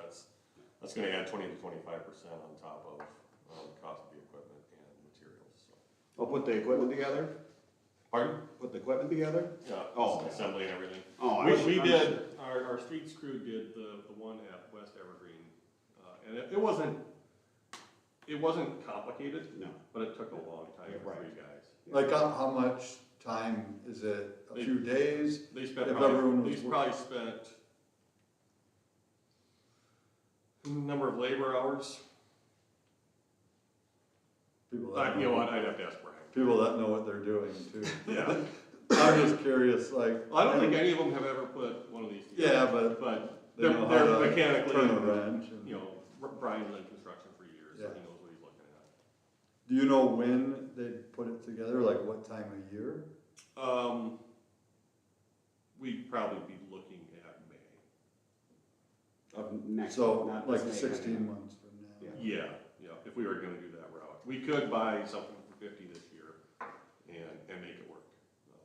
Speaker 1: that's gonna add 20 to 25% on top of the cost of the equipment and materials, so.
Speaker 4: I'll put the equipment together,
Speaker 1: Pardon?
Speaker 4: put the equipment together?
Speaker 1: Yeah,
Speaker 4: Oh.
Speaker 1: assembly and everything.
Speaker 4: Oh,
Speaker 1: We did, our streets crew did the one at West Evergreen, and it wasn't complicated,
Speaker 4: No.
Speaker 1: but it took a long time for
Speaker 4: Right.
Speaker 1: 3 guys.
Speaker 3: Like how much time, is it a few days?
Speaker 1: They spent
Speaker 3: If
Speaker 1: probably,
Speaker 3: everyone
Speaker 1: they
Speaker 3: was
Speaker 1: probably spent number of labor hours.
Speaker 3: People that
Speaker 1: You know
Speaker 3: know,
Speaker 1: what, I'd have to ask Brian.
Speaker 3: people that know what they're doing too.
Speaker 1: Yeah.
Speaker 3: I'm just curious, like.
Speaker 1: Well, I don't think any of them have ever put one of these together.
Speaker 3: Yeah, but
Speaker 1: But
Speaker 3: they
Speaker 1: they're
Speaker 3: know how to
Speaker 1: mechanically,
Speaker 3: turn a wrench and-
Speaker 1: Brian's in construction for years, so
Speaker 3: Yeah.
Speaker 1: he knows what he's looking at.
Speaker 3: Do you know when they put it together, like what time of year?
Speaker 1: We'd probably be looking at May.
Speaker 4: Of next,
Speaker 3: So
Speaker 4: not
Speaker 3: like
Speaker 4: this May,
Speaker 3: 16 months from now.
Speaker 4: Yeah.
Speaker 1: Yeah, if we were gonna do that route. We could buy something for 50 this year and make it work.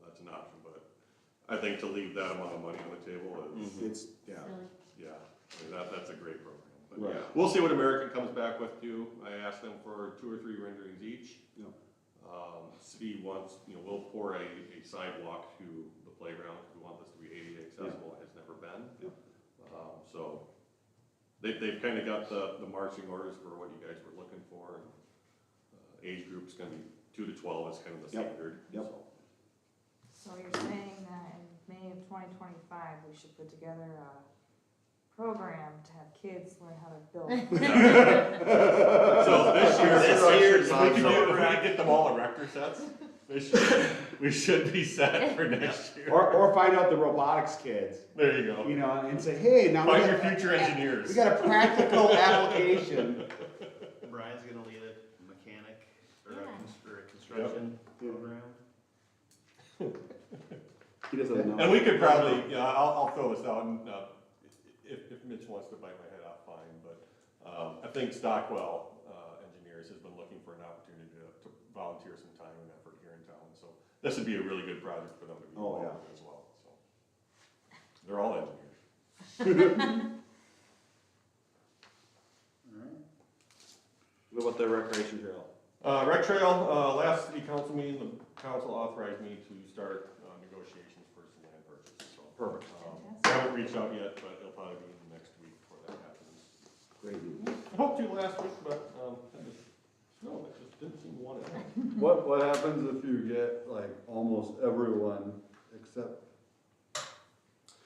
Speaker 1: That's an option, but I think to leave that amount of money on the table is,
Speaker 4: It's, yeah.
Speaker 1: yeah, I mean, that's a great program. But
Speaker 4: Right.
Speaker 1: yeah, we'll see what American comes back with too. I asked them for 2 or 3 renderings each.
Speaker 4: Yeah.
Speaker 1: City wants, we'll pour a sidewalk to the playground, because we want this to be ADA accessible, it has never been.
Speaker 4: Yeah.
Speaker 1: So they've kind of got the marching orders for what you guys were looking for. And, age group's gonna be 2 to 12 is kind of the
Speaker 4: Yep.
Speaker 1: standard.
Speaker 4: Yep.
Speaker 2: So you're saying that in May of 2025, we should put together a program to have kids learn how to build.
Speaker 1: So this year,
Speaker 5: This year,
Speaker 1: if we could get them all erector sets, We should be set for next year.
Speaker 4: Or find out the robotics kids,
Speaker 1: There you go.
Speaker 4: you know, and say, hey, now we
Speaker 1: Find your
Speaker 4: got,
Speaker 1: future engineers.
Speaker 4: we got a practical application.
Speaker 5: Brian's gonna lead a mechanic or
Speaker 11: Yeah.
Speaker 5: or a construction program.
Speaker 4: He doesn't know.
Speaker 1: And we could probably, you know, I'll throw this out, and, if Mitch wants to bite my head off, fine, but, I think Stockwell, Engineers has been looking for an opportunity to volunteer some time and effort here in town, so this would be a really good project for them to be
Speaker 4: Oh, yeah.
Speaker 1: involved in as well, so. They're all engineers.
Speaker 4: What about the recreation trail?
Speaker 1: Rec Trail, last city council meeting, the council authorized me to start, negotiations for some land purchase, so.
Speaker 4: Perfect.
Speaker 1: I haven't reached out yet, but it'll probably be next week before that happens.
Speaker 4: Great news.
Speaker 1: I hoped to last week, but, no, it just didn't seem to want it.
Speaker 3: What happens if you get like almost everyone except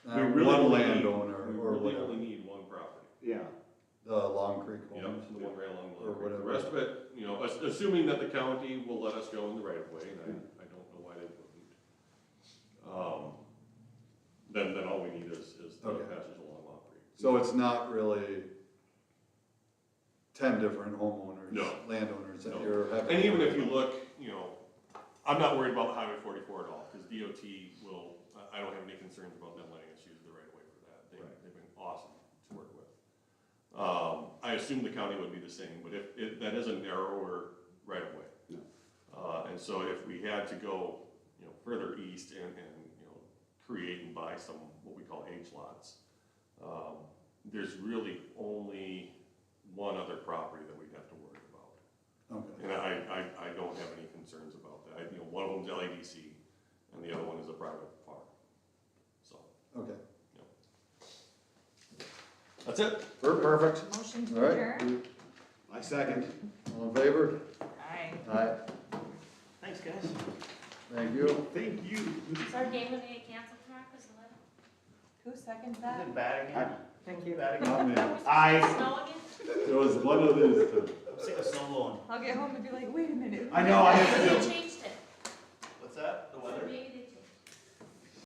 Speaker 1: We really
Speaker 3: one
Speaker 1: only need-
Speaker 3: landowner
Speaker 1: We
Speaker 3: or
Speaker 1: really
Speaker 3: whatever?
Speaker 1: only need one property.
Speaker 4: Yeah.
Speaker 3: The Long Creek
Speaker 1: You
Speaker 3: homes?
Speaker 1: know, the one right along the
Speaker 3: Or
Speaker 1: line. The
Speaker 3: whatever.
Speaker 1: rest of it, you know, assuming that the county will let us go in the right of way, and I don't know why they wouldn't. Then all we need is the
Speaker 3: Okay.
Speaker 1: passage along Long Creek.
Speaker 3: So it's not really 10 different homeowners,
Speaker 1: No.
Speaker 3: landowners that
Speaker 1: No.
Speaker 3: you're having.
Speaker 1: And even if you look, you know, I'm not worried about Highway 44 at all, because DOT will, I don't have any concerns about them letting us use the right of way for that. They've been awesome to work with. I assume the county would be the same, but if that is a narrower right of way.
Speaker 4: Yeah.
Speaker 1: And so if we had to go, you know, further east and, you know, create and buy some, what we call H lots, there's really only one other property that we'd have to worry about.
Speaker 3: Okay.
Speaker 1: And I don't have any concerns about that. You know, one of them's LADC, and the other one is a private farm. So,
Speaker 3: Okay.
Speaker 1: that's it.
Speaker 4: Perfect.
Speaker 2: Motion
Speaker 3: All
Speaker 2: to
Speaker 3: right.
Speaker 2: adjourn?
Speaker 4: I second.
Speaker 3: All in favor?
Speaker 2: Aye.
Speaker 3: Aye.
Speaker 5: Thanks, guys.
Speaker 3: Thank you.
Speaker 5: Thank you.
Speaker 11: Is our game gonna get canceled tomorrow, cause of the
Speaker 2: Who seconds
Speaker 5: Is
Speaker 2: that?
Speaker 5: it bad again?
Speaker 2: Thank you.
Speaker 5: Bad again?
Speaker 3: Not me.
Speaker 11: weather?
Speaker 4: Aye.
Speaker 11: Snow again?
Speaker 3: It was one of these two.
Speaker 5: I'm sick of snow blowing.
Speaker 2: I'll get home and be like, wait a minute.
Speaker 4: I know, I have to do.
Speaker 11: Change